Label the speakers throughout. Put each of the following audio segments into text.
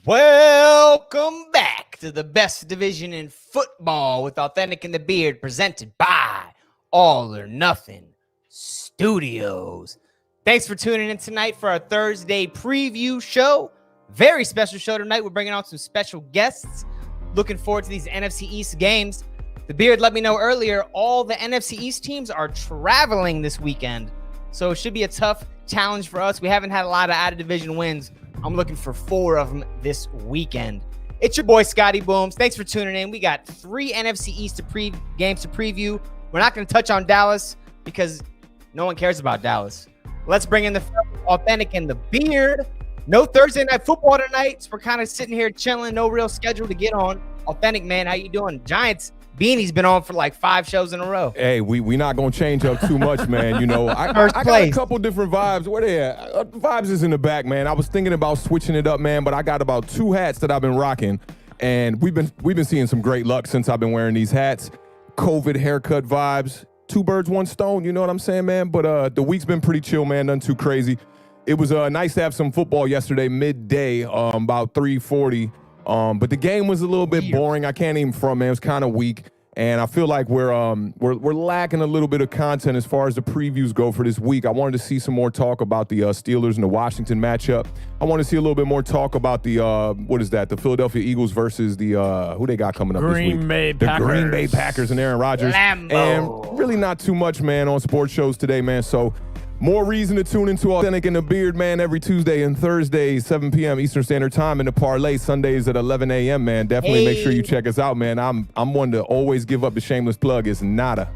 Speaker 1: Welcome back to the best division in football with Awthentik and the Beard, presented by All or Nothing Studios. Thanks for tuning in tonight for our Thursday preview show. Very special show tonight. We're bringing on some special guests. Looking forward to these NFC East games. The Beard let me know earlier, all the NFC East teams are traveling this weekend. So it should be a tough challenge for us. We haven't had a lot of out-of-division wins. I'm looking for 4 of them this weekend. It's your boy, Scotty Boomz. Thanks for tuning in. We got 3 NFC East games to preview. We're not going to touch on Dallas because no one cares about Dallas. Let's bring in the Awthentik and the Beard. No Thursday night football tonight, so we're kind of sitting here chilling. No real schedule to get on. Awthentik, man, how you doing? Giants Beanie's been on for like 5 shows in a row.
Speaker 2: Hey, we not going to change up too much, man. You know, I got a couple different vibes. Where they at? Vibes is in the back, man. I was thinking about switching it up, man, but I got about 2 hats that I've been rocking, and we've been seeing some great luck since I've been wearing these hats. COVID haircut vibes. 2 birds, 1 stone, you know what I'm saying, man? But the week's been pretty chill, man. Nothing too crazy. It was nice to have some football yesterday, midday, about 3:40. But the game was a little bit boring. I can't even front, man. It was kind of weak. And I feel like we're lacking a little bit of content as far as the previews go for this week. I wanted to see some more talk about the Steelers and the Washington matchup. I want to see a little bit more talk about the the Philadelphia Eagles versus the who they got coming up this week? The Green Bay Packers and Aaron Rodgers.
Speaker 1: Lambo.
Speaker 2: And really not too much, man, on sports shows today, man. So more reason to tune into Awthentik and the Beard, man, every Tuesday and Thursday, 7 p.m. Eastern Standard Time, and the parlay Sundays at 11 a.m., man. Definitely make sure you check us out, man. I'm one to always give up the shameless plug. It's nada.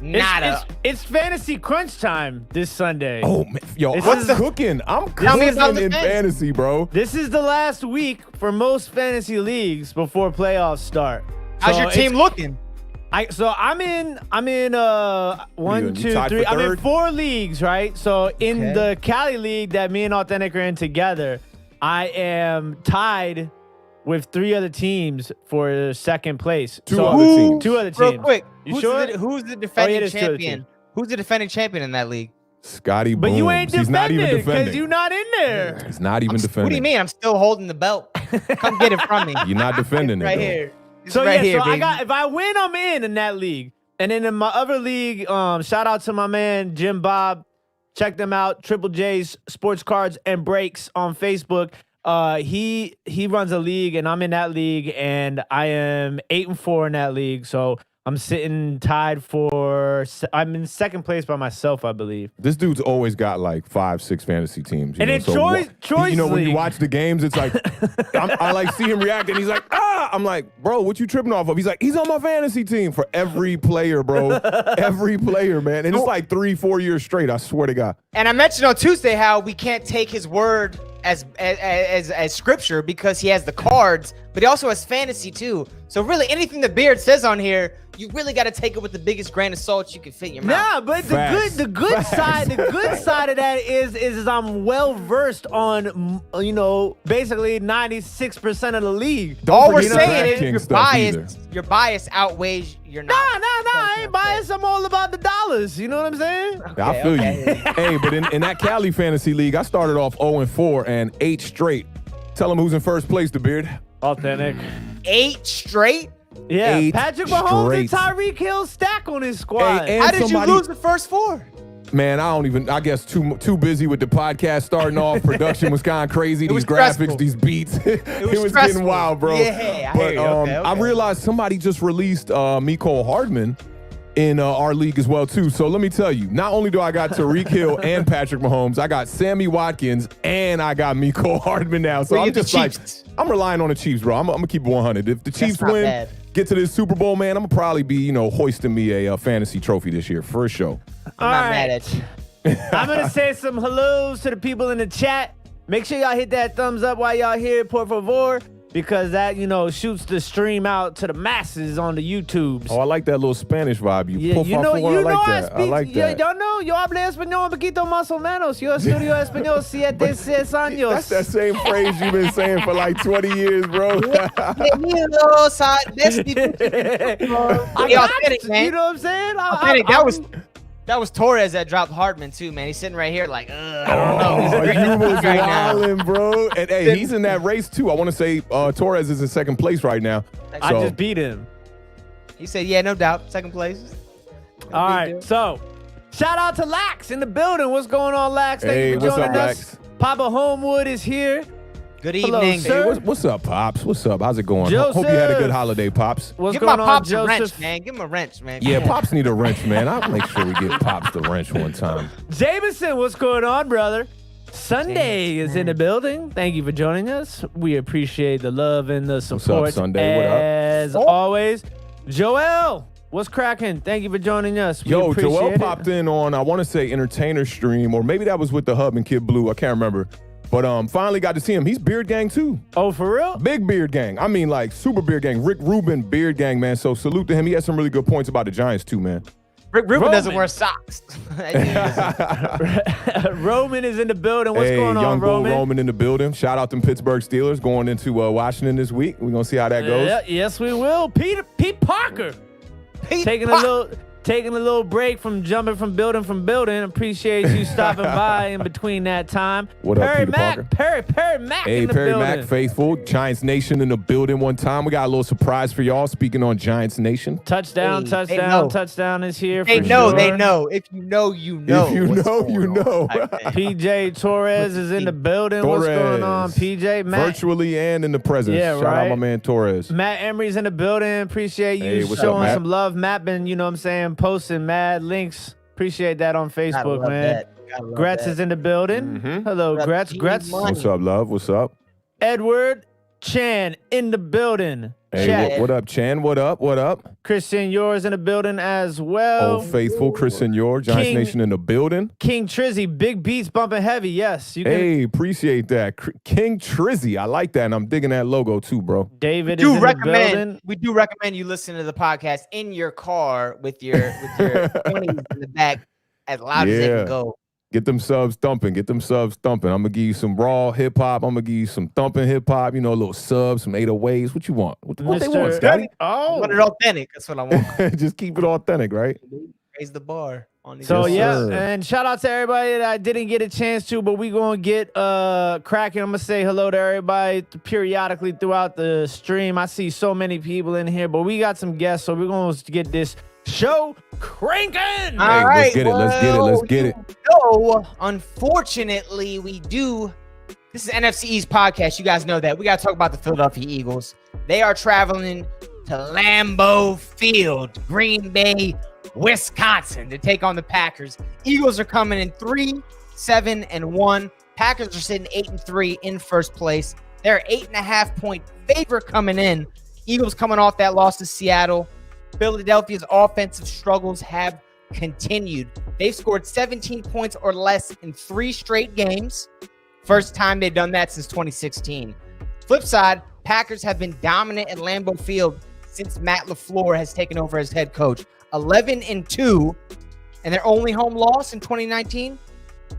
Speaker 3: It's fantasy crunch time this Sunday.
Speaker 2: Oh, man. Yo, what's cooking? I'm cooking in fantasy, bro.
Speaker 3: This is the last week for most fantasy leagues before playoffs start.
Speaker 1: How's your team looking?
Speaker 3: I'm in 1, 2, 3. I'm in 4 leagues, right? So in the Cali league that me and Awthentik are in together, I am tied with 3 other teams for second place.
Speaker 2: 2 other teams.
Speaker 3: 2 other teams.
Speaker 1: Real quick,
Speaker 3: You sure?
Speaker 1: Who's the defending champion? Who's the defending champion in that league?
Speaker 2: Scotty Boomz.
Speaker 3: But you ain't
Speaker 2: He's not even
Speaker 3: defending because
Speaker 2: defending.
Speaker 3: you're not in there.
Speaker 2: He's not even defending.
Speaker 1: What do you mean? I'm still holding the belt. Come get it from me.
Speaker 2: You're not defending it,
Speaker 1: right
Speaker 2: though.
Speaker 1: here.
Speaker 3: So
Speaker 1: right
Speaker 3: yeah,
Speaker 1: here,
Speaker 3: so
Speaker 1: baby.
Speaker 3: if I win, I'm in that league. And then in my other league, shout out to my man Jim Bob. Check them out, Triple J's Sports Cards and Breaks on Facebook. He runs a league, and I'm in that league, and I am 8-4 in that league. So I'm sitting tied I'm in second place by myself, I believe.
Speaker 2: This dude's always got like 5, 6 fantasy teams.
Speaker 3: And then Troy's
Speaker 2: you know, when you
Speaker 3: league.
Speaker 2: watch the games, it's like, I like see him react, and he's like, I'm like, bro, what you tripping off of? He's like, he's on my fantasy team for every player, bro. Every player, man. And it's like 3-4 years straight, I swear to God.
Speaker 1: And I mentioned on Tuesday how we can't take his word as scripture because he has the cards, but he also has fantasy too. So really, anything the Beard says on here, you really got to take it with the biggest grain of salt you can fit in your mouth.
Speaker 3: Nah, but the good side of that is I'm well versed on basically 96% of the league.
Speaker 1: All we're saying is your bias outweighs your knowledge.
Speaker 3: Nah, I ain't biased. I'm all about the dollars. You know what I'm saying?
Speaker 2: I feel you. Hey, but in that Cali fantasy league, I started off 0-4 and 8 straight. Tell them who's in first place, the Beard.
Speaker 3: Awthentik.
Speaker 1: 8 straight?
Speaker 3: Yeah,
Speaker 2: 8
Speaker 3: Patrick Mahomes and
Speaker 2: straight.
Speaker 3: Tyreek Hill stack on his squad.
Speaker 2: Hey,
Speaker 1: How did you lose the first 4?
Speaker 2: Man, I guess too busy with the podcast starting off. Production was kind of crazy. These graphics,
Speaker 1: stressful.
Speaker 2: these beats. It was
Speaker 1: stressful.
Speaker 2: getting wild, bro.
Speaker 1: Yeah, I hear you. Okay.
Speaker 2: I realized somebody just released Mecole Hardman in our league as well, too. So let me tell you, not only do I got Tyreek Hill and Patrick Mahomes, I got Sammy Watkins and I got Mecole Hardman now. So I'm just like, I'm relying on the Chiefs, bro. I'm going to keep it 100. If the Chiefs win, get to this Super Bowl, man, I'm going to probably be, hoisting me a fantasy trophy this year for sure.
Speaker 1: I'm not mad at you.
Speaker 3: I'm going to say some hellos to the people in the chat. Make sure y'all hit that thumbs up while y'all here, por favor, because that, shoots the stream out to the masses on the YouTubes.
Speaker 2: Oh, I like that little Spanish vibe.
Speaker 3: I like that. Y'all know, yo hablo español un poquito más o menos. Yo estudio español 7 años.
Speaker 2: That's that same phrase you've been saying for like 20 years, bro.
Speaker 1: You know what I'm saying?
Speaker 3: That was
Speaker 1: That was Torres that dropped Hardman too, man. He's sitting right here like, I don't know. He's
Speaker 2: You was wildin', bro. And hey, he's in that race too. I want to say Torres is in second place right now.
Speaker 3: I just beat him.
Speaker 1: He said, yeah, no doubt. Second place.
Speaker 3: All right, so shout out to Lax in the building. What's going on, Lax? Thank you for
Speaker 2: what's
Speaker 3: joining
Speaker 2: up,
Speaker 3: us.
Speaker 2: Lax?
Speaker 3: Papa Homewood is here.
Speaker 1: Good
Speaker 3: Hello,
Speaker 1: evening.
Speaker 3: sir.
Speaker 2: Hey, what's up, Pops? What's up? How's it going?
Speaker 3: Joseph.
Speaker 2: Hope you had a good holiday, Pops.
Speaker 3: What's
Speaker 1: Give
Speaker 3: going
Speaker 1: my
Speaker 3: on,
Speaker 1: Pops a
Speaker 3: Joseph?
Speaker 1: wrench, man. Give him a wrench, man.
Speaker 2: Yeah, Pops need a wrench, man. I'll make sure we get Pops the wrench one time.
Speaker 3: Jameson, what's going on, brother? Sunday is in the building. Thank you for joining us. We appreciate the love and the support.
Speaker 2: up, Sunday? What up?
Speaker 3: As always, Joel, what's cracking? Thank you for joining us. We
Speaker 2: Yo,
Speaker 3: appreciate
Speaker 2: Joel
Speaker 3: it.
Speaker 2: popped in on, I want to say, Entertainah stream, or maybe that was with the Hub and Kid Blue. I can't remember. But finally got to see him. He's Beard Gang, too.
Speaker 3: Oh, for real?
Speaker 2: Big Beard Gang. I mean, like, super Beard Gang. Rick Rubin, Beard Gang, man. So salute to him. He had some really good points about the Giants, too, man.
Speaker 1: Rick Rubin doesn't wear socks.
Speaker 3: Roman is in the building. What's going on,
Speaker 2: young
Speaker 3: Roman?
Speaker 2: Bull Roman in the building. Shout out them Pittsburgh Steelers going into Washington this week. We're going to see how that goes.
Speaker 3: Yeah, yes, we will. Pete Parker. Taking a little break from jumping from building. Appreciate you stopping by in between that time.
Speaker 2: What up, Peter Parker?
Speaker 3: Perry Mack
Speaker 2: Hey,
Speaker 3: in the
Speaker 2: Perry
Speaker 3: building.
Speaker 2: Mack, faithful. Giants Nation in the building one time. We got a little surprise for y'all speaking on Giants Nation.
Speaker 3: Touchdown is here
Speaker 1: They
Speaker 3: for
Speaker 1: know,
Speaker 3: sure.
Speaker 1: they know. If you know, you know.
Speaker 2: If you
Speaker 1: what's
Speaker 2: know,
Speaker 1: going
Speaker 2: you
Speaker 1: on.
Speaker 2: know.
Speaker 3: PJ Torres is in the building. What's going on,
Speaker 2: Torres.
Speaker 3: PJ? Matt,
Speaker 2: Virtually and in the presence.
Speaker 3: Yeah,
Speaker 2: Shout out
Speaker 3: right.
Speaker 2: my man Torres.
Speaker 3: Matt Emery's in the building. Appreciate you
Speaker 2: Hey, what's up,
Speaker 3: showing
Speaker 2: Matt?
Speaker 3: some love. Matt been, you know what I'm saying, posting mad links. Appreciate that on
Speaker 1: Gotta
Speaker 3: Facebook,
Speaker 1: love
Speaker 3: man.
Speaker 1: that. Gotta love
Speaker 3: Gretz
Speaker 1: that.
Speaker 3: is in the building.
Speaker 2: Mhm.
Speaker 3: Hello,
Speaker 1: What up,
Speaker 3: Gretz.
Speaker 1: G
Speaker 3: Gretz.
Speaker 1: Money?
Speaker 2: What's up, love? What's up?
Speaker 3: Edward Chan in the building.
Speaker 2: Hey,
Speaker 3: Chat.
Speaker 2: what up, Chan? What up? What up?
Speaker 3: Christian Yours in the building as well.
Speaker 2: Oh, faithful Chris Senor, Giants
Speaker 3: King-
Speaker 2: Nation in the building.
Speaker 3: King Trizzy, big beats bumping heavy. Yes, you can.
Speaker 2: Hey, appreciate that. King Trizzy. I like that, and I'm digging that logo too, bro.
Speaker 3: David is in the building.
Speaker 1: We do recommend you listen to the podcast in your car with your 20s in the back as loud as they
Speaker 2: Yeah.
Speaker 1: can go.
Speaker 2: Get them subs thumping. Get them subs thumping. I'm going to give you some raw hip hop. I'm going to give you some thumping hip hop, you know, a little subs, some 808s. What you want? What they want, Scotty?
Speaker 1: I
Speaker 3: Oh,
Speaker 1: want it authentic. That's what I want.
Speaker 2: Just keep it authentic, right?
Speaker 1: Raise the bar on these.
Speaker 3: so
Speaker 2: Yes,
Speaker 3: yeah,
Speaker 2: sir.
Speaker 3: and shout out to everybody that I didn't get a chance to, but we gonna get cracking. I'm gonna say hello to everybody periodically throughout the stream. I see so many people in here, but we got some guests, so we're gonna get this show cranking.
Speaker 1: All
Speaker 2: Hey,
Speaker 1: right,
Speaker 2: let's get it. Let's get it. Let's get it.
Speaker 1: So, unfortunately, we do. This is NFC East podcast. You guys know that. We got to talk about the Philadelphia Eagles. They are traveling to Lambeau Field, Green Bay, Wisconsin, to take on the Packers. Eagles are coming in 3-7-1. Packers are sitting 8-3 in first place. They're 8.5-point favorite coming in. Eagles coming off that loss to Seattle. Philadelphia's offensive struggles have continued. They've scored 17 points or less in 3 straight games. First time they've done that since 2016. Flip side, Packers have been dominant at Lambeau Field since Matt LaFleur has taken over as head coach. 11-2, and their only home loss in 2019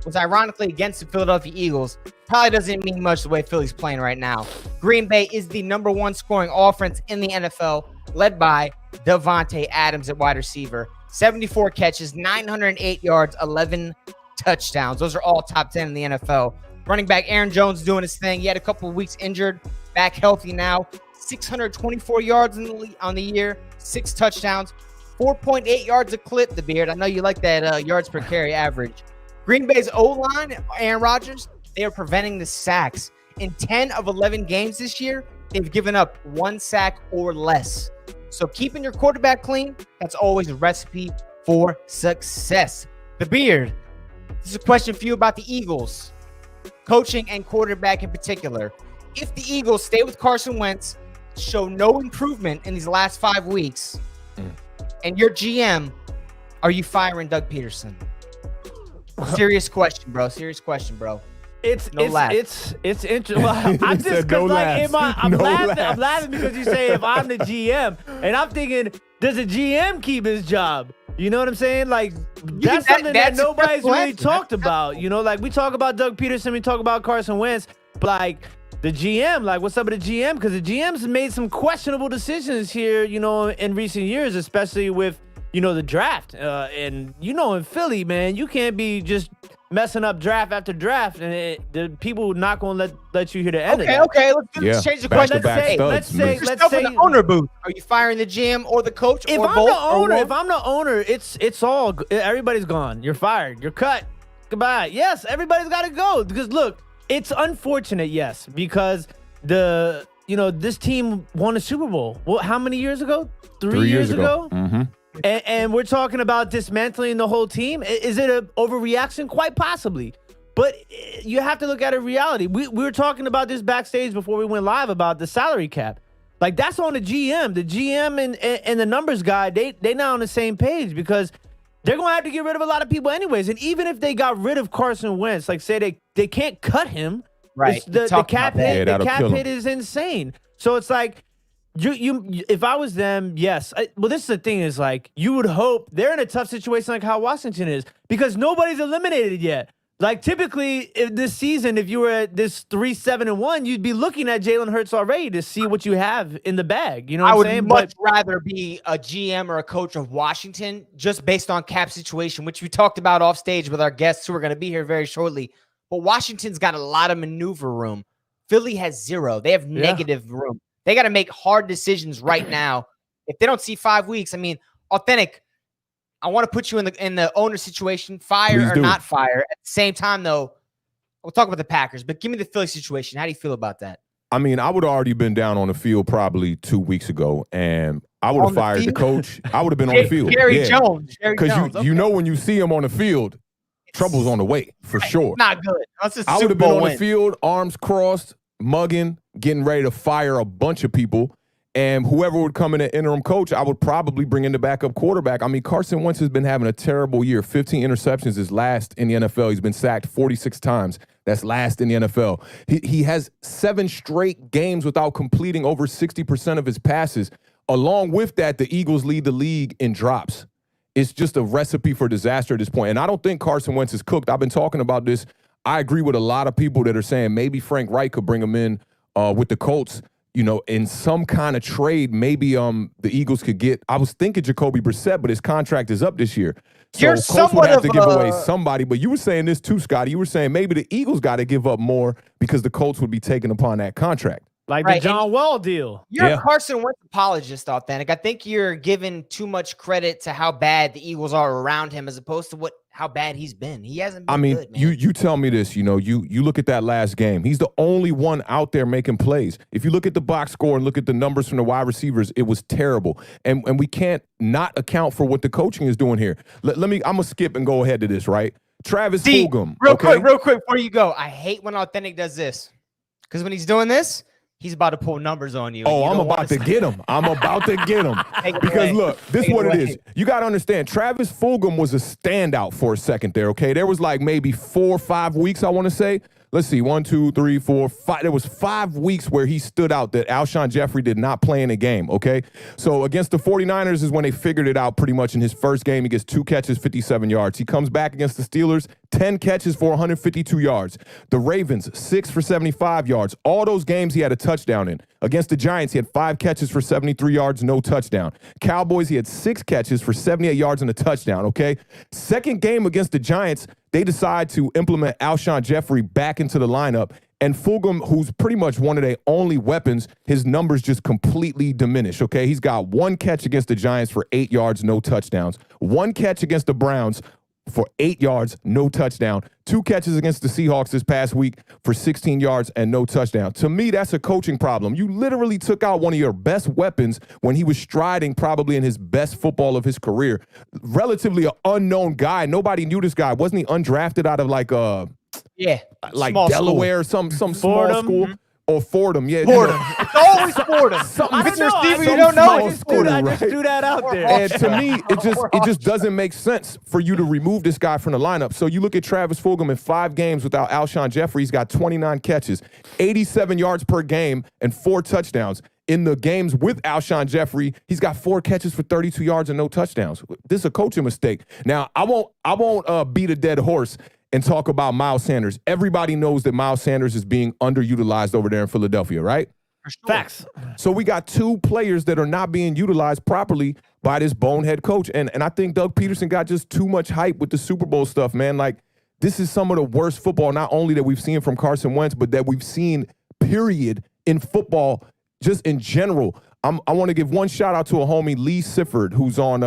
Speaker 1: was ironically against the Philadelphia Eagles. Probably doesn't mean much the way Philly's playing right now. Green Bay is the #1 scoring offense in the NFL, led by Devontae Adams at wide receiver. 74 catches, 908 yards, 11 touchdowns. Those are all top 10 in the NFL. Running back Aaron Jones doing his thing. He had a couple of weeks injured, back healthy now. 624 yards on the year, 6 touchdowns, 4.8 yards a clip, the Beard. I know you like that yards per carry average. Green Bay's O-line, Aaron Rodgers, they are preventing the sacks. In 10 of 11 games this year, they've given up 1 sack or less. So keeping your quarterback clean, that's always a recipe for success. The Beard, this is a question for you about the Eagles, coaching and quarterback in particular. If the Eagles stay with Carson Wentz, show no improvement in these last 5 weeks, and your GM, are you firing Doug Peterson? Serious question, bro. Serious question, bro.
Speaker 3: It's interesting. Well, I'm
Speaker 2: He
Speaker 3: just
Speaker 2: said no
Speaker 3: because
Speaker 2: laughs.
Speaker 3: I'm
Speaker 2: No
Speaker 3: laughing.
Speaker 2: laughs.
Speaker 3: I'm laughing because you say if I'm the GM, and I'm thinking, does a GM keep his job? You know what I'm saying? Like that's something that
Speaker 1: that's a
Speaker 3: nobody's
Speaker 1: good
Speaker 3: really
Speaker 1: question.
Speaker 3: talked
Speaker 1: That's a good
Speaker 3: about. You know, like we talk about Doug Peterson, we talk about Carson Wentz, but like the GM, like what's up with the GM? Because the GM's made some questionable decisions here, you know, in recent years, especially with the draft. And in Philly, man, you can't be just messing up draft after draft, and the people not going to let you hear the end of that.
Speaker 1: Okay. Let's change the question.
Speaker 3: Let's say
Speaker 1: in the owner booth. Are you firing the GM or the coach?
Speaker 3: If I'm the owner, it's all. Everybody's gone. You're fired. You're cut. Goodbye. Yes, everybody's got to go because look, it's unfortunate. Yes, because this team won a Super Bowl. Well, how many years ago? 3 years ago.
Speaker 2: Mm-hmm.
Speaker 3: And we're talking about dismantling the whole team. Is it an overreaction? Quite possibly. But you have to look at a reality. We were talking about this backstage before we went live about the salary cap. Like, that's on the GM. The GM and the numbers guy, they now on the same page because they're going to have to get rid of a lot of people anyways. And even if they got rid of Carson Wentz, like say they can't cut him.
Speaker 1: Right.
Speaker 3: The cap hit is insane. So it's like, if I was them, yes. This is the thing is like, you would hope they're in a tough situation like how Washington is because nobody's eliminated yet. Like typically this season, if you were at this 3-7-1, you'd be looking at Jalen Hurts already to see what you have in the bag. You know what I'm saying?
Speaker 1: I would much rather be a GM or a coach of Washington just based on cap situation, which we talked about off stage with our guests who are going to be here very shortly. But Washington's got a lot of maneuver room. Philly has zero. They have negative room. They got to make hard decisions right now. If they don't see 5 weeks, I mean, Awthentik, I want to put you in the owner situation, fire or not fire. At the same time, though, we'll talk about the Packers, but give me the Philly situation. How do you feel about that?
Speaker 2: I mean, I would have already been down on the field probably 2 weeks ago, and I would have fired the coach. I would have been on the field.
Speaker 1: Jerry Jones.
Speaker 2: Because you know when you see him on the field, trouble's on the way, for sure.
Speaker 1: Not good.
Speaker 2: I would have been on the field, arms crossed, mugging, getting ready to fire a bunch of people. And whoever would come in an interim coach, I would probably bring in the backup quarterback. I mean, Carson Wentz has been having a terrible year. 15 interceptions is last in the NFL. He's been sacked 46 times. That's last in the NFL. He has 7 straight games without completing over 60% of his passes. Along with that, the Eagles lead the league in drops. It's just a recipe for disaster at this point. And I don't think Carson Wentz is cooked. I've been talking about this. I agree with a lot of people that are saying maybe Frank Reich could bring him in with the Colts, in some kind of trade. Maybe the Eagles could get, I was thinking Jacoby Brissett, but his contract is up this year. So Colts would have to give away somebody. But you were saying this too, Scotty. You were saying maybe the Eagles got to give up more because the Colts would be taking upon that contract.
Speaker 3: Like the John Wall deal.
Speaker 1: You're a Carson Wentz apologist, Awthentik. I think you're giving too much credit to how bad the Eagles are around him as opposed to how bad he's been. He hasn't been good, man.
Speaker 2: you tell me this, you look at that last game. He's the only one out there making plays. If you look at the box score and look at the numbers from the wide receivers, it was terrible. And we can't not account for what the coaching is doing here. I'm going to skip and go ahead to this, right? Travis Fulgham.
Speaker 1: Real quick before you go. I hate when Awthentik does this. Because when he's doing this, he's about to pull numbers on you.
Speaker 2: Oh, I'm about to get him. I'm about to get him. Because look, this is what it is. You got to understand, Travis Fulgham was a standout for a second there, okay? There was like maybe 4 or 5 weeks, I want to say. Let's see, 1, 2, 3, 4, 5. There was 5 weeks where he stood out that Alshon Jeffrey did not play in a game, okay? So against the 49ers is when they figured it out pretty much in his first game. He gets 2 catches, 57 yards. He comes back against the Steelers, 10 catches for 152 yards. The Ravens, 6 for 75 yards. All those games he had a touchdown in. Against the Giants, he had 5 catches for 73 yards, no touchdown. Cowboys, he had 6 catches for 78 yards and a touchdown, okay? Second game against the Giants, they decide to implement Alshon Jeffrey back into the lineup. And Fulgham, who's pretty much one of their only weapons, his numbers just completely diminish, okay? He's got 1 catch against the Giants for 8 yards, no touchdowns. 1 catch against the Browns for 8 yards, no touchdown. 2 catches against the Seahawks this past week for 16 yards and no touchdown. To me, that's a coaching problem. You literally took out one of your best weapons when he was striding probably in his best football of his career. Relatively an unknown guy. Nobody knew this guy. Wasn't he undrafted out of like Delaware or some small school? Or Fordham, yeah.
Speaker 1: Fordham. It's always Fordham.
Speaker 3: If it's receiver, you don't know. I just threw that out there.
Speaker 2: And to me, it just doesn't make sense for you to remove this guy from the lineup. So you look at Travis Fulgham in 5 games without Alshon Jeffrey. He's got 29 catches, 87 yards per game, and 4 touchdowns. In the games with Alshon Jeffrey, he's got 4 catches for 32 yards and no touchdowns. This is a coaching mistake. Now, I won't beat a dead horse and talk about Miles Sanders. Everybody knows that Miles Sanders is being underutilized over there in Philadelphia, right?
Speaker 1: For sure.
Speaker 3: Facts.
Speaker 2: So we got two players that are not being utilized properly by this bonehead coach. And I think Doug Peterson got just too much hype with the Super Bowl stuff, man. Like, this is some of the worst football, not only that we've seen from Carson Wentz, but that we've seen, period, in football, just in general. I want to give one shout out to a homie, Lee Sifford, who's on,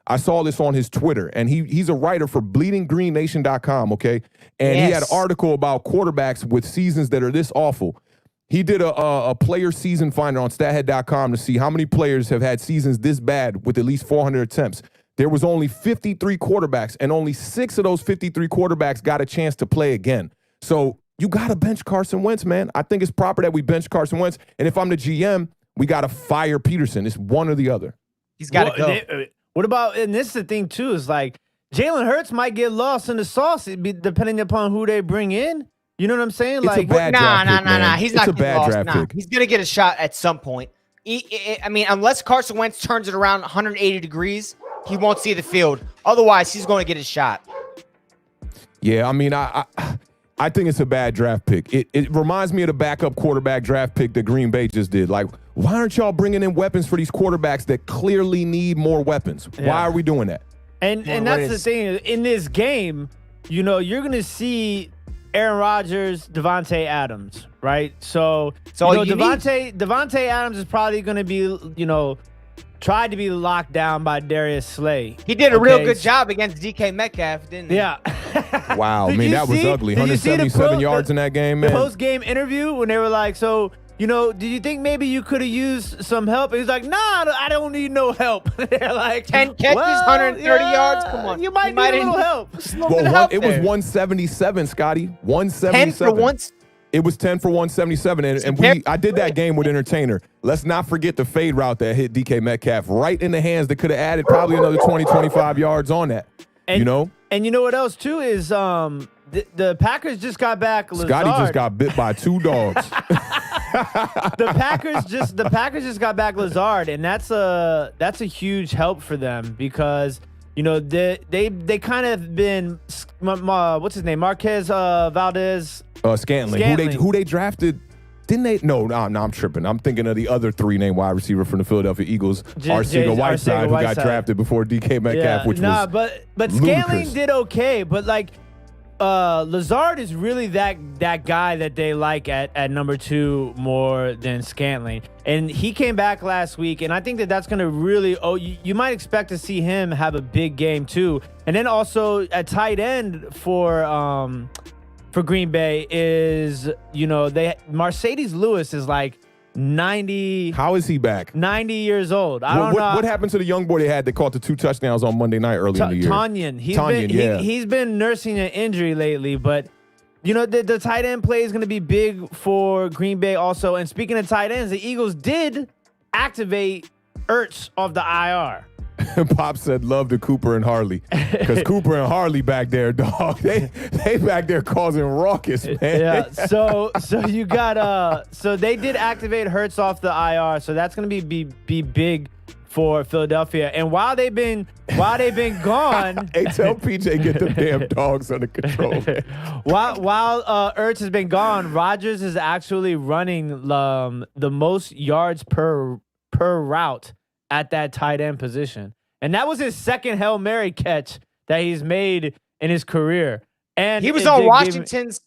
Speaker 2: I saw this on his Twitter, and he's a writer for bleedinggreennation.com, okay? And he had an article about quarterbacks with seasons that are this awful. He did a player season finder on stathead.com to see how many players have had seasons this bad with at least 400 attempts. There was only 53 quarterbacks, and only 6 of those 53 quarterbacks got a chance to play again. So you got to bench Carson Wentz, man. I think it's proper that we bench Carson Wentz. And if I'm the GM, we got to fire Peterson. It's one or the other.
Speaker 1: He's got to go.
Speaker 3: What about, and this is the thing, too, is like Jalen Hurts might get lost in the sauce depending upon who they bring in. You know what I'm saying?
Speaker 2: It's
Speaker 3: like,
Speaker 2: a bad draft pick, man.
Speaker 1: He's not
Speaker 2: a bad draft pick.
Speaker 1: He's going to get a shot at some point. I mean, unless Carson Wentz turns it around 180 degrees, he won't see the field. Otherwise, he's going to get his shot.
Speaker 2: Yeah, I mean, I think it's a bad draft pick. It reminds me of the backup quarterback draft pick that Green Bay just did. Like, why aren't y'all bringing in weapons for these quarterbacks that clearly need more weapons? Yeah. Why are we doing that?
Speaker 3: And that's the thing. In this game, you know, you're going to see Aaron Rodgers, Devontae Adams, right? So Devontae Adams is probably going to be, you know, tried to be locked down by Darius Slay.
Speaker 1: He did a real good job against DK Metcalf, didn't he?
Speaker 3: Yeah.
Speaker 2: Wow. I mean, that was ugly. 177 yards in that game, man.
Speaker 3: The post-game interview when they were like, so, you know, did you think maybe you could have used some help? And he's like, nah, I don't need no help. They're like,
Speaker 1: 10 catches, 130 yards? Come on.
Speaker 3: You might need a little help.
Speaker 2: Well, it was 177, Scotty. 177.
Speaker 1: 10 for once?
Speaker 2: It was 10 for 177, and I did that game with Entertainah. Let's not forget the fade route that hit DK Metcalf right in the hands that could have added probably another 20, 25 yards on that, you know? And
Speaker 3: you know what else, too, is the Packers just got back Lazard.
Speaker 2: Scotty just got bit by 2 dogs.
Speaker 3: The Packers just got back Lazard, and that's a huge help for them because, you know, they kind of been, what's his name, Marquez Valdez
Speaker 2: Scantling. Who they drafted? Didn't they? No, I'm tripping. I'm thinking of the other 3-name wide receiver from the Philadelphia Eagles, Arcega-Whiteside, who got drafted before DK Metcalf, which was
Speaker 3: but Scantling did okay. But like Lazard is really that guy that they like at number 2 more than Scantling, and he came back last week, and I think that's going to really. You might expect to see him have a big game too, and then also at tight end for Green Bay is, you know, Mercedes Lewis is like 90.
Speaker 2: How is he back?
Speaker 3: 90 years old. I don't know.
Speaker 2: What happened to the young boy they had that caught the 2 touchdowns on Monday night early in the year?
Speaker 3: Tanyan. He's been nursing an injury lately, but, you know, the tight end play is going to be big for Green Bay also. And speaking of tight ends, the Eagles did activate Ertz off the IR.
Speaker 2: Pop said, love to Cooper and Harley. Because Cooper and Harley back there, dog. They back there causing raucous, man.
Speaker 3: Yeah. So you got so they did activate Hurts off the IR. So that's gonna be big for Philadelphia. And while they've been gone,
Speaker 2: hey, tell PJ get the damn dogs under control.
Speaker 3: while Ertz has been gone, Rodgers is actually running the most yards per route at that tight end position. And that was his second Hail Mary catch that he's made in his career. And
Speaker 1: he was on Washington's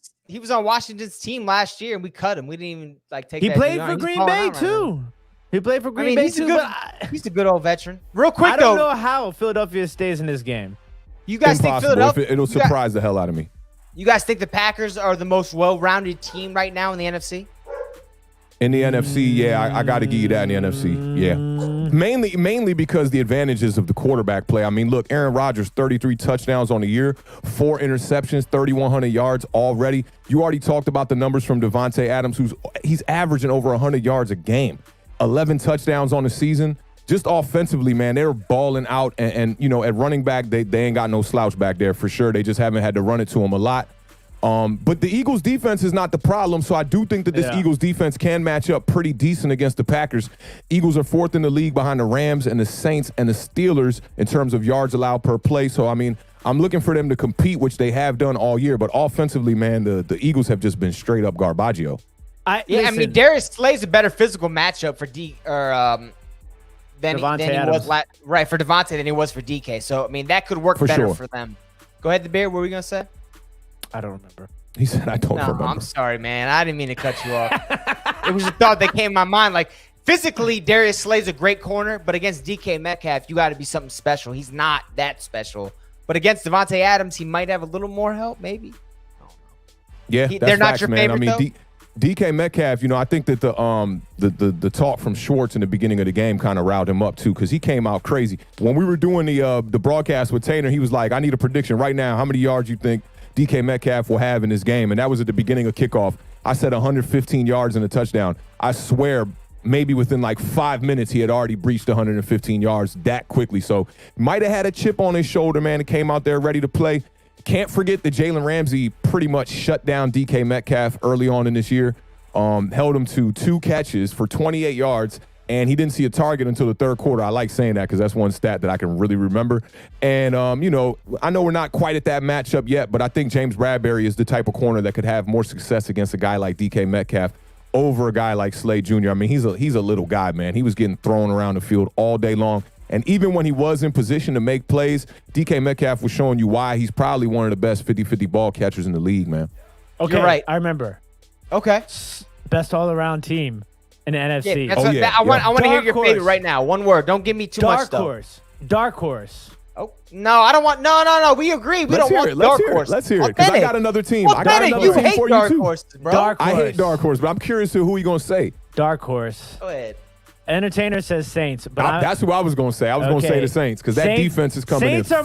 Speaker 1: team last year, and we cut him. We didn't even take
Speaker 3: He played for Green Bay too. He played for Green Bay too.
Speaker 1: He's a good old veteran. Real quick,
Speaker 3: I don't know how Philadelphia stays in this game.
Speaker 1: You guys think Philadelphia?
Speaker 2: It'll surprise the hell out of me.
Speaker 1: You guys think the Packers are the most well-rounded team right now in the NFC?
Speaker 2: In the NFC, yeah, I got to give you that in the NFC, yeah. Mainly because the advantages of the quarterback play. I mean, look, Aaron Rodgers, 33 touchdowns on the year, 4 interceptions, 3,100 yards already. You already talked about the numbers from Devontae Adams, he's averaging over 100 yards a game, 11 touchdowns on the season. Just offensively, man, they're balling out. And you know, at running back, they ain't got no slouch back there for sure. They just haven't had to run it to him a lot. But the Eagles' defense is not the problem, so I do think that this Eagles' defense can match up pretty decent against the Packers. Eagles are 4th in the league behind the Rams and the Saints and the Steelers in terms of yards allowed per play. So, I mean, I'm looking for them to compete, which they have done all year. But offensively, man, the Eagles have just been straight up garbaggio.
Speaker 3: Listen,
Speaker 1: I mean, Darius Slay's a better physical matchup for than he was for Devontae than he was for DK. So I mean, that could work better for them. Go ahead, the bear. What were we gonna say?
Speaker 3: I don't remember.
Speaker 2: He said, "I don't remember."
Speaker 1: I'm sorry, man. I didn't mean to cut you off. It was a thought that came to my mind. Like physically, Darius Slay's a great corner, but against DK Metcalf, you got to be something special. He's not that special. But against Devontae Adams, he might have a little more help, maybe.
Speaker 2: Yeah,
Speaker 1: they're not your favorite,
Speaker 2: I mean, DK Metcalf, I think that the talk from Schwartz in the beginning of the game kind of riled him up too, because he came out crazy. When we were doing the broadcast with Tanner, he was like, "I need a prediction right now. How many yards you think DK Metcalf will have in this game?" And that was at the beginning of kickoff. I said 115 yards and a touchdown. I swear, maybe within like 5 minutes, he had already breached 115 yards that quickly. So might have had a chip on his shoulder, man, and came out there ready to play. Can't forget that Jalen Ramsey pretty much shut down DK Metcalf early on in this year, held him to 2 catches for 28 yards, and he didn't see a target until the third quarter. I like saying that because that's one stat that I can really remember. And, I know we're not quite at that matchup yet, but I think James Bradbury is the type of corner that could have more success against a guy like DK Metcalf over a guy like Slay Jr. I mean, he's a little guy, man. He was getting thrown around the field all day long. And even when he was in position to make plays, DK Metcalf was showing you why he's probably one of the best 50-50 ball catchers in the league, man.
Speaker 3: Okay,
Speaker 1: you're right.
Speaker 3: I remember.
Speaker 1: Okay.
Speaker 3: Best all-around team in the NFC.
Speaker 1: I want to hear your favorite right now. One word. Don't give me too much stuff.
Speaker 3: Dark horse.
Speaker 1: Oh, no, I don't want. No. We agree. We don't want dark horse.
Speaker 2: Let's hear it. Because I got another team.
Speaker 1: I got another team for you too.
Speaker 3: Dark horse.
Speaker 2: I hate dark horse, but I'm curious to who you gonna say.
Speaker 3: Dark horse.
Speaker 1: Go ahead.
Speaker 3: Entertainer says Saints, but
Speaker 2: that's who I was going to say. I was going to say the Saints because that defense is coming in fire.
Speaker 3: Saints are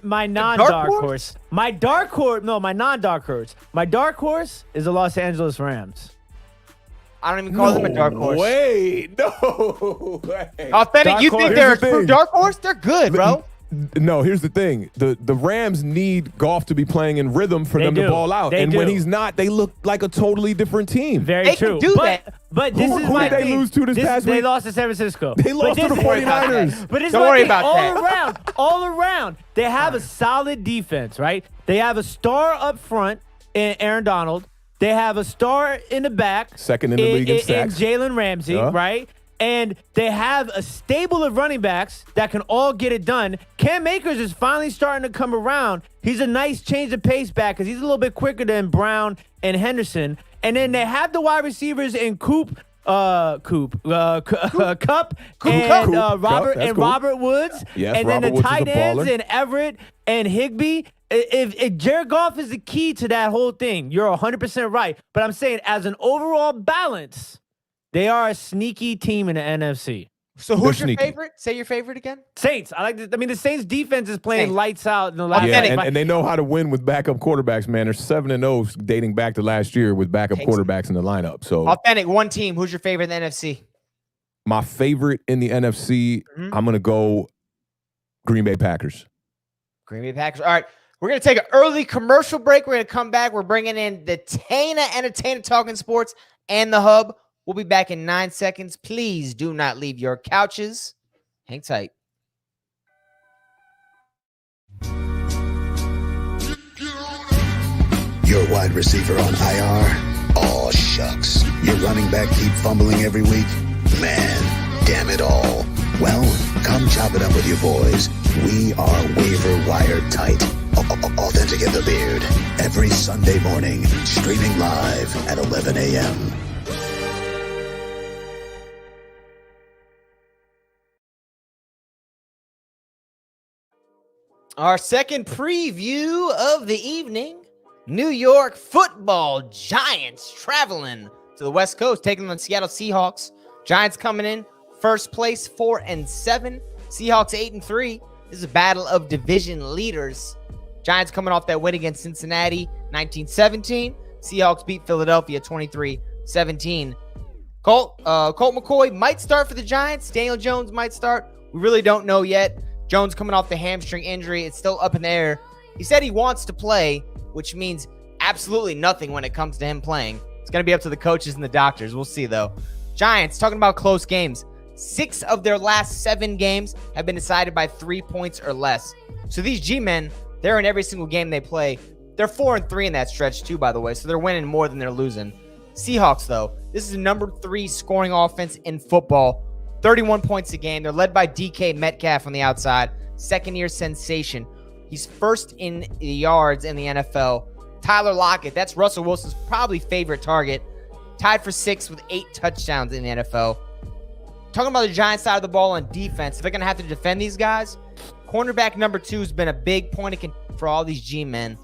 Speaker 3: my non-dark horse. My non-dark horse. My dark horse is the Los Angeles Rams.
Speaker 1: I don't even call them a dark horse.
Speaker 2: Wait, no way.
Speaker 1: Awthentik, you think they're a true dark horse? They're good, bro.
Speaker 2: No, here's the thing. The Rams need Goff to be playing in rhythm for them to ball out. When he's not, they look like a totally different team.
Speaker 3: Very true.
Speaker 1: Can do that.
Speaker 3: But this is
Speaker 2: who did they lose to this past week?
Speaker 3: They lost to San Francisco.
Speaker 2: They lost to the 49ers.
Speaker 3: But
Speaker 1: don't worry about that.
Speaker 3: All around, they have a solid defense, right? They have a star up front in Aaron Donald. They have a star in the back.
Speaker 2: Second in the league in sacks.
Speaker 3: Jalen Ramsey, right? And they have a stable of running backs that can all get it done. Cam Akers is finally starting to come around. He's a nice change of pace back because he's a little bit quicker than Brown and Henderson. And then they have the wide receivers in Kupp and Robert Woods.
Speaker 2: Yes,
Speaker 3: and
Speaker 2: Robert
Speaker 3: then the
Speaker 2: Woods
Speaker 3: tight
Speaker 2: is a
Speaker 3: ends
Speaker 2: baller.
Speaker 3: and Everett and Higbee. If Jared Goff is the key to that whole thing, you're 100% right. But I'm saying as an overall balance, they are a sneaky team in the NFC.
Speaker 1: So who's your favorite? Say your favorite again.
Speaker 3: Saints. The Saints defense is playing lights out in the last.
Speaker 2: Yeah, and they know how to win with backup quarterbacks, man. They're 7-0 dating back to last year with backup quarterbacks in the lineup. So
Speaker 1: Awthentik, one team. Who's your favorite in the NFC?
Speaker 2: My favorite in the NFC, I'm gonna go Green Bay Packers.
Speaker 1: Green Bay Packers. All right. We're going to take an early commercial break. We're going to come back. We're bringing in the Entertainah Talkin Sports and the Hub. We'll be back in 9 seconds. Please do not leave your couches. Hang tight.
Speaker 4: Your wide receiver on IR? Aw, shucks. Your running back keep fumbling every week? Man, damn it all. Well, come chop it up with your boys. We are waiver wire tight. Awthentik and the Beard. Every Sunday morning, streaming live at 11 a.m.
Speaker 1: Our second preview of the evening. New York football Giants traveling to the West Coast, taking on the Seattle Seahawks. Giants coming in first place, 4-7. Seahawks 8-3. This is a battle of division leaders. Giants coming off that win against Cincinnati, 19-17. Seahawks beat Philadelphia 23-17. Colt McCoy might start for the Giants. Daniel Jones might start. We really don't know yet. Jones coming off the hamstring injury. It's still up in the air. He said he wants to play, which means absolutely nothing when it comes to him playing. It's going to be up to the coaches and the doctors. We'll see, though. Giants, talking about close games. 6 of their last 7 games have been decided by 3 points or less. So these G-men, they're in every single game they play. They're 4-3 in that stretch, too, by the way. So they're winning more than they're losing. Seahawks, though, this is the number 3 scoring offense in football. 31 points a game. They're led by DK Metcalf on the outside. Second-year sensation. He's first in the yards in the NFL. Tyler Lockett, that's Russell Wilson's probably favorite target. Tied for 6th with 8 touchdowns in the NFL. Talking about the Giants side of the ball on defense, if they're going to have to defend these guys, cornerback number 2 has been a big point of contention for all these G-men.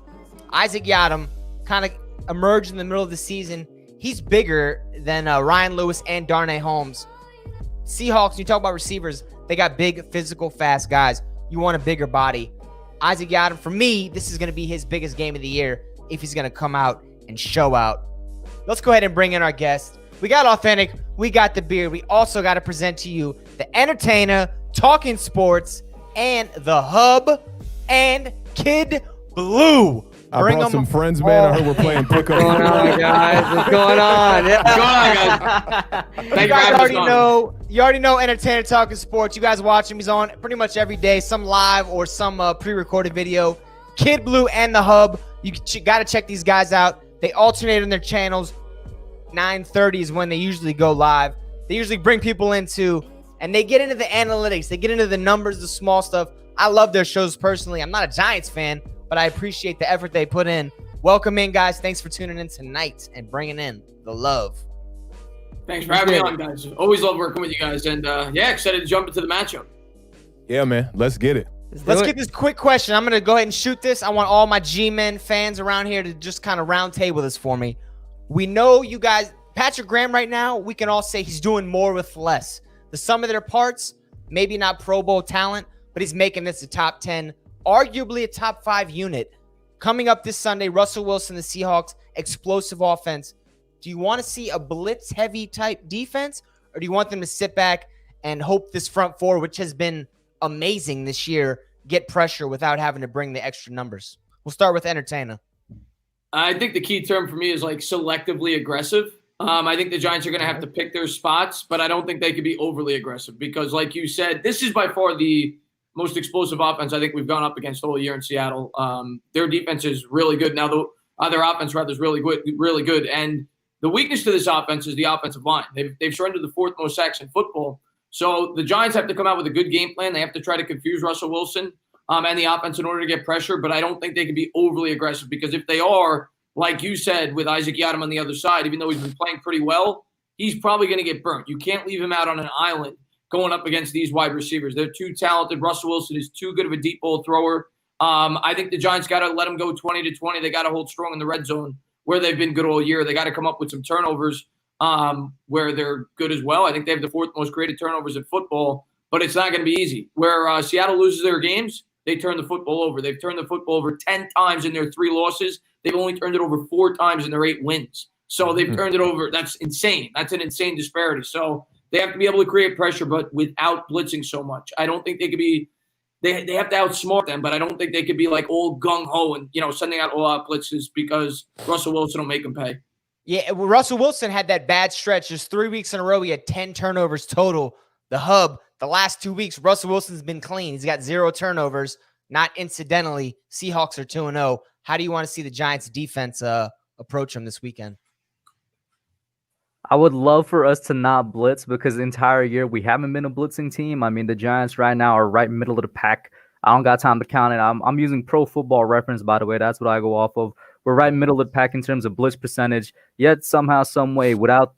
Speaker 1: Isaac Yiadom kind of emerged in the middle of the season. He's bigger than Ryan Lewis and Darnay Holmes. Seahawks, you talk about receivers, they got big, physical, fast guys. You want a bigger body. Isaac Yiadom, for me, this is going to be his biggest game of the year if he's going to come out and show out. Let's go ahead and bring in our guest. We got Awthentik. We got the beard. We also got to present to you the Entertainah Talkin Sports and the Hub and Kid Blue.
Speaker 2: I brought some friends, man. I heard we're playing pickup.
Speaker 5: What's going on, guys? What's going on? Yeah. What's going on, guys?
Speaker 1: You guys already know Entertainah Talkin Sports. You guys watch him. He's on pretty much every day, some live or some pre-recorded video. Kid Blue and the Hub. You got to check these guys out. They alternate on their channels. 9:30 is when they usually go live. They usually bring people into, and they get into the analytics. They get into the numbers, the small stuff. I love their shows personally. I'm not a Giants fan, but I appreciate the effort they put in. Welcome in, guys. Thanks for tuning in tonight and bringing in the love.
Speaker 5: Thanks for having me on, guys. Always love working with you guys. And, excited to jump into the matchup.
Speaker 2: Yeah, man. Let's get it.
Speaker 1: Let's get this quick question. I'm going to go ahead and shoot this. I want all my G-Men fans around here to just kind of round table this for me. We know you guys, Patrick Graham right now, we can all say he's doing more with less. The sum of their parts, maybe not Pro Bowl talent, but he's making this a top 10, arguably a top 5 unit. Coming up this Sunday, Russell Wilson, the Seahawks, explosive offense. Do you want to see a blitz-heavy type defense, or do you want them to sit back and hope this front four, which has been amazing this year, get pressure without having to bring the extra numbers? We'll start with Entertainah.
Speaker 5: I think the key term for me is selectively aggressive. I think the Giants are going to have to pick their spots, but I don't think they could be overly aggressive because, like you said, this is by far the most explosive offense I think we've gone up against all year in Seattle. Their defense is really good. Now, their offense rather is really good. And the weakness to this offense is the offensive line. They've surrendered the 4th most sacks in football. So the Giants have to come out with a good game plan. They have to try to confuse Russell Wilson and the offense in order to get pressure, but I don't think they can be overly aggressive because if they are, like you said, with Isaac Yiadom on the other side, even though he's been playing pretty well, he's probably going to get burnt. You can't leave him out on an island going up against these wide receivers. They're too talented. Russell Wilson is too good of a deep ball thrower. I think the Giants got to let him go 20-20. They got to hold strong in the red zone where they've been good all year. They got to come up with some turnovers where they're good as well. I think they have the 4th most created turnovers in football, but it's not going to be easy. Where Seattle loses their games, they turn the football over. They've turned the football over 10 times in their 3 losses. They've only turned it over 4 times in their 8 wins. So they've turned it over. That's insane. That's an insane disparity. So they have to be able to create pressure, but without blitzing so much. I don't think they could be – they have to outsmart them, but I don't think they could be all gung-ho and, sending out all-out blitzes because Russell Wilson will make them pay.
Speaker 1: Yeah, well, Russell Wilson had that bad stretch. Just 3 weeks in a row, he had 10 turnovers total. The Hub, the last 2 weeks, Russell Wilson's been clean. He's got 0 turnovers. Not incidentally, Seahawks are 2-0. How do you want to see the Giants defense approach them this weekend?
Speaker 6: I would love for us to not blitz because the entire year we haven't been a blitzing team. I mean, the Giants right now are right middle of the pack. I don't got time to count it. I'm using Pro Football Reference, by the way. That's what I go off of. We're right middle of the pack in terms of blitz percentage. Yet somehow, some way, without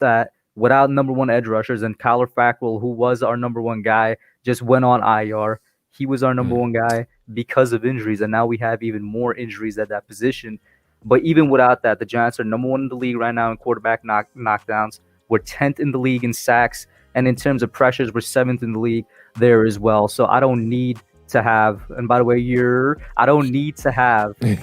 Speaker 6: number 1 edge rushers, and Kyler Fackrell, who was our number 1 guy, just went on IR. He was our number 1 guy because of injuries, and now we have even more injuries at that position. But even without that, the Giants are number 1 in the league right now in quarterback knockdowns. We're 10th in the league in sacks, and in terms of pressures, we're 7th in the league there as well. So I don't need to have, and by the way, I don't need to have the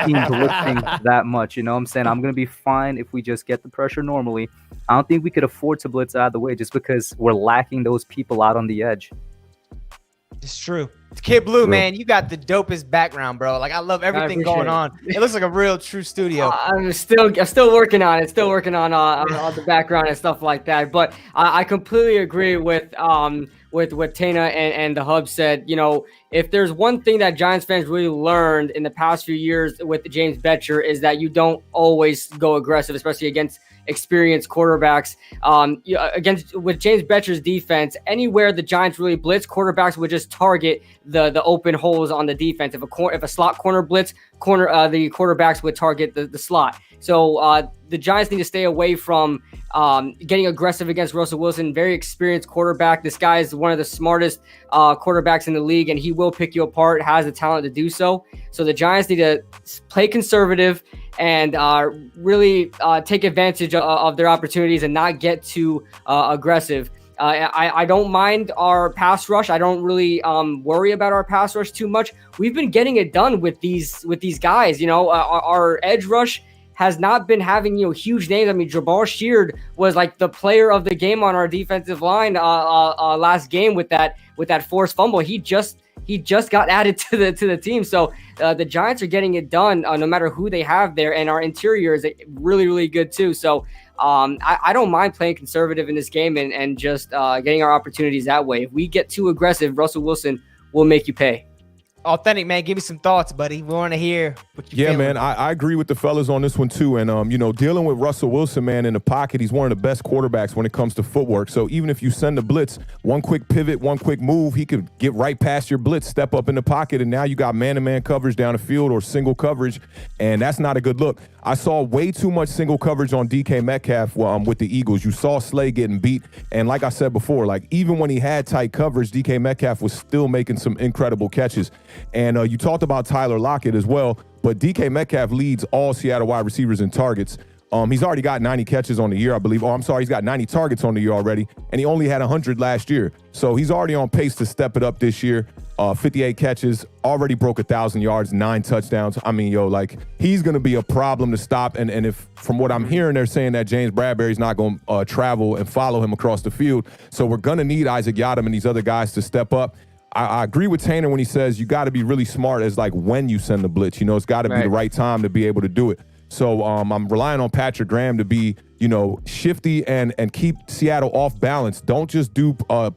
Speaker 6: team blitzing that much. You know what I'm saying? I'm going to be fine if we just get the pressure normally. I don't think we could afford to blitz out of the way just because we're lacking those people out on the edge.
Speaker 1: It's true. Kid Blue, man, you got the dopest background, bro. I love everything going on. It looks like a real true studio.
Speaker 7: I'm still working on it. Still working on the background and stuff like that. But I completely agree with what Tana and the Hub said. If there's one thing that Giants fans really learned in the past few years with James Betcher is that you don't always go aggressive, especially against experienced quarterbacks. With James Betcher's defense, anywhere the Giants really blitz, quarterbacks would just target the open holes on the defense. If a slot corner blitz, the quarterbacks would target the slot. So the Giants need to stay away from getting aggressive against Russell Wilson. Very experienced quarterback. This guy is one of the smartest quarterbacks in the league, and he will pick you apart, has the talent to do so. So the Giants need to play conservative and really take advantage of their opportunities and not get too aggressive. I don't mind our pass rush. I don't really worry about our pass rush too much. We've been getting it done with these guys. Our edge rush has not been having huge names. I mean, Jabbar Sheard was like the player of the game on our defensive line last game with that forced fumble. He just got added to the team. So the Giants are getting it done no matter who they have there, and our interior is really, really good too. So I don't mind playing conservative in this game and just getting our opportunities that way. If we get too aggressive, Russell Wilson will make you pay.
Speaker 1: Authentic, man, give me some thoughts, buddy. We want to hear what you
Speaker 2: feeling. Man, I agree with the fellas on this one too. And dealing with Russell Wilson, man, in the pocket, he's one of the best quarterbacks when it comes to footwork. So even if you send the blitz, one quick pivot, one quick move, he could get right past your blitz, step up in the pocket, and now you got man-to-man coverage down the field or single coverage, and that's not a good look. I saw way too much single coverage on DK Metcalf with the Eagles. You saw Slay getting beat, and like I said before, like even when he had tight coverage, DK Metcalf was still making some incredible catches. And you talked about Tyler Lockett as well, but DK Metcalf leads all Seattle wide receivers in targets. He's already got 90 catches on the year, I believe. He's got 90 targets on the year already, and he only had 100 last year. So he's already on pace to step it up this year. 58 catches, already broke 1,000 yards, 9 touchdowns. I mean, he's going to be a problem to stop. And if, from what I'm hearing, they're saying that James Bradbury's not going to travel and follow him across the field. So we're going to need Isaac Yiadom and these other guys to step up. I agree with Tanner when he says you got to be really smart as like when you send the blitz. It's got to be the right time to be able to do it. So I'm relying on Patrick Graham to be, shifty and keep Seattle off balance. Don't just do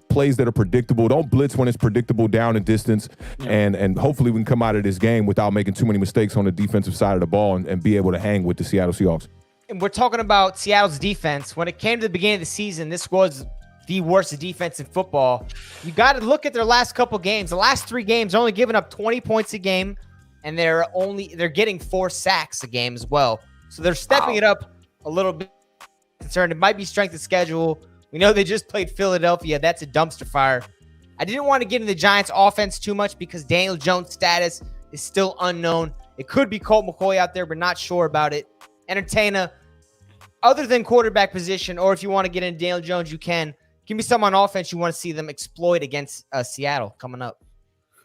Speaker 2: plays that are predictable. Don't blitz when it's predictable down and distance. Yeah. And hopefully we can come out of this game without making too many mistakes on the defensive side of the ball and be able to hang with the Seattle Seahawks.
Speaker 1: And we're talking about Seattle's defense. When it came to the beginning of the season, this was the worst defense in football. You got to look at their last couple games. The last 3 games are only giving up 20 points a game, and they're getting 4 sacks a game as well. So they're stepping it up a little bit. Concerned. It might be strength of schedule. We know they just played Philadelphia. That's a dumpster fire. I didn't want to get into the Giants offense too much because Daniel Jones' status is still unknown. It could be Colt McCoy out there, but not sure about it. Entertainah, other than quarterback position, or if you want to get into Daniel Jones, you can. Give me some on offense you want to see them exploit against Seattle coming up.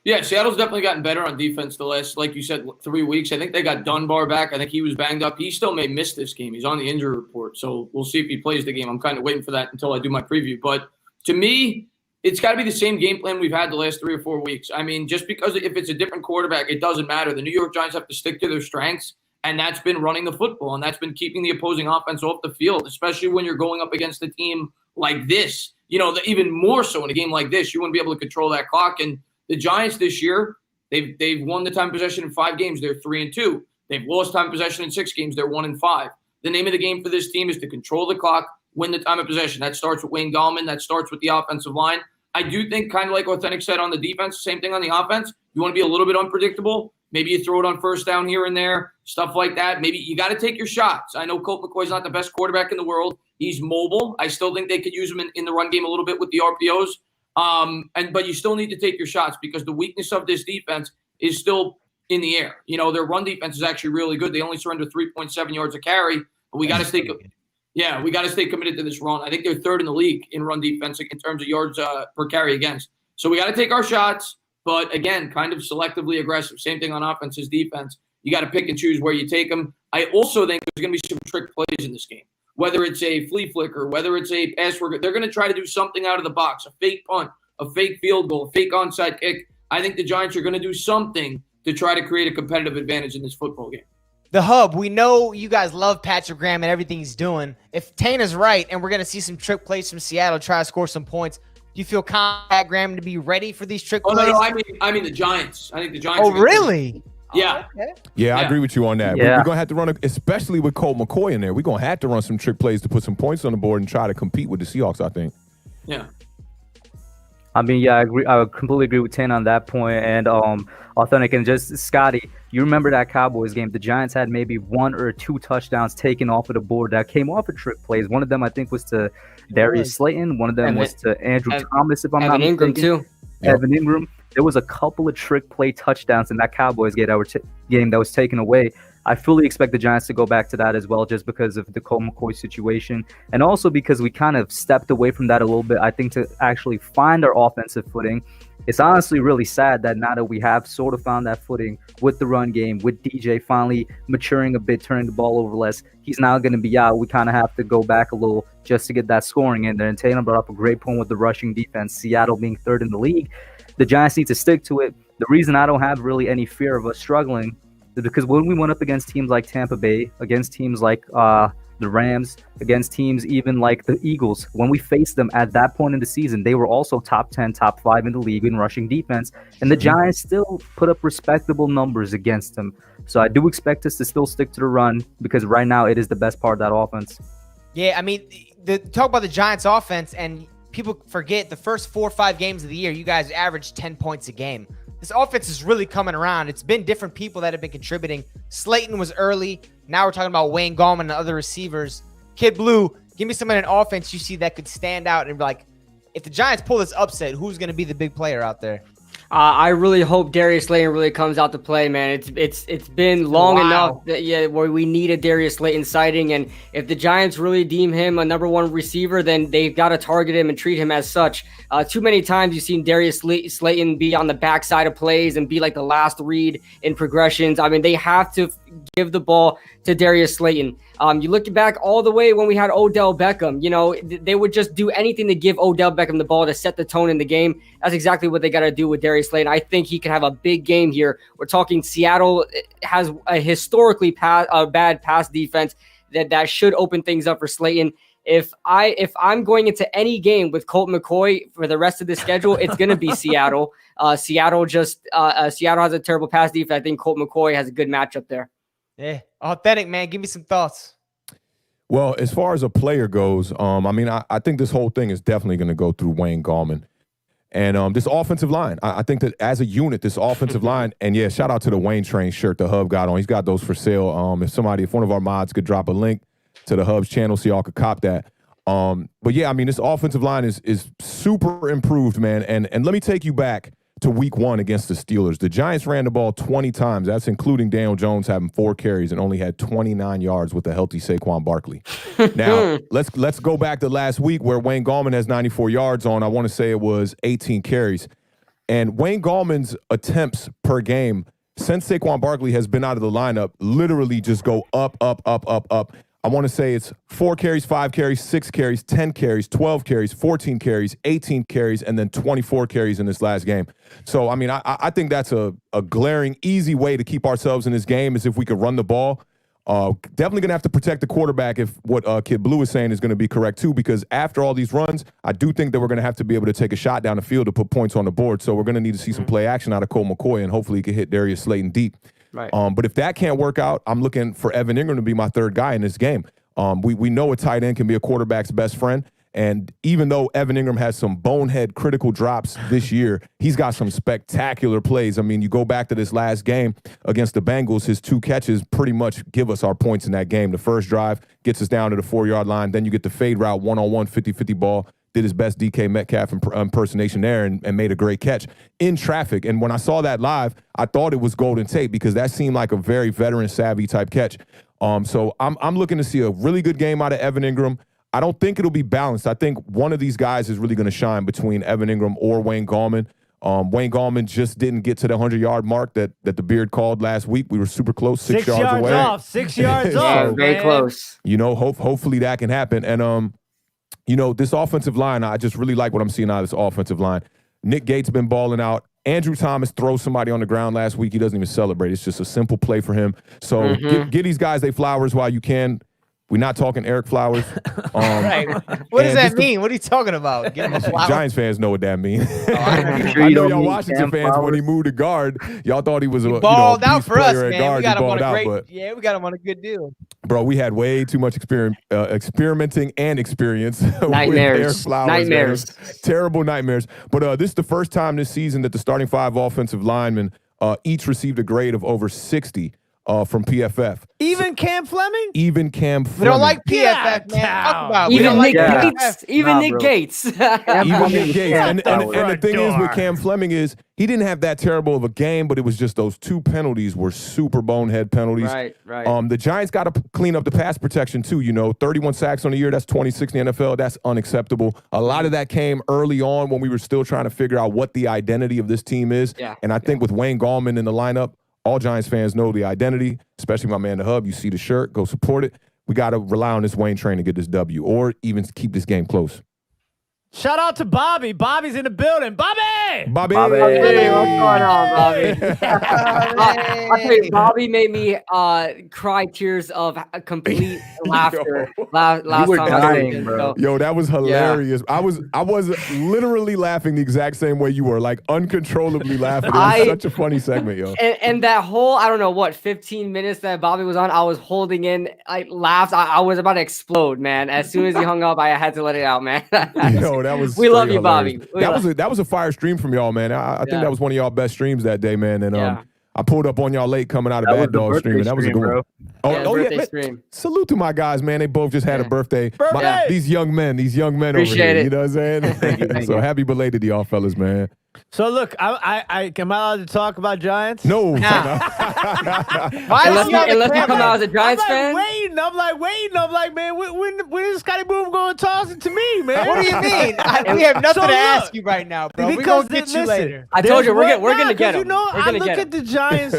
Speaker 5: Yeah, Seattle's definitely gotten better on defense the last, like you said, 3 weeks. I think they got Dunbar back. I think he was banged up. He still may miss this game. He's on the injury report, so we'll see if he plays the game. I'm kind of waiting for that until I do my preview. But to me, it's got to be the same game plan we've had the last 3 or 4 weeks. I mean, just because if it's a different quarterback, it doesn't matter. The New York Giants have to stick to their strengths, and that's been running the football, and that's been keeping the opposing offense off the field, especially when you're going up against a team like this. Even more so in a game like this, you wouldn't be able to control that clock. And the Giants this year, they've won the time possession in 5 games. They're 3-2. They've lost time possession in 6 games. They're 1-5. The name of the game for this team is to control the clock, win the time of possession. That starts with Wayne Gallman. That starts with the offensive line. I do think, kind of like Awthentik said on the defense, same thing on the offense. You want to be a little bit unpredictable. Maybe you throw it on first down here and there, stuff like that. Maybe you got to take your shots. I know Colt McCoy's not the best quarterback in the world. He's mobile. I still think they could use him in the run game a little bit with the RPOs. But you still need to take your shots because the weakness of this defense is still in the air. Their run defense is actually really good. They only surrender 3.7 yards a carry. But we got to stay. Yeah, we got to stay committed to this run. I think they're 3rd in the league in run defense in terms of yards per carry against. So we got to take our shots. But again, kind of selectively aggressive. Same thing on offense as defense. You got to pick and choose where you take them. I also think there's going to be some trick plays in this game. Whether it's a flea flicker, whether it's a pass work, they're going to try to do something out of the box, a fake punt, a fake field goal, a fake onside kick. I think the Giants are going to do something to try to create a competitive advantage in this football game.
Speaker 1: The Hub, we know you guys love Patrick Graham and everything he's doing. If Tana's right and we're going to see some trick plays from Seattle try to score some points, do you feel confident Graham to be ready for these trick plays?
Speaker 5: No, I mean the Giants. I think the Giants.
Speaker 1: Oh, really?
Speaker 5: Yeah.
Speaker 1: Okay.
Speaker 2: Yeah, I agree with you on that.
Speaker 6: Yeah.
Speaker 2: We're going to have to run, especially with Colt McCoy in there, we're going to have to run some trick plays to put some points on the board and try to compete with the Seahawks, I think.
Speaker 5: Yeah.
Speaker 6: I mean, yeah, I agree. I would completely agree with Tan on that point. And Awthentik and just Scotty, you remember that Cowboys game? The Giants had maybe 1 or 2 touchdowns taken off of the board that came off of trick plays. One of them, I think, was to Darius Slayton. One of them was to Andrew Thomas, if I'm not mistaken.
Speaker 7: Evan Ingram too.
Speaker 6: Evan Ingram. There was a couple of trick play touchdowns in that Cowboys game that was taken away. I fully expect the Giants to go back to that as well, just because of the Colt McCoy situation. And also because we kind of stepped away from that a little bit. I think to actually find our offensive footing, it's honestly really sad that now that we have sort of found that footing with the run game, with DJ finally maturing a bit, turning the ball over less, he's now going to be out. We kind of have to go back a little just to get that scoring in there. And Taylor brought up a great point with the rushing defense, Seattle being 3rd in the league. The Giants need to stick to it. The reason I don't have really any fear of us struggling is because when we went up against teams like Tampa Bay, against teams like the Rams, against teams even like the Eagles, when we faced them at that point in the season, they were also top 10, top 5 in the league in rushing defense, and the Giants still put up respectable numbers against them. So I do expect us to still stick to the run because right now it is the best part of that offense.
Speaker 1: Yeah, I mean, talk about the Giants offense, and people forget the first 4 or 5 games of the year, you guys averaged 10 points a game. This offense is really coming around. It's been different people that have been contributing. Slayton was early. Now we're talking about Wayne Gallman and other receivers. Kid Blue, give me someone in offense you see that could stand out and be like, if the Giants pull this upset, who's going to be the big player out there?
Speaker 7: I really hope Darius Slayton really comes out to play, man. It's been long enough that where we need a Darius Slayton sighting, and if the Giants really deem him a number 1 receiver, then they've got to target him and treat him as such. Too many times you've seen Darius Slayton be on the backside of plays and be like the last read in progressions. I mean, they have to give the ball to Darius Slayton. You look back all the way when we had Odell Beckham, they would just do anything to give Odell Beckham the ball to set the tone in the game. That's exactly what they got to do with Darius Slayton. I think he can have a big game here. We're talking Seattle has a historically bad pass defense that should open things up for Slayton. If I'm going into any game with Colt McCoy for the rest of the schedule, it's going to be Seattle. Seattle has a terrible pass defense. I think Colt McCoy has a good matchup there.
Speaker 1: Yeah, Awthentik, man. Give me some thoughts.
Speaker 2: Well, as far as a player goes, I think this whole thing is definitely going to go through Wayne Gallman. And this offensive line, I think that as a unit, this offensive line, and yeah, shout out to the Wayne Train shirt the Hub got on. He's got those for sale. If one of our mods could drop a link to the Hub's channel so y'all could cop that. But yeah, I mean, this offensive line is super improved, man. And let me take you back to week 1 against the Steelers. The Giants ran the ball 20 times. That's including Daniel Jones having 4 carries and only had 29 yards with a healthy Saquon Barkley. Now, let's go back to last week where Wayne Gallman has 94 yards on, I want to say it was 18 carries. And Wayne Gallman's attempts per game since Saquon Barkley has been out of the lineup literally just go up, up, up, up, up. I want to say it's 4 carries, 5 carries, 6 carries, 10 carries, 12 carries, 14 carries, 18 carries, and then 24 carries in this last game. So, I mean, I think that's a glaring, easy way to keep ourselves in this game is if we could run the ball. Definitely going to have to protect the quarterback if what Kid Blue is saying is going to be correct, too, because after all these runs, I do think that we're going to have to be able to take a shot down the field to put points on the board. So we're going to need to see some play action out of Colt McCoy, and hopefully he can hit Darius Slayton deep.
Speaker 7: Right.
Speaker 2: But if that can't work out, I'm looking for Evan Ingram to be my 3rd guy in this game. We know a tight end can be a quarterback's best friend. And even though Evan Ingram has some bonehead critical drops this year, he's got some spectacular plays. I mean, you go back to this last game against the Bengals, his 2 catches pretty much give us our points in that game. The first drive gets us down to the 4-yard line. Then you get the fade route, one-on-one, 50-50 ball. Did his best DK Metcalf impersonation there and made a great catch in traffic. And when I saw that live, I thought it was golden tape because that seemed like a very veteran-savvy type catch. So I'm looking to see a really good game out of Evan Ingram. I don't think it'll be balanced. I think one of these guys is really going to shine between Evan Ingram or Wayne Gallman. Wayne Gallman just didn't get to the 100-yard mark that the Beard called last week. We were super close, 6 yards away.
Speaker 3: Off, 6 yards off.
Speaker 7: Very close.
Speaker 2: Hopefully that can happen. And this offensive line, I just really like what I'm seeing out of this offensive line. Nick Gates been balling out. Andrew Thomas throws somebody on the ground last week. He doesn't even celebrate. It's just a simple play for him. So get these guys their flowers while you can. We're not talking Eric Flowers.
Speaker 1: Right. What does that mean? What are you talking about? Give him a flower.
Speaker 2: Giants fans know what that means.
Speaker 6: Sure
Speaker 2: I
Speaker 6: you
Speaker 2: know
Speaker 6: don't
Speaker 2: y'all
Speaker 6: mean
Speaker 2: Washington
Speaker 6: Cam
Speaker 2: fans, when
Speaker 6: Flowers?
Speaker 2: he moved to guard, y'all thought he was a
Speaker 1: balled out
Speaker 2: beast
Speaker 1: for us,
Speaker 2: player at
Speaker 1: man.
Speaker 2: guard.
Speaker 1: We got
Speaker 2: He
Speaker 1: him on
Speaker 2: balled
Speaker 1: a
Speaker 2: out,
Speaker 1: great.
Speaker 2: but
Speaker 1: Yeah, we got him on a good deal.
Speaker 2: bro, we had way too much experimenting and experience with
Speaker 7: Nightmares.
Speaker 2: Eric Flowers.
Speaker 7: Nightmares.
Speaker 2: Man. Terrible nightmares. But this is the first time this season that the starting 5 offensive linemen each received a grade of over 60 from PFF.
Speaker 3: Even Cam Fleming?
Speaker 2: Even Cam Fleming.
Speaker 1: We don't like
Speaker 3: Get
Speaker 1: PFF,
Speaker 3: out
Speaker 1: man.
Speaker 3: town.
Speaker 1: Talk about it. We
Speaker 7: Even
Speaker 1: don't like
Speaker 7: Nick
Speaker 6: yeah.
Speaker 7: Gates. Even
Speaker 6: Nah,
Speaker 7: Nick
Speaker 6: bro.
Speaker 7: Gates.
Speaker 2: Even Nick Gates. And the
Speaker 3: front
Speaker 2: thing is with
Speaker 3: door.
Speaker 2: Cam Fleming is he didn't have that terrible of a game, but it was just those 2 penalties were super bonehead penalties.
Speaker 7: Right, right.
Speaker 2: The Giants got to clean up the pass protection too. 31 sacks on the year. That's 26 in the NFL. That's unacceptable. A lot of that came early on when we were still trying to figure out what the identity of this team is.
Speaker 7: Yeah.
Speaker 2: And I think with Wayne Gallman in the lineup, all Giants fans know the identity, especially my man, the Hub. You see the shirt, go support it. We got to rely on this Wayne train to get this W or even keep this game close.
Speaker 3: Shout out to Bobby. Bobby's in the building. Bobby!
Speaker 2: Bobby!
Speaker 7: Hey, what's going on, Bobby? I'll tell you, Bobby made me cry tears of complete laughter last
Speaker 6: You were
Speaker 7: time I
Speaker 6: dying,
Speaker 7: did,
Speaker 6: bro.
Speaker 7: so-
Speaker 2: Yo, that was hilarious. I was literally laughing the exact same way you were, like uncontrollably laughing. It was such a funny segment, yo.
Speaker 7: And that whole, I don't know what, 15 minutes that Bobby was on, I was holding in, I laughed. I was about to explode, man. As soon as he hung up, I had to let it out, man.
Speaker 2: Yo, that was
Speaker 7: We love
Speaker 2: straight
Speaker 7: you, Bobby.
Speaker 2: hilarious. That was a fire stream from y'all, man. I think
Speaker 7: Yeah.
Speaker 2: that was one of y'all best streams that day, man. And
Speaker 7: Yeah.
Speaker 2: I pulled up on y'all late coming out of
Speaker 6: That was
Speaker 2: Bad
Speaker 6: the
Speaker 2: Dog stream, and that was a
Speaker 6: birthday
Speaker 2: good one.
Speaker 6: stream,
Speaker 7: Birthday
Speaker 2: man.
Speaker 7: stream.
Speaker 2: Salute to my guys, man. They both just had a
Speaker 7: Yeah.
Speaker 2: birthday.
Speaker 3: Birthday!
Speaker 2: These young men over
Speaker 7: Appreciate
Speaker 2: here.
Speaker 7: it.
Speaker 2: You know what I'm saying?
Speaker 6: Thank
Speaker 2: So
Speaker 6: you.
Speaker 2: happy belated to y'all fellas, man.
Speaker 3: So look, am I allowed to talk about Giants?
Speaker 2: No.
Speaker 1: Why
Speaker 7: Unless
Speaker 1: is
Speaker 7: you,
Speaker 1: he on the
Speaker 7: unless you
Speaker 1: camera?
Speaker 7: come out as a Giants
Speaker 3: I'm
Speaker 7: fan.
Speaker 3: like, man, when is Scotty Boomz going to toss it to me, man?
Speaker 1: What do you mean? We have nothing
Speaker 3: So
Speaker 1: to ask
Speaker 3: look,
Speaker 1: you right now, bro. We're
Speaker 3: Because
Speaker 1: going to get you
Speaker 3: listen,
Speaker 1: later.
Speaker 7: I told you, we're
Speaker 3: There's
Speaker 7: gonna get
Speaker 3: 'cause,
Speaker 7: him.
Speaker 3: You know,
Speaker 7: We're
Speaker 3: I
Speaker 7: gonna
Speaker 3: look
Speaker 7: get
Speaker 3: at the Giants,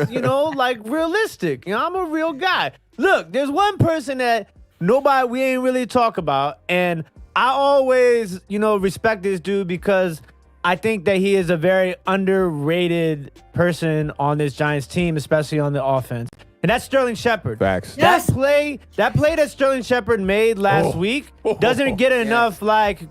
Speaker 3: like realistic. I'm a real guy. Look, there's one person that we ain't really talk about, and I always, respect this dude because I think that he is a very underrated person on this Giants team, especially on the offense. And that's Sterling Shepard.
Speaker 2: Facts.
Speaker 7: Yes.
Speaker 3: That play that Sterling Shepard made last week doesn't get enough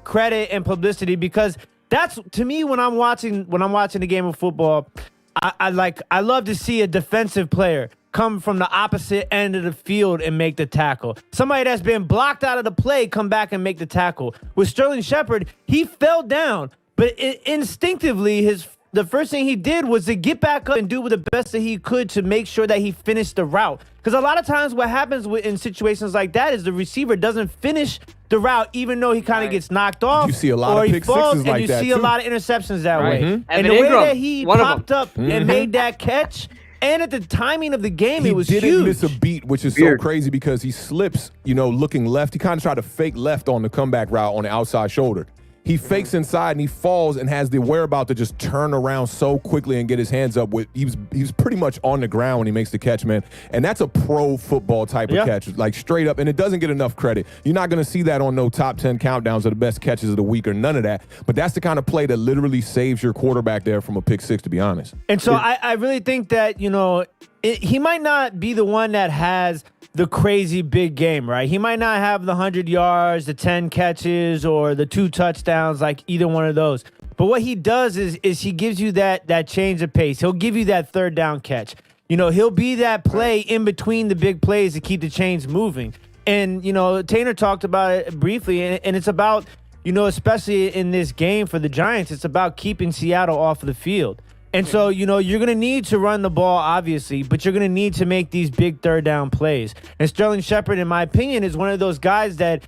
Speaker 3: credit and publicity because that's, to me, when I'm watching the game of football, I love to see a defensive player come from the opposite end of the field and make the tackle. Somebody that's been blocked out of the play come back and make the tackle. With Sterling Shepard, he fell down, but instinctively the first thing he did was to get back up and do the best that he could to make sure that he finished the route. Because a lot of times what happens in situations like that is the receiver doesn't finish the route, even though he kind of gets knocked off.
Speaker 2: You see a lot
Speaker 3: or
Speaker 2: of
Speaker 3: he
Speaker 2: pick
Speaker 3: falls,
Speaker 2: sixes like
Speaker 3: and you
Speaker 2: that,
Speaker 3: see a
Speaker 2: too.
Speaker 3: lot of interceptions that
Speaker 7: Right.
Speaker 3: way.
Speaker 7: Mhm.
Speaker 3: And
Speaker 7: Evan
Speaker 3: the way
Speaker 7: Ingram,
Speaker 3: that he
Speaker 7: one of
Speaker 3: popped up and made that catch, and at the timing of the game,
Speaker 2: He
Speaker 3: it was
Speaker 2: didn't
Speaker 3: huge.
Speaker 2: miss a beat, which is
Speaker 6: Weird.
Speaker 2: so crazy because he slips, looking left. He kind of tried to fake left on the comeback route on the outside shoulder. He fakes inside and he falls and has the whereabout to just turn around so quickly and get his hands up. He was pretty much on the ground when he makes the catch, man. And that's a pro football type of catch, like straight up. And it doesn't get enough credit. You're not going to see that on no top 10 countdowns of the best catches of the week or none of that. But that's the kind of play that literally saves your quarterback there from a pick six, to be honest.
Speaker 3: And so I really think that, he might not be the one that has the crazy big game, right? He might not have the 100 yards, the 10 catches, or the 2 touchdowns, like either one of those. But what he does is he gives you that change of pace. He'll give you that third down catch. He'll be that play in between the big plays to keep the chains moving. And, Tanner talked about it briefly, and it's about, especially in this game for the Giants, it's about keeping Seattle off of the field. And so, you're going to need to run the ball, obviously, but you're going to need to make these big third down plays. And Sterling Shepard, in my opinion, is one of those guys that,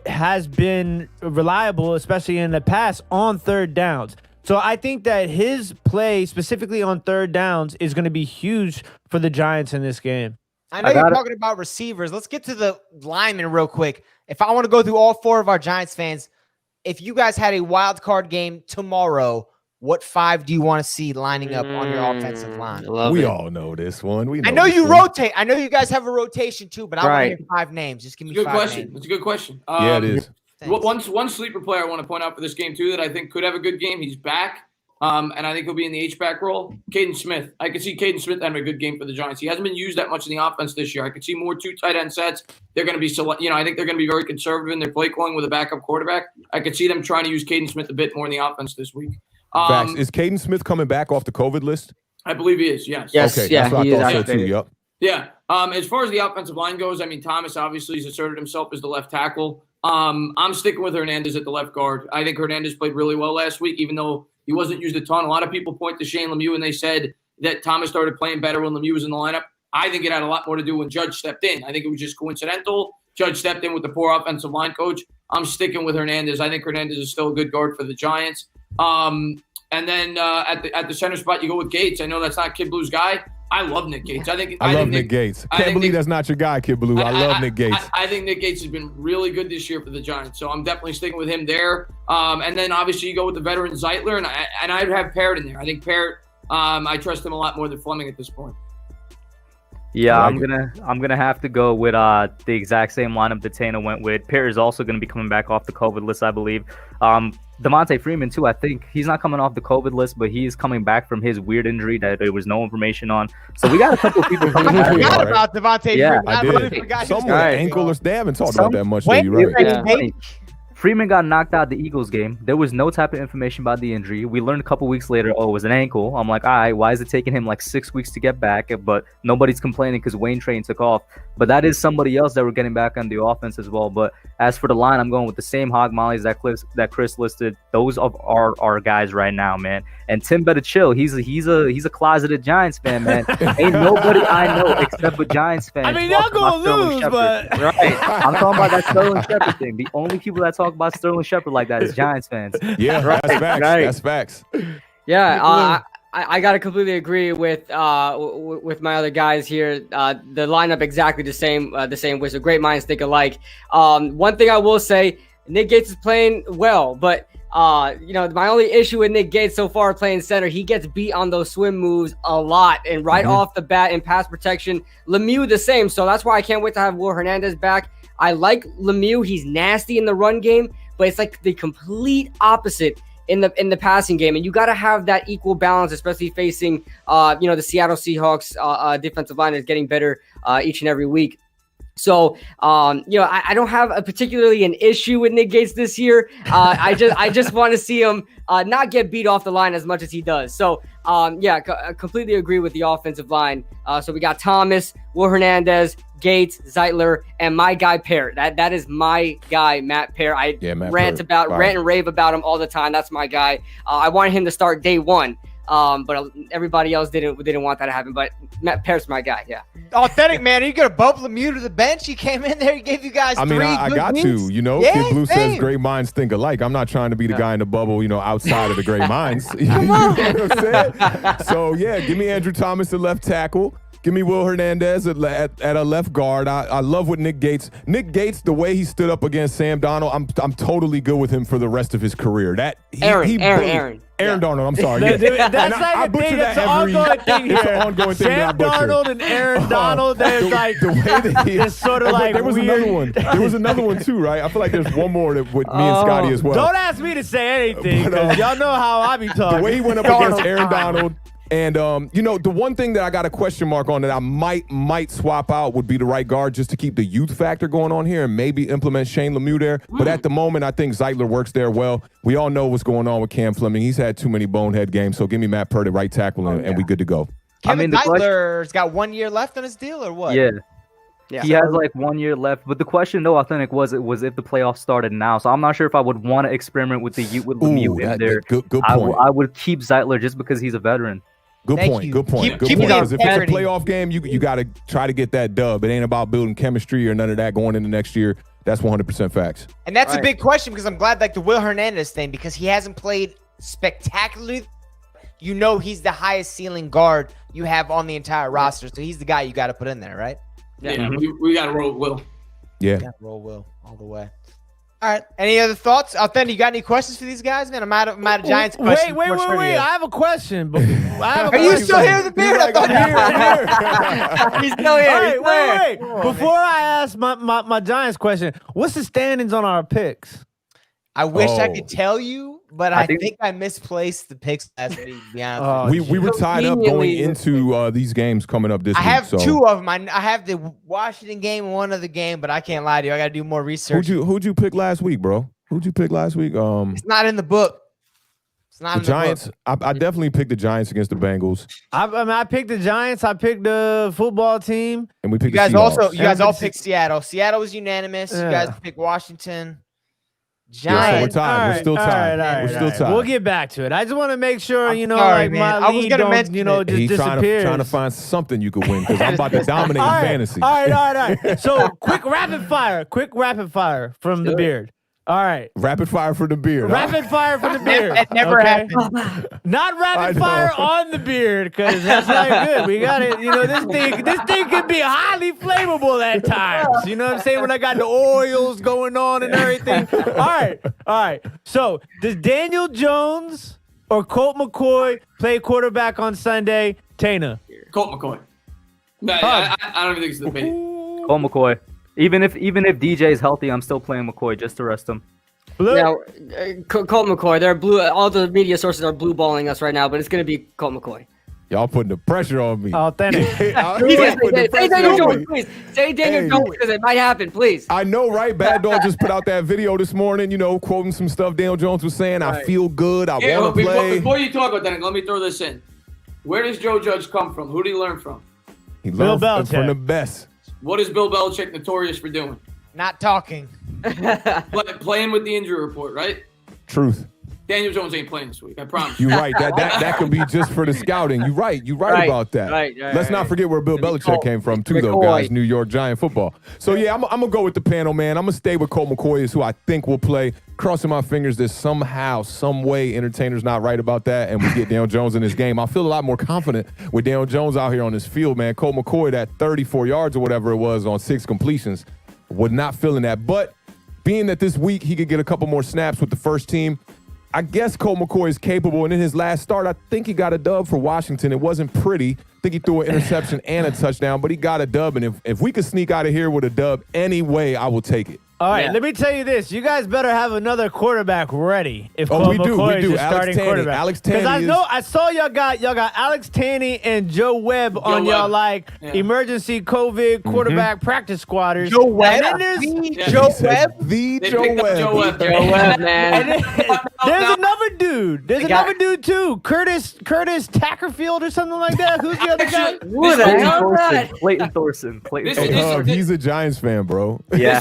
Speaker 3: has been reliable, especially in the past, on third downs. So I think that his play, specifically on third downs, is going to be huge for the Giants in this game.
Speaker 1: I know you're talking about receivers. Let's get to the linemen real quick. If I want to go through all 4 of our Giants fans, if you guys had a wild card game tomorrow, what 5 do you want to see lining up on your offensive line?
Speaker 2: We all know this one.
Speaker 1: I know you rotate. I know you guys have a rotation too, but I want to hear 5 names. Just give me
Speaker 5: Good
Speaker 1: 5
Speaker 5: question.
Speaker 1: names.
Speaker 5: That's a good question.
Speaker 2: Yeah, it is.
Speaker 1: Thanks.
Speaker 5: One sleeper player I want to point out for this game too that I think could have a good game. He's back. And I think he'll be in the H-back role. Caden Smith. I could see Caden Smith having a good game for the Giants. He hasn't been used that much in the offense this year. I could see more 2 tight end sets. They're going to be I think they're going to be very conservative in their play calling with a backup quarterback. I could see them trying to use Caden Smith a bit more in the offense this week.
Speaker 2: Facts. Is Caden Smith coming back off the COVID list?
Speaker 5: I believe he is, yes.
Speaker 7: Yes,
Speaker 2: Okay,
Speaker 7: yeah,
Speaker 2: that's what
Speaker 7: he
Speaker 2: I
Speaker 7: is
Speaker 2: thought so
Speaker 7: activated.
Speaker 2: too. Yep.
Speaker 5: Yeah. As far as the offensive line goes, I mean, Thomas obviously has asserted himself as the left tackle. I'm sticking with Hernandez at the left guard. I think Hernandez played really well last week, even though he wasn't used a ton. A lot of people point to Shane Lemieux, and they said that Thomas started playing better when Lemieux was in the lineup. I think it had a lot more to do when Judge stepped in. I think it was just coincidental. Judge stepped in with the poor offensive line coach. I'm sticking with Hernandez. I think Hernandez is still a good guard for the Giants. And then at the center spot, you go with Gates. I know that's not Kid Blue's guy. I love Nick Gates. I love
Speaker 2: Nick Gates. Can't believe that's not your guy, Kid Blue. I love Nick Gates.
Speaker 5: I think Nick Gates has been really good this year for the Giants, so I'm definitely sticking with him there. And then obviously you go with the veteran Zeitler, and I'd have Parrott in there. I think Parrott, I trust him a lot more than Fleming at this point.
Speaker 6: Yeah, I'm gonna have to go with the exact same lineup that Tana went with. Parrott is also gonna be coming back off the COVID list, I believe. Devontae Freeman too. I think he's not coming off the COVID list, but he's coming back from his weird injury that there was no information on. So we got a couple of people coming back.
Speaker 1: I forgot about Devontae
Speaker 6: Yeah,
Speaker 1: Freeman.
Speaker 2: I
Speaker 1: really
Speaker 2: did.
Speaker 1: forgot he was
Speaker 2: Someone
Speaker 1: coming.
Speaker 2: ankle or they haven't talked about that much. Though,
Speaker 1: Wait,
Speaker 2: you're right.
Speaker 7: Yeah.
Speaker 6: Freeman got knocked out the Eagles game. There was no type of information about the injury. We learned a couple weeks later, it was an ankle. I'm like, all right, why is it taking him like 6 weeks to get back? But nobody's complaining because Wayne Train took off. But that is somebody else that we're getting back on the offense as well. But as for the line, I'm going with the same hog mollies that Chris listed. Those are our guys right now, man. And Tim better chill. He's a closeted Giants fan, man. Ain't nobody I know except for Giants fans.
Speaker 3: I mean, y'all gonna lose, but
Speaker 6: right. I'm talking about that Sterling Shepard thing. The only people that talk about Sterling Shepard like that is Giants fans.
Speaker 2: Yeah,
Speaker 6: Right,
Speaker 2: that's facts.
Speaker 6: right.
Speaker 2: That's facts.
Speaker 7: Yeah, I gotta completely agree with my other guys here. The lineup exactly the same way. So great minds think alike. One thing I will say, Nick Gates is playing well, but my only issue with Nick Gates so far playing center, he gets beat on those swim moves a lot, and right off the bat in pass protection. Lemieux the same, so that's why I can't wait to have Will Hernandez back. I like Lemieux. He's nasty in the run game, but it's like the complete opposite in the passing game, and you got to have that equal balance, especially facing the Seattle Seahawks defensive line is getting better each and every week. So, I don't have a particularly an issue with Nick Gates this year. I just want to see him not get beat off the line as much as he does. So, I completely agree with the offensive line. So we got Thomas, Will Hernandez, Gates, Zeitler, and my guy Parrott. That is my guy, Matt Parrott.
Speaker 2: Matt
Speaker 7: rant and rave about him all the time. That's my guy. I wanted him to start day one. But everybody else didn't want that to happen. But Matt Parrott's my guy. Yeah.
Speaker 1: Authentic, man. Are you gonna bump Lemieux to the bench? He came in there. He gave you guys.
Speaker 2: I mean, I got
Speaker 1: wins.
Speaker 2: to.
Speaker 1: Yeah,
Speaker 2: Kid Blue
Speaker 1: same.
Speaker 2: says great minds think alike. I'm not trying to be the guy in the bubble, outside of the great minds. You
Speaker 1: Come
Speaker 2: know
Speaker 1: on.
Speaker 2: what I'm saying? So yeah, give me Andrew Thomas at left tackle. Give me Will Hernandez at a left guard. I love what Nick Gates. Nick Gates, the way he stood up against Sam Darnold, I'm totally good with him for the rest of his career. Aaron Darnold. I'm sorry. Yeah.
Speaker 3: That's like the thing. It's an ongoing thing here.
Speaker 2: It's an ongoing thing that I
Speaker 3: Sam
Speaker 2: butcher.
Speaker 3: Darnold and Aaron Donald. There's
Speaker 2: the way that he
Speaker 3: it's sort of like
Speaker 2: there was
Speaker 3: weird.
Speaker 2: another one. There was another one too, right? I feel like there's one more with me and Scotty as well.
Speaker 3: Don't ask me to say anything because y'all know how I be talking.
Speaker 2: The way he went up against Aaron Donald. And, the one thing that I got a question mark on that I might swap out would be the right guard just to keep the youth factor going on here and maybe implement Shane Lemieux there. But at the moment, I think Zeitler works there well. We all know what's going on with Cam Fleming. He's had too many bonehead games. So give me Matt Purdy, right tackle, and we good to go.
Speaker 1: Kevin Zeitler's got 1 year left on his deal or what?
Speaker 6: Yeah. He has like 1 year left. But the question, though, Authentic, was if the playoffs started now. So I'm not sure if I would want to experiment with Lemieux in there.
Speaker 2: Good point.
Speaker 6: I would keep Zeitler just because he's a veteran.
Speaker 2: Good point.
Speaker 1: Keep
Speaker 2: Because if it's a
Speaker 1: integrity.
Speaker 2: playoff game, you got to try to get that dub. It ain't about building chemistry or none of that going into next year. That's 100% facts.
Speaker 1: And that's a big question because I'm glad like the Will Hernandez thing because he hasn't played spectacularly. He's the highest ceiling guard you have on the entire roster. So he's the guy you got to put in there, right?
Speaker 5: Yeah, we got to roll with Will.
Speaker 2: Yeah.
Speaker 1: Roll Will all the way. All right. Any other thoughts? Authentic, you got any questions for these guys, man? I'm out of Giants questions.
Speaker 3: Wait. I have a question. Are
Speaker 1: you still here with the beard? I thought
Speaker 2: I'm here.
Speaker 1: he's still here.
Speaker 3: Wait. Before I ask my Giants question, what's the standings on our picks?
Speaker 1: I wish I could tell you but I think I misplaced the picks last week. To be honest with you.
Speaker 2: We were tied up going into these games coming up this week.
Speaker 1: I have two of them. I have the Washington game and one other game, but I can't lie to you. I got to do more research.
Speaker 2: Who'd you pick last week, bro? Who'd you pick last week?
Speaker 1: It's not in the book. It's not
Speaker 2: the
Speaker 1: in
Speaker 2: Giants.
Speaker 1: The book.
Speaker 2: I definitely picked the Giants against the Bengals.
Speaker 3: I picked the Giants. I picked the football team.
Speaker 2: And we picked
Speaker 1: you guys
Speaker 2: the Seahawks.
Speaker 1: You guys all picked Seattle. Seattle was unanimous. You guys picked Washington. Giants.
Speaker 2: Yeah, we're tied. We're still tied. We're still tied.
Speaker 3: We'll get back to it. I just want to make sure,
Speaker 1: sorry, man.
Speaker 3: my lead just
Speaker 2: He's
Speaker 3: disappears.
Speaker 2: trying to find something you could win because I'm about to dominate in fantasy.
Speaker 3: All right. So quick rapid fire from the beard. All right.
Speaker 2: Rapid fire for the beard.
Speaker 3: Rapid fire for the beard.
Speaker 1: That never happened.
Speaker 3: Not rapid fire on the beard, because that's not good. We got it. This thing could be highly flammable at times. You know what I'm saying? When I got the oils going on and everything. All right. So does Daniel Jones or Colt McCoy play quarterback on Sunday? Tana.
Speaker 5: Colt McCoy. No, I don't even think it's a debate.
Speaker 6: Colt McCoy. Even if DJ is healthy, I'm still playing McCoy just to rest him.
Speaker 7: Now, Colt McCoy. They're blue. All the media sources are blue balling us right now, but it's going to be Colt McCoy.
Speaker 2: Y'all putting the pressure on me.
Speaker 3: Authentic.
Speaker 7: Say Daniel Jones, please. Say Daniel Jones because it might happen, please.
Speaker 2: I know, right? Bad Dog just put out that video this morning, quoting some stuff Daniel Jones was saying. Right. I feel good. I want to play.
Speaker 5: Before you talk about that, let me throw this in. Where does Joe Judge come from? Who did he learn from?
Speaker 2: He learned from the best.
Speaker 5: What is Bill Belichick notorious for doing?
Speaker 1: Not talking.
Speaker 5: Playing with the injury report, right?
Speaker 2: Truth.
Speaker 5: Daniel Jones ain't playing this week. I promise you.
Speaker 2: You're right. That could be just for the scouting. You're right about that.
Speaker 7: Right,
Speaker 2: Let's not forget where Bill Belichick came from, too, though, guys. New York Giant football. So, yeah, I'm going to go with the panel, man. I'm going to stay with Colt McCoy, is who I think will play. Crossing my fingers that somehow, some way, Entertainer's not right about that, and we get Daniel Jones in this game. I feel a lot more confident with Daniel Jones out here on this field, man. Colt McCoy, that 34 yards or whatever it was on 6 completions, was not feeling that. But being that this week he could get a couple more snaps with the first team, I guess Colt McCoy is capable, and in his last start, I think he got a dub for Washington. It wasn't pretty. I think he threw an interception and a touchdown, but he got a dub, and if we could sneak out of here with a dub any way, I will take it.
Speaker 3: All right, let me tell you this. You guys better have another quarterback ready. If
Speaker 2: we do.
Speaker 3: Starting quarterback.
Speaker 2: Alex Tanney.
Speaker 3: Because I saw y'all got Alex Tanney and Joe Webb on y'all emergency COVID quarterback practice squatters.
Speaker 1: Joe Webb?
Speaker 3: And then there's
Speaker 1: Joe Webb?
Speaker 2: Joe Webb.
Speaker 7: Joe Webb, man.
Speaker 3: There's another dude. There's another dude too. Curtis Tackerfield or something like that. Who's the other guy?
Speaker 7: Who the hell is that?
Speaker 6: Clayton Thorson.
Speaker 2: He's a Giants fan, bro.
Speaker 6: Yeah.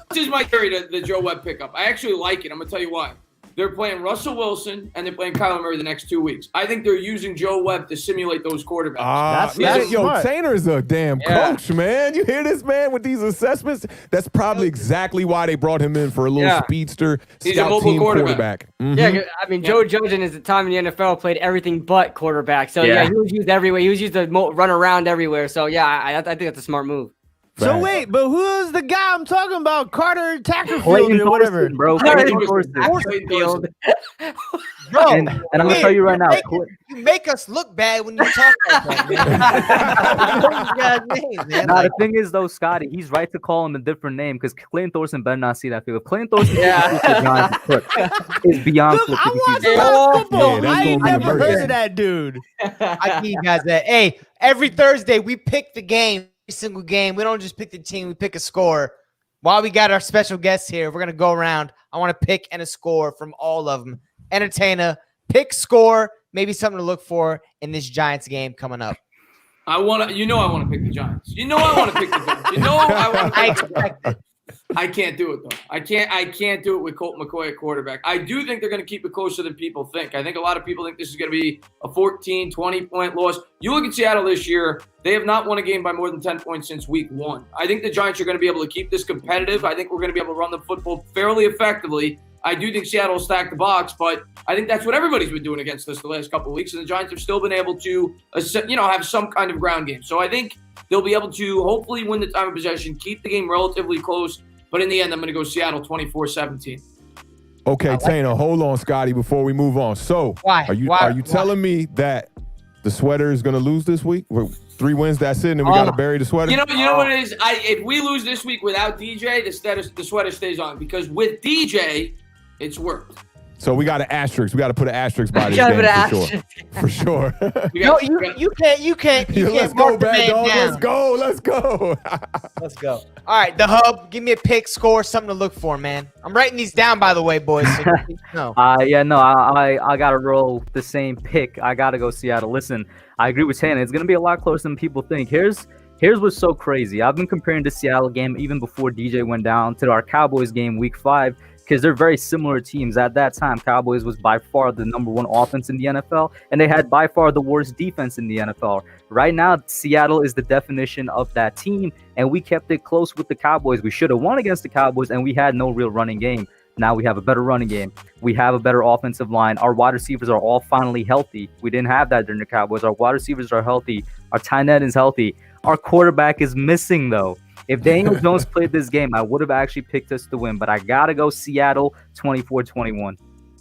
Speaker 5: This is my theory to the Joe Webb pickup. I actually like it. I'm going to tell you why. They're playing Russell Wilson and they're playing Kyler Murray the next 2 weeks. I think they're using Joe Webb to simulate those quarterbacks.
Speaker 2: Tanner is a damn coach, man. You hear this man with these assessments? That's probably exactly why they brought him in for a little speedster scout team quarterback.
Speaker 7: Mm-hmm. Yeah, I mean, Joe Judge in his time in the NFL played everything but quarterback. So, he was used everywhere. He was used to run around everywhere. So, I think that's a smart move.
Speaker 3: So wait, but who's the guy I'm talking about? Carter Tackerfield or whatever,
Speaker 6: bro.
Speaker 3: Clayton
Speaker 6: Thorson. Bro, and I'm gonna tell you right now,
Speaker 1: you make us look bad when you talk like that, man.
Speaker 6: The thing is though, Scotty, he's right to call him a different name because Clayton Thorson better not see that field. If Clayton Thorson is beyond.
Speaker 3: Look, I watch a lot of football. I ain't never heard of that dude.
Speaker 1: I give you guys that. Hey, every Thursday we pick the game. Single game. We don't just pick the team, we pick a score. While we got our special guests here, we're going to go around. I want to pick and a score from all of them. Entertainah, pick, score, maybe something to look for in this Giants game coming up.
Speaker 5: I want to pick the Giants. I want to pick
Speaker 1: I expect it.
Speaker 5: I can't do it though. I can't do it with Colt McCoy at quarterback. I do think they're going to keep it closer than people think. I think a lot of people think this is going to be a 14, 20-point loss. You look at Seattle this year, they have not won a game by more than 10 points since week 1. I think the Giants are going to be able to keep this competitive. I think we're going to be able to run the football fairly effectively. I do think Seattle will stack the box, but I think that's what everybody's been doing against us the last couple of weeks, and the Giants have still been able to, have some kind of ground game. So I think they'll be able to hopefully win the time of possession, keep the game relatively close, but in the end, I'm going to go Seattle 24-17.
Speaker 2: Okay, Tana, hold on, Scotty, before we move on. So, are you telling me that the sweater is going to lose this week? 3 wins, that's it, and then we got to bury the sweater?
Speaker 5: You know what it is? If we lose this week without DJ, the sweater stays on, because with DJ, it's worked.
Speaker 2: So we got an asterisk. We got to put an asterisk by this
Speaker 7: Gotta put
Speaker 2: game
Speaker 7: an
Speaker 2: for sure. For sure.
Speaker 1: No, you can't
Speaker 2: Let's go,
Speaker 1: mark the
Speaker 2: Bad
Speaker 1: man
Speaker 2: Dog.
Speaker 1: down.
Speaker 2: Let's go.
Speaker 1: Let's go. All right, the hub. Give me a pick, score, something to look for, man. I'm writing these down, by the way, boys. So no.
Speaker 6: I gotta roll the same pick. I gotta go Seattle. Listen, I agree with Tana. It's gonna be a lot closer than people think. Here's what's so crazy. I've been comparing the Seattle game even before DJ went down to our Cowboys game week 5 because they're very similar teams. At that time, Cowboys was by far the #1 offense in the NFL, and they had by far the worst defense in the NFL. Right now, Seattle is the definition of that team, and we kept it close with the Cowboys. We should have won against the Cowboys, and we had no real running game. Now we have a better running game. We have a better offensive line. Our wide receivers are all finally healthy. We didn't have that during the Cowboys. Our wide receivers are healthy. Our tight end is healthy. Our quarterback is missing, though. If Daniel Jones played this game, I would have actually picked us to win, but I got to go Seattle 24-21.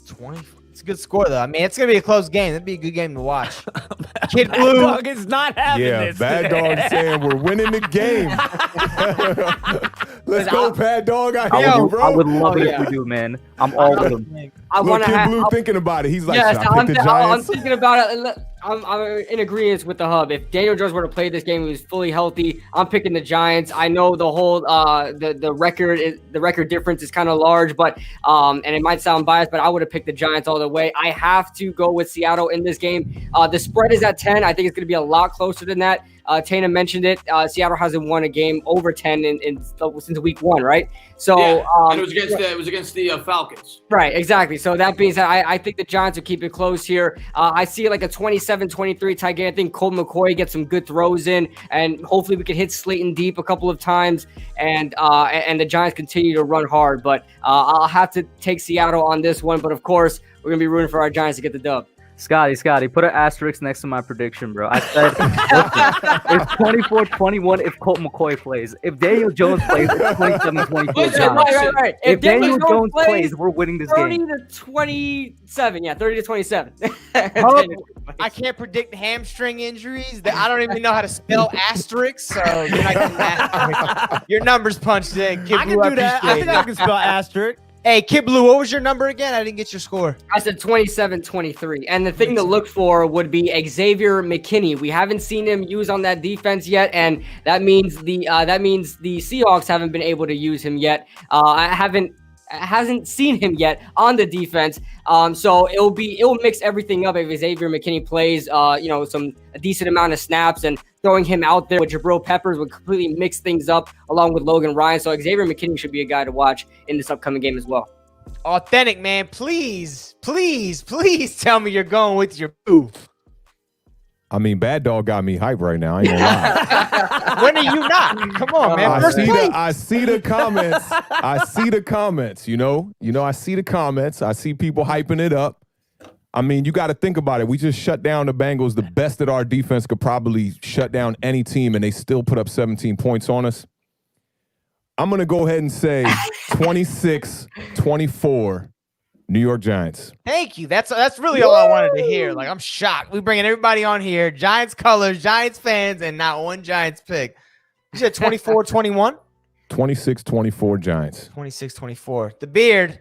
Speaker 1: 20. It's a good score, though. I mean, it's going to be a close game. That'd be a good game to watch. Kid Blue.
Speaker 3: Dog is not having this.
Speaker 2: Bad Dog saying we're winning the game. Let's go, Bad Dog. I
Speaker 6: would love it if we do, man. I'm all with him.
Speaker 7: I want to
Speaker 2: Kid
Speaker 7: have.
Speaker 2: Blue thinking about it. He's like,
Speaker 7: Yes,
Speaker 2: should I pick the
Speaker 7: I'm
Speaker 2: Giants?
Speaker 7: thinking about it. I'm in agreement with the hub. If Daniel Jones were to play this game, he was fully healthy. I'm picking the Giants. I know the whole the record difference is kind of large, but and it might sound biased, but I would have picked the Giants all the way. I have to go with Seattle in this game. The spread is at 10. I think it's going to be a lot closer than that. Tana mentioned it. Seattle hasn't won a game over 10 since week 1, right? So
Speaker 5: and it was against the Falcons.
Speaker 7: Right, exactly. So that being said, I think the Giants will keep it close here. I see like a 27-23 tie game. I think Colt McCoy gets some good throws in, and hopefully we can hit Slayton deep a couple of times, and the Giants continue to run hard. But I'll have to take Seattle on this one. But of course, we're gonna be rooting for our Giants to get the dub.
Speaker 6: Scotty, put an asterisk next to my prediction, bro. I said it's 24-21 if Colt McCoy plays. If Daniel Jones plays, it's 27-24.
Speaker 7: Right.
Speaker 6: If Daniel Jones plays, we're winning this game.
Speaker 7: 30-27. Yeah, 30-27.
Speaker 1: I can't predict hamstring injuries. I don't even know how to spell asterisks, so you're not getting that. Your number's punched in. Kid
Speaker 3: I
Speaker 1: Blue,
Speaker 3: can do that. I think
Speaker 1: appreciate
Speaker 3: I
Speaker 1: it.
Speaker 3: can spell asterisk.
Speaker 1: Hey, Kid Blue, what was your number again? I didn't get your score.
Speaker 7: I said 27-23. And the thing to look for would be Xavier McKinney. We haven't seen him use on that defense yet, and that means the Seahawks haven't been able to use him yet. I hasn't seen him yet on the defense. So it'll mix everything up if Xavier McKinney plays a decent amount of snaps, and throwing him out there with Jabril Peppers would completely mix things up along with Logan Ryan. So Xavier McKinney should be a guy to watch in this upcoming game as well.
Speaker 1: Awthentik, man, please tell me you're going with your boo.
Speaker 2: I mean, Bad Dog got me hype right now. I ain't gonna lie.
Speaker 1: When are you not? Come on, man.
Speaker 2: I see the comments. I see the comments. I see the comments. I see people hyping it up. I mean, you got to think about it. We just shut down the Bengals, the best that our defense could probably shut down any team, and they still put up 17 points on us. I'm going to go ahead and say 26-24 New York Giants.
Speaker 1: Thank you. That's really all I wanted to hear. Like, I'm shocked. We bringing everybody on here, Giants colors, Giants fans, and not one Giants pick. You said 24-21?
Speaker 2: 26-24 Giants.
Speaker 1: 26-24. The beard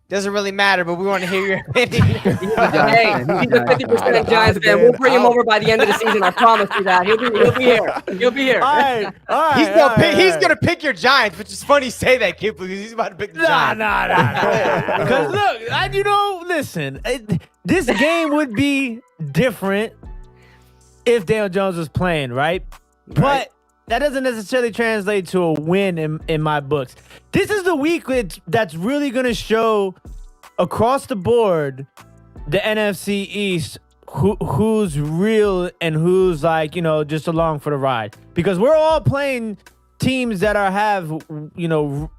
Speaker 1: doesn't really matter, but we want to hear your opinion.
Speaker 7: Hey, he's a 50% Giants fan. We'll bring him over by the end of the season. I promise you that. He'll be here. He'll be here.
Speaker 3: All right.
Speaker 1: He's gonna pick your Giants, which is funny you say that, kid, because he's about to pick the Giants.
Speaker 3: Nah. Because look, listen, this game would be different if Daniel Jones was playing, right? But that doesn't necessarily translate to a win in my books. This is the week that's really going to show across the board the NFC East who's real and who's just along for the ride. Because we're all playing teams that have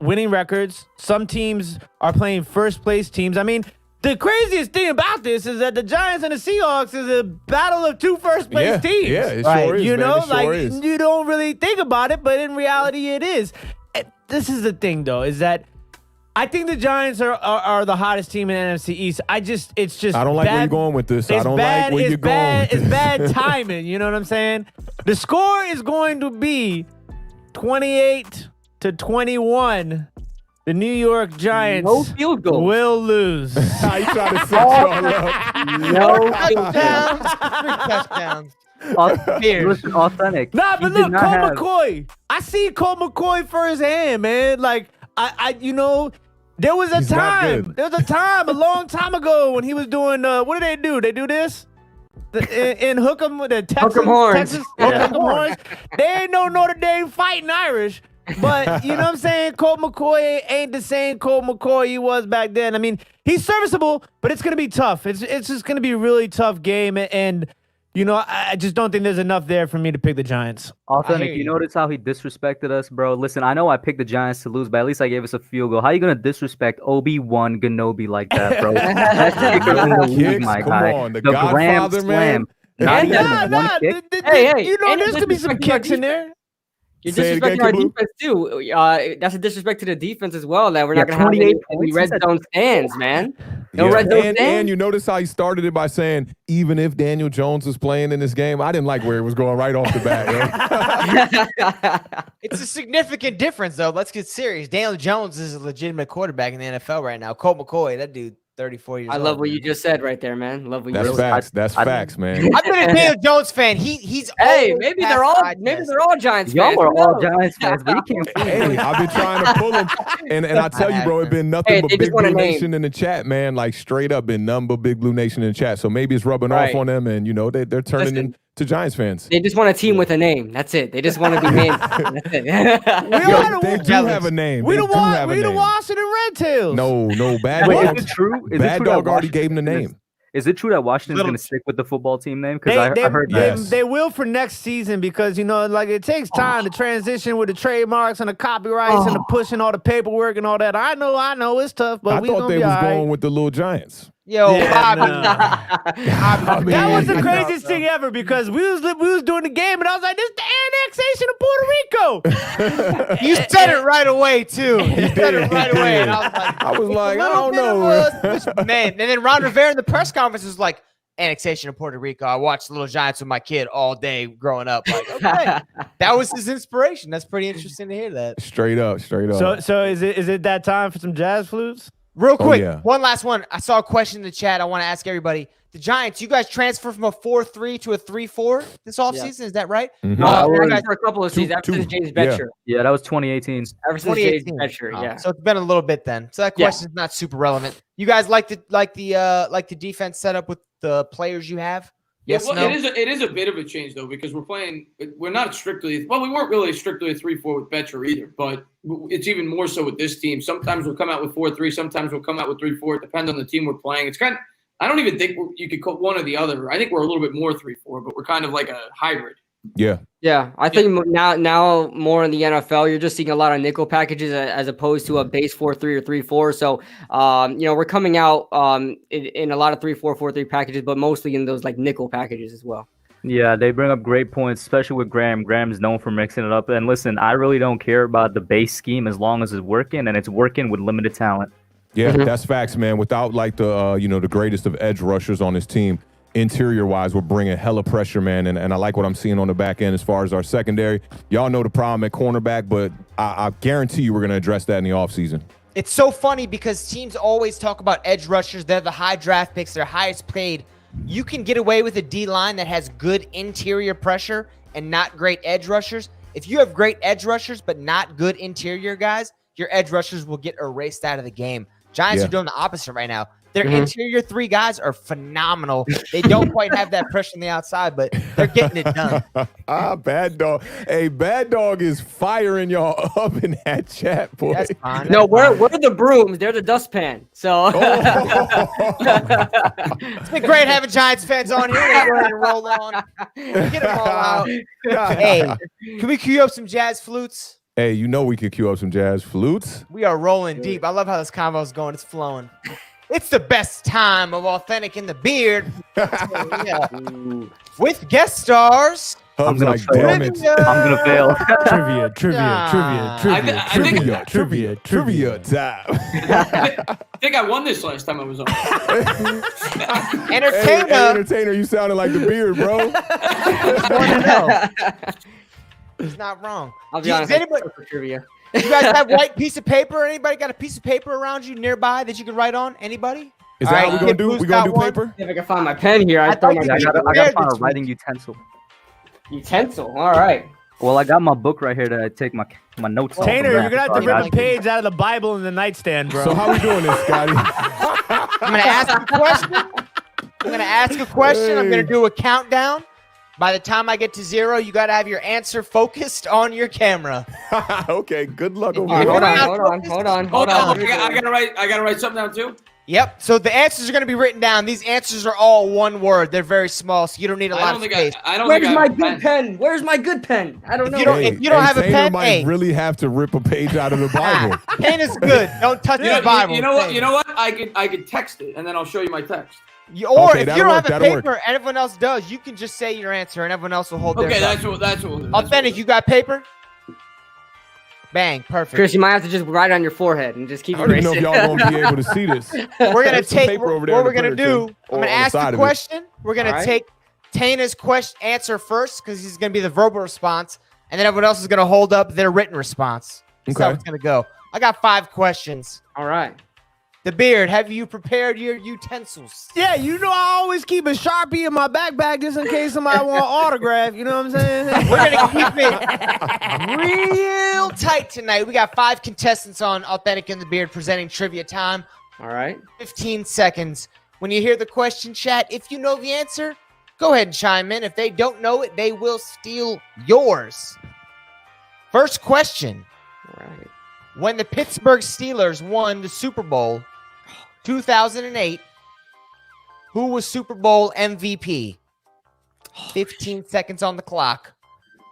Speaker 3: winning records. Some teams are playing first place teams. I mean, the craziest thing about this is that the Giants and the Seahawks is a battle of two first-place teams.
Speaker 2: Yeah, it sure is,
Speaker 3: you don't really think about it, but in reality, it is. And this is the thing, though, is that I think the Giants are the hottest team in the NFC East. It's just
Speaker 2: I don't like where you're going with this. I don't like where you're going with this.
Speaker 3: It's bad timing, you know what I'm saying? The score is going to be 28-21 The New York Giants
Speaker 7: No field goal.
Speaker 3: will lose.
Speaker 2: How you trying to set y'all up?
Speaker 7: No
Speaker 1: Touchdowns. 3 touchdowns.
Speaker 6: Listen, Awthentik.
Speaker 3: Nah, but
Speaker 6: he did
Speaker 3: look,
Speaker 6: not
Speaker 3: Cole
Speaker 6: have-
Speaker 3: McCoy. I see Cole McCoy firsthand, man. Like, there was a
Speaker 2: He's not
Speaker 3: time.
Speaker 2: good.
Speaker 3: There was a time a long time ago when he was doing. What do they do? They do this. In Hook'em with the Texas,
Speaker 7: Horns.
Speaker 3: Texas
Speaker 7: Yeah.
Speaker 3: Hook'em Horns. They ain't no Notre Dame fighting Irish. But you know what I'm saying? Colt McCoy ain't the same Colt McCoy he was back then. I mean, he's serviceable, but it's gonna be tough. It's just gonna be a really tough game, and I just don't think there's enough there for me to pick the Giants.
Speaker 6: Authentic, you notice how he disrespected us, bro? Listen, I know I picked the Giants to lose, but at least I gave us a field goal. How you gonna disrespect Obi-Wan Kenobi like that, bro? That's kicker in the league,
Speaker 2: Kicks?
Speaker 6: my
Speaker 2: Come
Speaker 6: guy.
Speaker 2: on, the
Speaker 6: Grand
Speaker 2: Godfather, man.
Speaker 6: slam. Not even
Speaker 3: Nah,
Speaker 6: one kick.
Speaker 7: Hey,
Speaker 3: there's
Speaker 7: and
Speaker 3: gonna be some
Speaker 7: disrespecting
Speaker 3: kicks
Speaker 7: our
Speaker 3: in there.
Speaker 7: You're
Speaker 2: Say it again,
Speaker 7: disrespecting our
Speaker 2: Kibble.
Speaker 7: defense too. That's a disrespect to the defense as well. That we're
Speaker 6: Yeah,
Speaker 7: not gonna have
Speaker 6: 28
Speaker 7: any
Speaker 6: points.
Speaker 7: red zone stands, man. No
Speaker 2: Yeah.
Speaker 7: red zone
Speaker 2: And
Speaker 7: stands.
Speaker 2: you notice how he started it by saying, even if Daniel Jones was playing in this game, I didn't like where it was going right off the bat. Yo.
Speaker 1: It's a significant difference, though. Let's get serious. Daniel Jones is a legitimate quarterback in the NFL right now. Colt McCoy, that dude, 34 years
Speaker 7: I
Speaker 1: old.
Speaker 7: love what you just said right there, man. Love what you
Speaker 2: That's
Speaker 7: just said.
Speaker 2: facts. That's facts, man.
Speaker 1: I've been a Daniel Jones fan. He's
Speaker 7: Hey,
Speaker 1: always
Speaker 7: maybe
Speaker 1: passed
Speaker 7: they're all
Speaker 1: the eye
Speaker 7: maybe
Speaker 1: test.
Speaker 7: they're all Giants fans.
Speaker 6: Y'all are
Speaker 7: Who
Speaker 6: all
Speaker 7: knows?
Speaker 6: Giants fans, but you can't fool
Speaker 2: Hey,
Speaker 6: me.
Speaker 2: I've been trying to pull him, and I tell you, bro, it's been nothing
Speaker 7: Hey,
Speaker 2: but
Speaker 7: they just
Speaker 2: Big
Speaker 7: want a
Speaker 2: Blue
Speaker 7: name.
Speaker 2: Nation in the chat, man. Like straight up, been nothing but Big Blue Nation in the chat. So maybe it's rubbing
Speaker 7: Right.
Speaker 2: off on them, and they're turning
Speaker 7: Listen.
Speaker 2: into Giants fans.
Speaker 7: They just want a team with a name. That's it. They just want to be named. That's it.
Speaker 3: all
Speaker 2: They do have a name.
Speaker 3: We
Speaker 2: They
Speaker 3: the
Speaker 2: do have a
Speaker 3: we the
Speaker 2: name.
Speaker 3: Washington Red Tails.
Speaker 2: No, Bad
Speaker 6: Wait,
Speaker 2: Dog.
Speaker 6: is it true? Is it
Speaker 2: Bad
Speaker 6: true
Speaker 2: Dog
Speaker 6: that
Speaker 2: already gave him the
Speaker 6: Washington
Speaker 2: name.
Speaker 6: Is it true that Washington's
Speaker 1: Little-
Speaker 6: going to stick with the football team name? Because I heard
Speaker 3: they,
Speaker 6: that.
Speaker 2: Yes.
Speaker 3: they will for next season because like it takes time to transition with the trademarks and the copyrights and the pushing all the paperwork and all that. I know it's tough, but
Speaker 2: I
Speaker 3: we
Speaker 2: thought
Speaker 3: gonna
Speaker 2: they
Speaker 3: be
Speaker 2: was
Speaker 3: all right.
Speaker 2: going with the Little Giants.
Speaker 1: Yo,
Speaker 3: Yeah,
Speaker 1: Bobby.
Speaker 3: nah.
Speaker 2: I mean,
Speaker 3: That was the
Speaker 1: I
Speaker 3: craziest
Speaker 1: know,
Speaker 3: thing ever because we was doing the game and I was like, this is the annexation of Puerto Rico.
Speaker 1: You said it right away, too. You said it right away. And I was like,
Speaker 2: I was like, I
Speaker 1: little
Speaker 2: don't
Speaker 1: bit of
Speaker 2: know.
Speaker 1: a- man. And then Ron Rivera in the press conference was like, annexation of Puerto Rico. I watched Little Giants with my kid all day growing up. Like, okay. That was his inspiration. That's pretty interesting to hear that.
Speaker 2: Straight up.
Speaker 3: So is it that time for some jazz flutes?
Speaker 1: Real quick,
Speaker 2: yeah.
Speaker 1: one last one. I saw a question in the chat. I want to ask everybody. The Giants, you guys transfer from a 4-3 to a 3-4 this offseason. Is that right?
Speaker 2: Mhm.
Speaker 7: For a couple of seasons ever since James
Speaker 2: yeah.
Speaker 7: Betcher.
Speaker 6: Yeah, that was 2018.
Speaker 7: Ever since James
Speaker 1: 2018.
Speaker 7: Betcher, yeah.
Speaker 1: So it's been a little bit then. So that
Speaker 7: Yeah.
Speaker 1: question's not super relevant. You guys like the defense setup with the players you have?
Speaker 5: Yeah,
Speaker 1: Yes,
Speaker 5: well,
Speaker 1: no?
Speaker 5: it is a bit of a change though because we're not strictly we weren't really strictly a 3-4 with Betcher either, but it's even more so with this team. Sometimes we'll come out with 4-3, sometimes we'll come out with 3-4. It depends on the team we're playing. It's kind of, I don't even think you could call one or the other. I think we're a little bit more 3-4, but we're kind of like a hybrid.
Speaker 2: Yeah.
Speaker 7: Yeah, I think now more in the NFL, you're just seeing a lot of nickel packages as opposed to a base 4-3 or 3-4. So, we're coming out in a lot of 3-4, 4-3 packages, but mostly in those like nickel packages as well.
Speaker 6: Yeah, they bring up great points, especially with Graham. Graham's known for mixing it up. And listen, I really don't care about the base scheme as long as it's working, and it's working with limited talent.
Speaker 2: Yeah, that's facts, man. Without like the the greatest of edge rushers on his team, interior wise, we're bringing hella pressure, man. And I like what I'm seeing on the back end as far as our secondary. Y'all know the problem at cornerback, but I guarantee you we're going to address that in the offseason.
Speaker 1: It's so funny because teams always talk about edge rushers. They're the high draft picks. They're highest paid. You can get away with a D-line that has good interior pressure and not great edge rushers. If you have great edge rushers but not good interior guys, your edge rushers will get erased out of the game. Giants
Speaker 2: Yeah.
Speaker 1: are doing the opposite right now. Their interior three guys are phenomenal. They don't quite have that pressure on the outside, but they're getting it done.
Speaker 2: Bad dog. Hey, Bad Dog is firing y'all up in that chat, boy.
Speaker 1: That's fine.
Speaker 7: No, we're the brooms. They're the dustpan. So
Speaker 1: It's been great having Giants fans on here. Let's go ahead and roll on. Get them all out. Hey, can we cue up some jazz flutes?
Speaker 2: Hey, we could cue up some jazz flutes.
Speaker 1: We are rolling deep. I love how this convo is going. It's flowing. It's the best time of Awthentik in the Beard. Yeah. With guest stars.
Speaker 2: Hub's
Speaker 6: gonna
Speaker 2: like,
Speaker 6: fail.
Speaker 2: damn it.
Speaker 6: I'm going to fail.
Speaker 2: Trivia time.
Speaker 5: I think I won this last time I was on.
Speaker 2: Hey,
Speaker 1: Entertainah.
Speaker 2: Entertainer, you sounded like the Beard, bro.
Speaker 1: He's not wrong.
Speaker 7: I'll be
Speaker 1: Does
Speaker 7: honest.
Speaker 1: anybody-
Speaker 7: For trivia.
Speaker 1: You guys have white piece of paper? Anybody got a piece of paper around you nearby that you can write on? Anybody?
Speaker 2: Is
Speaker 1: All
Speaker 2: that
Speaker 1: right,
Speaker 2: how we're gonna do?
Speaker 1: Kid
Speaker 2: We're gonna do
Speaker 1: Blue's got
Speaker 2: paper?
Speaker 7: If I can find my pen here,
Speaker 1: I thought
Speaker 7: my
Speaker 1: you
Speaker 6: I gotta
Speaker 1: prepared
Speaker 6: find a
Speaker 1: this
Speaker 6: writing utensil.
Speaker 7: utensil. All right.
Speaker 6: Well, I got my book right here to take my notes on.
Speaker 3: Tanner, you're gonna have to
Speaker 6: Sorry,
Speaker 3: rip a page out of the Bible in the nightstand, bro.
Speaker 2: So how we doing this, Scotty?
Speaker 1: I'm gonna ask a question. I'm gonna do a countdown. By the time I get to 0, you gotta have your answer focused on your camera.
Speaker 2: Okay, good luck over
Speaker 7: All right,
Speaker 2: here.
Speaker 7: hold on.
Speaker 5: Hold on. I gotta write something down too.
Speaker 1: Yep. So the answers are gonna be written down. These answers are all one word. They're very small, so you don't need a lot of space.
Speaker 7: Where's my good pen? Where's my good pen? I don't know.
Speaker 1: If you don't have a
Speaker 2: Tanner
Speaker 1: pen,
Speaker 2: might
Speaker 1: hey.
Speaker 2: really have to rip a page out of the Bible.
Speaker 1: Pen is good. Don't touch the Bible.
Speaker 5: You know what? You know what? I could text it and then I'll show you my text.
Speaker 1: Or
Speaker 2: Okay,
Speaker 1: if you
Speaker 2: that'll
Speaker 1: don't
Speaker 2: work,
Speaker 1: have a
Speaker 2: that'll
Speaker 1: paper
Speaker 2: work.
Speaker 1: and everyone else does, you can just say your answer and everyone else will hold
Speaker 5: Okay,
Speaker 1: theirs
Speaker 5: that's what we'll do.
Speaker 1: Awthentik, you got paper? Bang, perfect.
Speaker 7: Chris, you might have to just write it on your forehead and just keep
Speaker 2: I don't even know
Speaker 7: erasing.
Speaker 2: if y'all gonna be able to see this.
Speaker 1: We're gonna
Speaker 2: There's some
Speaker 1: take
Speaker 2: paper over there
Speaker 1: what
Speaker 2: in
Speaker 1: we're
Speaker 2: the
Speaker 1: gonna
Speaker 2: printer,
Speaker 1: do.
Speaker 2: too,
Speaker 1: I'm gonna
Speaker 2: on the
Speaker 1: ask
Speaker 2: side
Speaker 1: the
Speaker 2: of it.
Speaker 1: question. We're gonna
Speaker 7: Alright.
Speaker 1: take Tana's answer first because he's gonna be the verbal response, and then everyone else is gonna hold up their written response. That's how
Speaker 2: Okay.
Speaker 1: it's gonna go. I got 5 questions.
Speaker 7: All right.
Speaker 1: The Beard, have you prepared your utensils?
Speaker 3: Yeah, you know I always keep a Sharpie in my backpack just in case somebody want an autograph. You know what I'm saying?
Speaker 1: We're gonna keep it real tight tonight. We got 5 contestants on Awthentik and the Beard presenting trivia time.
Speaker 7: All right.
Speaker 1: 15 seconds. When you hear the question, chat, if you know the answer, go ahead and chime in. If they don't know it, they will steal yours. First question.
Speaker 7: All right.
Speaker 1: When the Pittsburgh Steelers won the Super Bowl 2008, who was Super Bowl MVP? 15 seconds on the clock.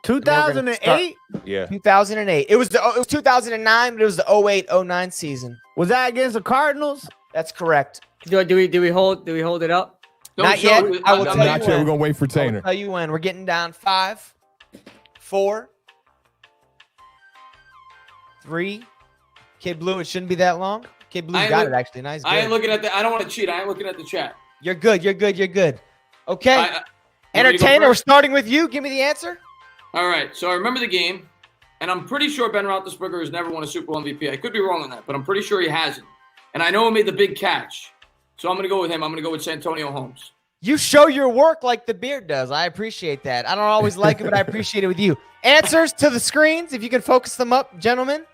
Speaker 3: 2008?
Speaker 2: Yeah.
Speaker 1: 2008. It was 2009, but it was the 08-09 season.
Speaker 3: Was that against the Cardinals?
Speaker 1: That's correct.
Speaker 7: Do we hold it up?
Speaker 1: Not yet. I will tell you
Speaker 2: Not yet.
Speaker 1: when.
Speaker 2: We're gonna wait for
Speaker 1: I'll
Speaker 2: Tanner.
Speaker 1: tell you when. We're getting down 5, 4, 3. Kid Blue, it shouldn't be that long. Kid Blue got it actually. Nice.
Speaker 5: I ain't
Speaker 1: Good.
Speaker 5: looking at the. I don't want to cheat. I ain't looking at the chat.
Speaker 1: You're good. You're good. You're good. Okay.
Speaker 5: You want me to go
Speaker 1: Entertainer, we're
Speaker 5: first?
Speaker 1: starting with you. Give me the answer.
Speaker 5: All right. So I remember the game, and I'm pretty sure Ben Roethlisberger has never won a Super Bowl MVP. I could be wrong on that, but I'm pretty sure he hasn't. And I know he made the big catch. So I'm going to go with him. I'm going to go with Santonio Holmes.
Speaker 1: You show your work like the Beard does. I appreciate that. I don't always like it, but I appreciate it with you. Answers to the screens, if you can focus them up, gentlemen.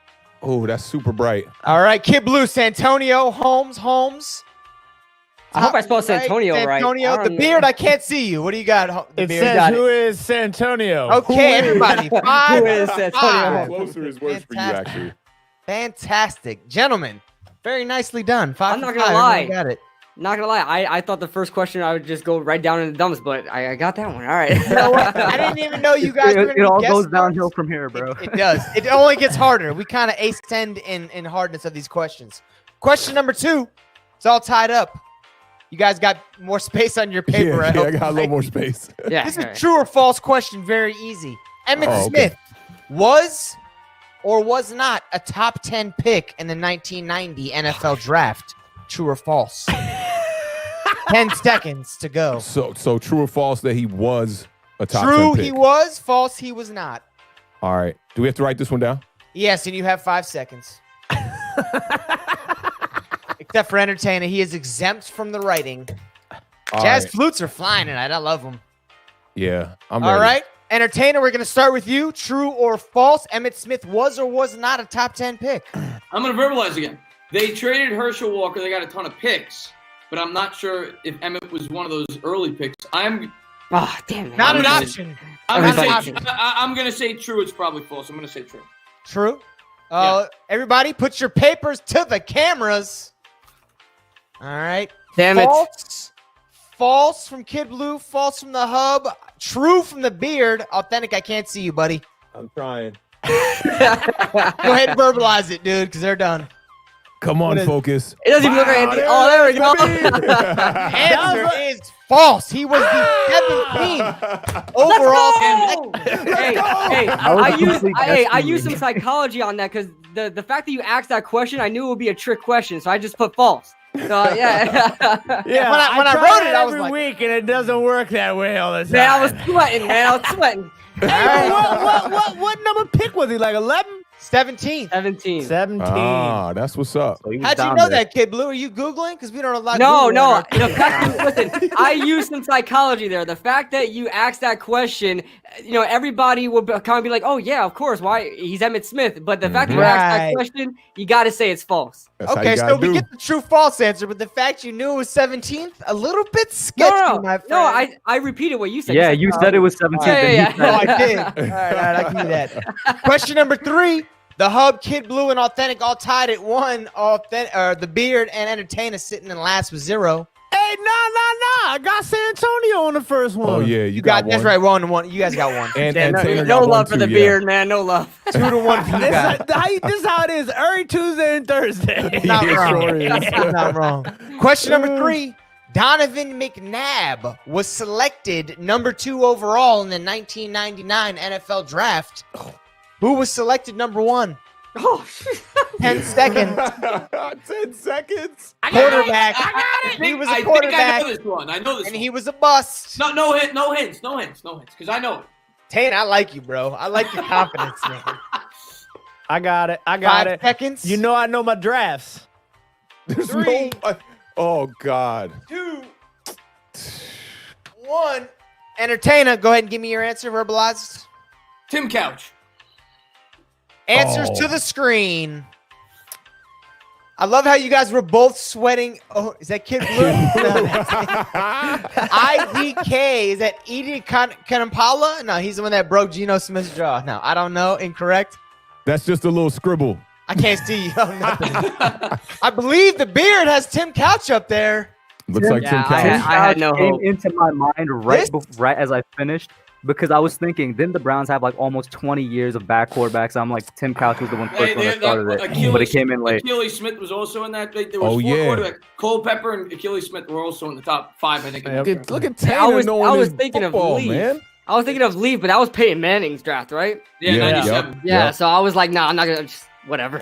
Speaker 2: Oh, that's super bright.
Speaker 1: All right, Kid Blue, Santonio Holmes.
Speaker 7: I hope I spelled Santonio right.
Speaker 1: Santonio,
Speaker 7: I
Speaker 1: the
Speaker 7: don't know.
Speaker 1: Beard, I can't see you. What do you got? The
Speaker 3: It
Speaker 1: Beard?
Speaker 3: says
Speaker 7: got
Speaker 3: who is Santonio?
Speaker 1: Okay, everybody. 5
Speaker 7: Who is
Speaker 1: out of
Speaker 7: Santonio?
Speaker 1: 5.
Speaker 2: Closer is worse for you,
Speaker 1: Fantastic.
Speaker 2: actually.
Speaker 1: Fantastic. Gentlemen, very nicely done. 5
Speaker 7: I'm not
Speaker 1: for
Speaker 7: gonna
Speaker 1: 5.
Speaker 7: lie.
Speaker 1: Everyone got it.
Speaker 7: Not gonna lie, I thought the first question I would just go right down in the dumps, but I got that one. All right.
Speaker 1: You know what? I didn't even know you guys were going
Speaker 6: It all
Speaker 1: to
Speaker 6: goes downhill from here, bro.
Speaker 1: It does. It only gets harder. We kind of ascend in hardness of these questions. Question number 2. It's all tied up. You guys got more space on your paper.
Speaker 2: Yeah, I
Speaker 1: hope.
Speaker 2: got a little more space.
Speaker 7: Yeah.
Speaker 1: This is
Speaker 7: all right.
Speaker 1: true or false question. Very easy. Emmitt
Speaker 2: Oh, okay.
Speaker 1: Smith was or was not a top 10 pick in the 1990 NFL draft. True or false? 10 seconds to go.
Speaker 2: So true or false that he was a top 10
Speaker 1: True,
Speaker 2: pick?
Speaker 1: he was. False, he was not.
Speaker 2: All right. Do we have to write this one down?
Speaker 1: Yes, and you have 5 seconds. Except for Entertainah, he is exempt from the writing.
Speaker 2: All
Speaker 1: Jazz
Speaker 2: right.
Speaker 1: flutes are flying tonight. I love them.
Speaker 2: Yeah, I'm
Speaker 1: All
Speaker 2: ready.
Speaker 1: right. Entertainah, we're going to start with you. True or false? Emmitt Smith was or was not a top 10 pick.
Speaker 5: I'm going to verbalize again. They traded Herschel Walker. They got a ton of picks, but I'm not sure if Emmett was one of those early picks.
Speaker 7: Damn it.
Speaker 1: Not an
Speaker 5: gonna-
Speaker 1: option.
Speaker 5: I'm
Speaker 1: Not
Speaker 5: going
Speaker 1: an
Speaker 5: to
Speaker 1: option.
Speaker 5: say, I'm going to say true. It's probably false. I'm going to say true.
Speaker 1: True. Everybody, put your papers to the cameras. All right.
Speaker 7: Damn it.
Speaker 1: False. False from Kid Blue. False from the Hub. True from the Beard. Awthentik, I can't see you, buddy.
Speaker 2: I'm trying.
Speaker 1: Go ahead and verbalize it, dude, because they're done.
Speaker 2: Come on,
Speaker 1: What is-
Speaker 2: focus.
Speaker 7: It doesn't even look like anything. Oh, there we go.
Speaker 1: Answer is false. He was the 17th overall.
Speaker 7: Hey,
Speaker 6: was a complete
Speaker 7: I
Speaker 6: guess
Speaker 7: used
Speaker 6: for
Speaker 7: some
Speaker 6: me.
Speaker 7: psychology on that because the fact that you asked that question, I knew it would be a trick question, so I just put false. So yeah,
Speaker 3: Yeah,
Speaker 1: When I
Speaker 3: try
Speaker 1: wrote
Speaker 3: that
Speaker 1: it, I was
Speaker 3: every
Speaker 1: like-
Speaker 3: week, and it doesn't work that way all the time.
Speaker 7: man, I was sweating, man. I was sweating.
Speaker 3: Hey, what number pick was he? Like 11?
Speaker 1: 17th.
Speaker 7: 17.
Speaker 3: 17.
Speaker 2: Ah, that's what's up.
Speaker 6: So he was
Speaker 1: How'd you
Speaker 6: down
Speaker 1: know
Speaker 6: there.
Speaker 1: that, Kid Blue? Are you Googling? Because we don't allow
Speaker 7: No,
Speaker 1: Googling
Speaker 7: no.
Speaker 1: on our-
Speaker 7: The fact that, listen, I used some psychology there. The fact that you asked that question, everybody will kind of be like, "Oh yeah, of course. Why he's Emmitt Smith?" But the fact that you asked that
Speaker 1: Right.
Speaker 7: question, you got to say it's false.
Speaker 2: That's how
Speaker 1: Okay,
Speaker 2: you
Speaker 1: so
Speaker 2: gotta
Speaker 1: we
Speaker 2: do.
Speaker 1: get the true false answer, but the fact you knew it was 17th, a little bit sketchy,
Speaker 7: No,
Speaker 1: my friend.
Speaker 7: no. I repeated what you said.
Speaker 6: Yeah, you said it was 17th.
Speaker 7: Yeah,
Speaker 6: and
Speaker 7: yeah,
Speaker 6: he
Speaker 1: No,
Speaker 6: said
Speaker 1: I
Speaker 6: it.
Speaker 1: did. All right, I give you that. Question number 3. The Hub, Kid Blue, and Awthentik all tied at 1. The Beard and Entertainah sitting in last with 0.
Speaker 3: Hey, nah. I got San Antonio on the first one.
Speaker 2: Oh yeah, you got one.
Speaker 1: That's right, 1-1. You guys got 1.
Speaker 2: And
Speaker 7: No,
Speaker 2: Taylor
Speaker 7: no
Speaker 2: got one
Speaker 7: love for
Speaker 2: too,
Speaker 7: the
Speaker 2: yeah.
Speaker 7: beard, man. No love.
Speaker 1: 2-1 for you guys.
Speaker 3: This is how it is every Tuesday and Thursday.
Speaker 1: Not
Speaker 2: It
Speaker 1: wrong.
Speaker 2: sure is.
Speaker 1: Not wrong. Question number 3. Donovan McNabb was selected number 2 overall in the 1999 NFL Draft. Who was selected number 1?
Speaker 7: Oh,
Speaker 1: 10 seconds.
Speaker 2: 10 seconds.
Speaker 1: Quarterback.
Speaker 5: I got it.
Speaker 1: He was
Speaker 5: I
Speaker 1: a
Speaker 5: think
Speaker 1: quarterback,
Speaker 5: I know this one. I know this
Speaker 1: and
Speaker 5: one.
Speaker 1: he was a bust.
Speaker 5: No hints, because I know it.
Speaker 1: Tane, I like you, bro. I like your confidence, man.
Speaker 3: I got it.
Speaker 1: 5 seconds.
Speaker 3: You know I know my drafts.
Speaker 2: There's
Speaker 1: 3.
Speaker 2: no. Oh God.
Speaker 1: 2, 1. Entertainah, go ahead and give me your answer. Verbalized.
Speaker 5: Tim Couch.
Speaker 1: Answers to the screen. I love how you guys were both sweating. Oh, is that Kid Blue? IDK. Is that Edie Kanampala? No, he's the one that broke Geno Smith's jaw. No, I don't know. Incorrect.
Speaker 2: That's just a little scribble.
Speaker 1: I can't see you. Nothing. I believe the Beard has Tim Couch up there.
Speaker 2: Looks like Tim
Speaker 7: Yeah,
Speaker 2: Couch.
Speaker 7: I had no
Speaker 6: came
Speaker 7: hope.
Speaker 6: into my mind right as I finished because I was thinking, didn't the Browns have like almost 20 years of back quarterbacks? I'm like, Tim Couch was the one first one that started it, but it came in late.
Speaker 5: Achilles Smith was also in that. There was
Speaker 2: Oh,
Speaker 5: 4
Speaker 2: yeah.
Speaker 5: quarterbacks. Culpepper and Achilles Smith were also in the top 5, I think. in the draft.
Speaker 2: Look at
Speaker 7: I
Speaker 2: Taylor
Speaker 7: was
Speaker 2: knowing his
Speaker 7: thinking of
Speaker 2: football,
Speaker 7: Lee.
Speaker 2: man.
Speaker 7: I was thinking of Lee, but that was Peyton Manning's draft, right?
Speaker 5: Yeah,
Speaker 2: Yeah.
Speaker 5: 97.
Speaker 7: Yeah.
Speaker 2: Yep.
Speaker 7: So I was like, nah, I'm not gonna. Just whatever.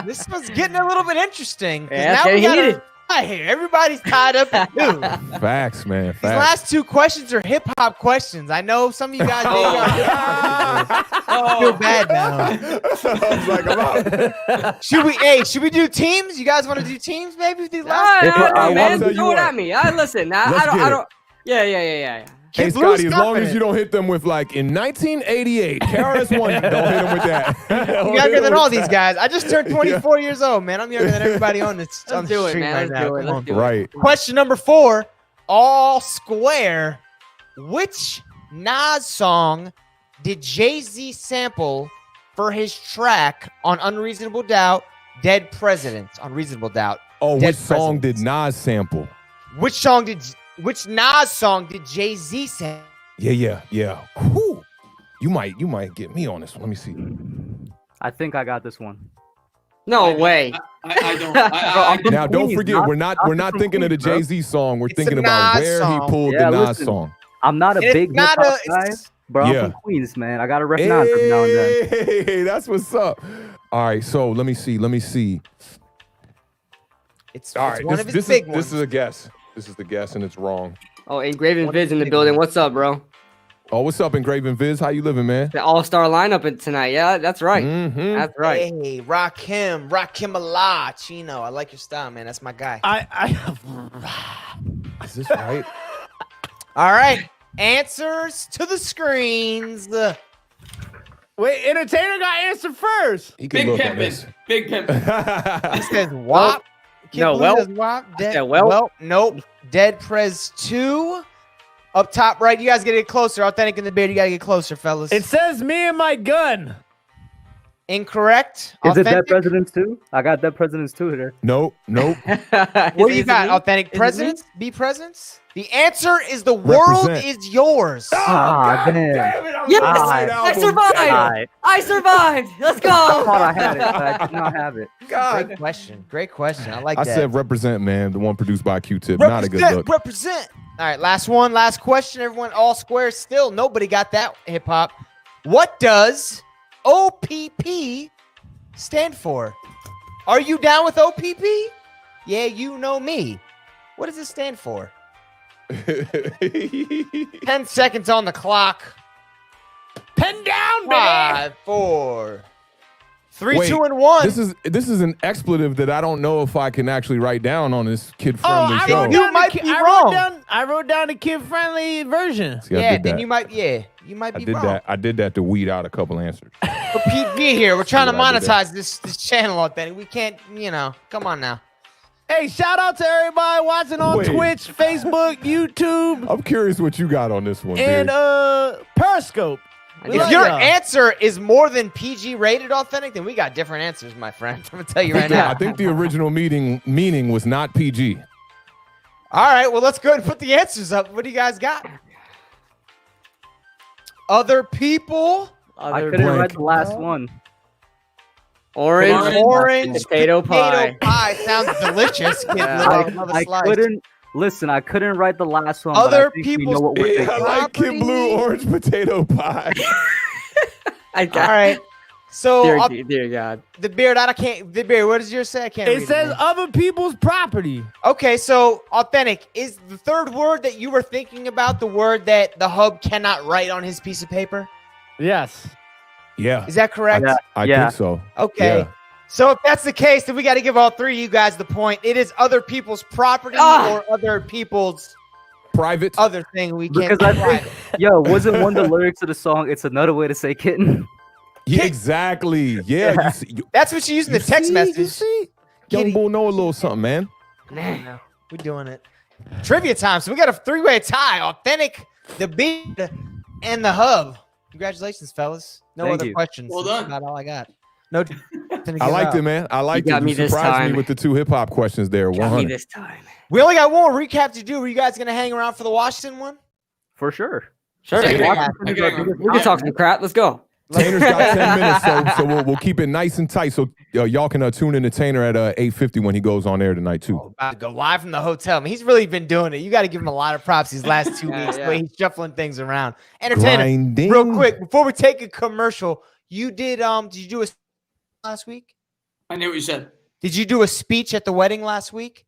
Speaker 1: This was getting a little bit interesting. 'cause
Speaker 7: Yeah,
Speaker 1: now
Speaker 7: okay,
Speaker 1: we got
Speaker 7: heated.
Speaker 1: here. Everybody's tied up at 2.
Speaker 2: Facts, man.
Speaker 1: These
Speaker 2: Facts.
Speaker 1: last 2 questions are hip hop questions. I know some of you guys I feel bad now.
Speaker 2: I was like, I'm out.
Speaker 1: Should we do teams? You guys want to do teams maybe with these last?
Speaker 6: If I-
Speaker 7: Nah, man,
Speaker 2: tell you
Speaker 7: throw it
Speaker 2: what.
Speaker 7: at me. I listen. I
Speaker 2: Let's get
Speaker 7: I
Speaker 2: it.
Speaker 7: don't. Yeah.
Speaker 2: Hey,
Speaker 1: Kid Blue's
Speaker 2: Scotty, as long as
Speaker 1: confident.
Speaker 2: you don't hit them with like in 1988, KRS-One, don't hit them with that.
Speaker 1: I'm younger than all these guys. I just turned 24 years old, man. I'm younger than everybody on this on
Speaker 7: Let's
Speaker 1: the
Speaker 7: do it,
Speaker 1: street
Speaker 7: man.
Speaker 1: right
Speaker 7: Let's
Speaker 1: now.
Speaker 7: do it.
Speaker 1: Come
Speaker 7: Let's
Speaker 1: on.
Speaker 7: do it.
Speaker 2: Right.
Speaker 1: Question number 4, all square. Which Nas song did Jay-Z sample for his track on Unreasonable Doubt, Dead Presidents? On Reasonable Doubt.
Speaker 2: Oh,
Speaker 1: Dead
Speaker 2: which song
Speaker 1: Presidents.
Speaker 2: did Nas sample?
Speaker 1: Which Nas song did Jay-Z sample?
Speaker 2: Yeah. Whew. You might get me on this one. Let me see.
Speaker 6: I think I got this one.
Speaker 7: No way.
Speaker 5: I don't.
Speaker 6: Bro,
Speaker 2: Now, don't
Speaker 6: Queens,
Speaker 2: forget,
Speaker 6: not-
Speaker 2: we're not
Speaker 6: from
Speaker 2: thinking of the
Speaker 6: Queens, bro.
Speaker 2: Jay-Z song. We're
Speaker 1: It's
Speaker 2: thinking
Speaker 1: a
Speaker 2: about
Speaker 1: Nas
Speaker 2: where
Speaker 1: song.
Speaker 2: he pulled
Speaker 6: Yeah,
Speaker 2: the Nas
Speaker 6: listen.
Speaker 2: song.
Speaker 6: I'm not a
Speaker 1: It's
Speaker 6: big hip
Speaker 1: not
Speaker 6: hop
Speaker 1: a-
Speaker 6: guy,
Speaker 1: it's-
Speaker 6: bro. I'm
Speaker 2: Yeah.
Speaker 6: from Queens, man. I gotta recognize every now and then.
Speaker 2: Hey, that's what's up. All right, so let me see.
Speaker 1: It's
Speaker 2: All right,
Speaker 1: one of his
Speaker 2: this
Speaker 1: big
Speaker 2: is
Speaker 1: ones.
Speaker 2: a guess. This is the guess, and it's wrong.
Speaker 7: Oh, Engraven
Speaker 1: What
Speaker 7: Viz
Speaker 1: is
Speaker 7: in the
Speaker 1: big
Speaker 7: building.
Speaker 1: one?
Speaker 7: What's up, bro?
Speaker 2: Oh, what's up, Engraven Viz? How you living, man?
Speaker 7: The all-star lineup tonight. Yeah, that's right.
Speaker 2: Mhm.
Speaker 7: That's right.
Speaker 1: Hey, rock him a lot. Chino, I like your style, man. That's my guy.
Speaker 2: Is this right?
Speaker 1: All right, answers to the screens.
Speaker 3: Wait, Entertainah got answer first.
Speaker 2: He can
Speaker 5: Big
Speaker 2: look at
Speaker 5: pimpin'.
Speaker 2: this.
Speaker 5: Big pimpin'.
Speaker 1: He says WAP. Kid
Speaker 7: No,
Speaker 1: Blue
Speaker 7: well.
Speaker 1: says WAP. Dead,
Speaker 7: Yeah, well.
Speaker 1: Nope. Dead Prez 2. Up top right, you guys gotta get closer. Authentic in the beard, you gotta get closer, fellas.
Speaker 3: It says me and my gun.
Speaker 1: Incorrect.
Speaker 6: Is it Dead
Speaker 1: Authentic?
Speaker 6: Presidents too? I got Dead Presidents too here.
Speaker 2: Nope.
Speaker 1: What do you got? Authentic presidents? Be presents? The answer is the world
Speaker 2: Represent.
Speaker 1: is yours.
Speaker 6: Ah, damn.
Speaker 7: Yes,
Speaker 6: I
Speaker 7: survived.
Speaker 6: Alright.
Speaker 7: I survived. Let's
Speaker 6: I
Speaker 7: go.
Speaker 6: thought I had it, but I did not have it.
Speaker 1: Great question. Great question. I like
Speaker 2: I
Speaker 1: that.
Speaker 2: said represent, man. The one produced by Q-Tip. Not a good look.
Speaker 1: Represent. All right, last one, last question. Everyone, all squares still. Nobody got that hip hop. What does OPP stand for? Are you down with OPP? Yeah, you know me. What does it stand for? 10 seconds on the clock.
Speaker 3: Pen down, baby.
Speaker 1: 5, 4, 3,
Speaker 2: Wait,
Speaker 1: 2, and 1.
Speaker 2: This is an expletive that I don't know if I can actually write down on this kid-friendly
Speaker 3: I
Speaker 2: show.
Speaker 3: wrote
Speaker 1: You
Speaker 3: down
Speaker 1: might be wrong.
Speaker 3: I wrote down the kid-friendly version.
Speaker 2: See, I
Speaker 1: Yeah,
Speaker 2: did
Speaker 1: then
Speaker 2: that.
Speaker 1: you might be wrong.
Speaker 2: that. I did that to weed out a couple answers.
Speaker 1: But PG here, we're trying to
Speaker 2: Yeah, I did
Speaker 1: monetize this channel, Authentic. We can't, come on now.
Speaker 3: Hey, shout out to everybody watching on
Speaker 2: Wait.
Speaker 3: Twitch, Facebook, YouTube,
Speaker 2: I'm curious what you got on this one,
Speaker 3: and
Speaker 2: dude.
Speaker 3: Periscope. We
Speaker 1: If
Speaker 3: love
Speaker 1: your
Speaker 3: y'all.
Speaker 1: answer is more than PG rated, Authentic, then we got different answers, my friend. I'm gonna tell you right now.
Speaker 2: I think the original meaning was not PG.
Speaker 1: All right, well, let's go ahead and put the answers up. What do you guys got? Other people.
Speaker 6: I couldn't write the last one.
Speaker 7: Orange potato pie.
Speaker 1: Sounds delicious. Kid
Speaker 7: Yeah.
Speaker 1: Blue, another
Speaker 6: I
Speaker 1: slice.
Speaker 6: couldn't listen. I couldn't write the last one. but
Speaker 1: Other
Speaker 6: I think we
Speaker 1: people's
Speaker 6: know what we're
Speaker 2: I
Speaker 6: thinking.
Speaker 2: like Kid Blue orange potato pie.
Speaker 7: I
Speaker 1: All
Speaker 7: got
Speaker 1: right. So
Speaker 7: Dear God.
Speaker 1: the beard, the beard. What does yours say? I can't. read
Speaker 3: It says
Speaker 1: man.
Speaker 3: other people's property.
Speaker 1: Okay, so Authentic is the third word that you were thinking about the word that the hub cannot write on his piece of paper.
Speaker 3: Yes.
Speaker 2: Yeah,
Speaker 1: Is that correct?
Speaker 6: Yeah.
Speaker 2: I
Speaker 6: Yeah.
Speaker 2: think so.
Speaker 1: Okay.
Speaker 2: Yeah.
Speaker 1: So if that's the case, then we got to give all three of you guys the point. It is other people's property
Speaker 7: Ah.
Speaker 1: or other people's
Speaker 2: Private.
Speaker 1: other thing we can't.
Speaker 6: Because I think, wasn't one of the lyrics of the song? It's another way to say kitten.
Speaker 2: Yeah, exactly. Yeah. You see,
Speaker 1: That's what you use in the text
Speaker 2: You
Speaker 1: message.
Speaker 2: see? Young
Speaker 1: Kitty.
Speaker 2: bull know a little something, man.
Speaker 1: No, we're doing it. Trivia time. So we got a three-way tie. Authentic, the beard, and the hub. Congratulations, fellas. No
Speaker 6: Thank
Speaker 1: other
Speaker 6: you.
Speaker 1: questions.
Speaker 5: Well
Speaker 1: That's
Speaker 5: done.
Speaker 1: about all I got. No.
Speaker 2: I liked it, man. I liked
Speaker 7: got
Speaker 2: it.
Speaker 7: me
Speaker 2: You
Speaker 7: this
Speaker 2: surprised me
Speaker 7: time.
Speaker 2: with the two hip-hop questions there.
Speaker 7: Got me
Speaker 2: 100.
Speaker 7: this time.
Speaker 1: We only got one more recap to do. Were you guys going to hang around for the Washington one?
Speaker 6: For sure.
Speaker 7: Sure.
Speaker 5: Yeah,
Speaker 7: We can talk some crap. Let's go.
Speaker 2: Tanner's got 10 minutes, so we'll keep it nice and tight. So y'all can tune in to Tanner at 8:50 when he goes on air tonight too.
Speaker 1: About to go live from the hotel. I mean, he's really been doing it. You got to give him a lot of props these last 2
Speaker 7: Yeah,
Speaker 1: weeks.
Speaker 7: yeah.
Speaker 1: The way he's shuffling things around. Entertainah,
Speaker 2: Grinding.
Speaker 1: real quick before we take a commercial. You did you do a last week?
Speaker 5: I knew what you said.
Speaker 1: Did you do a speech at the wedding last week?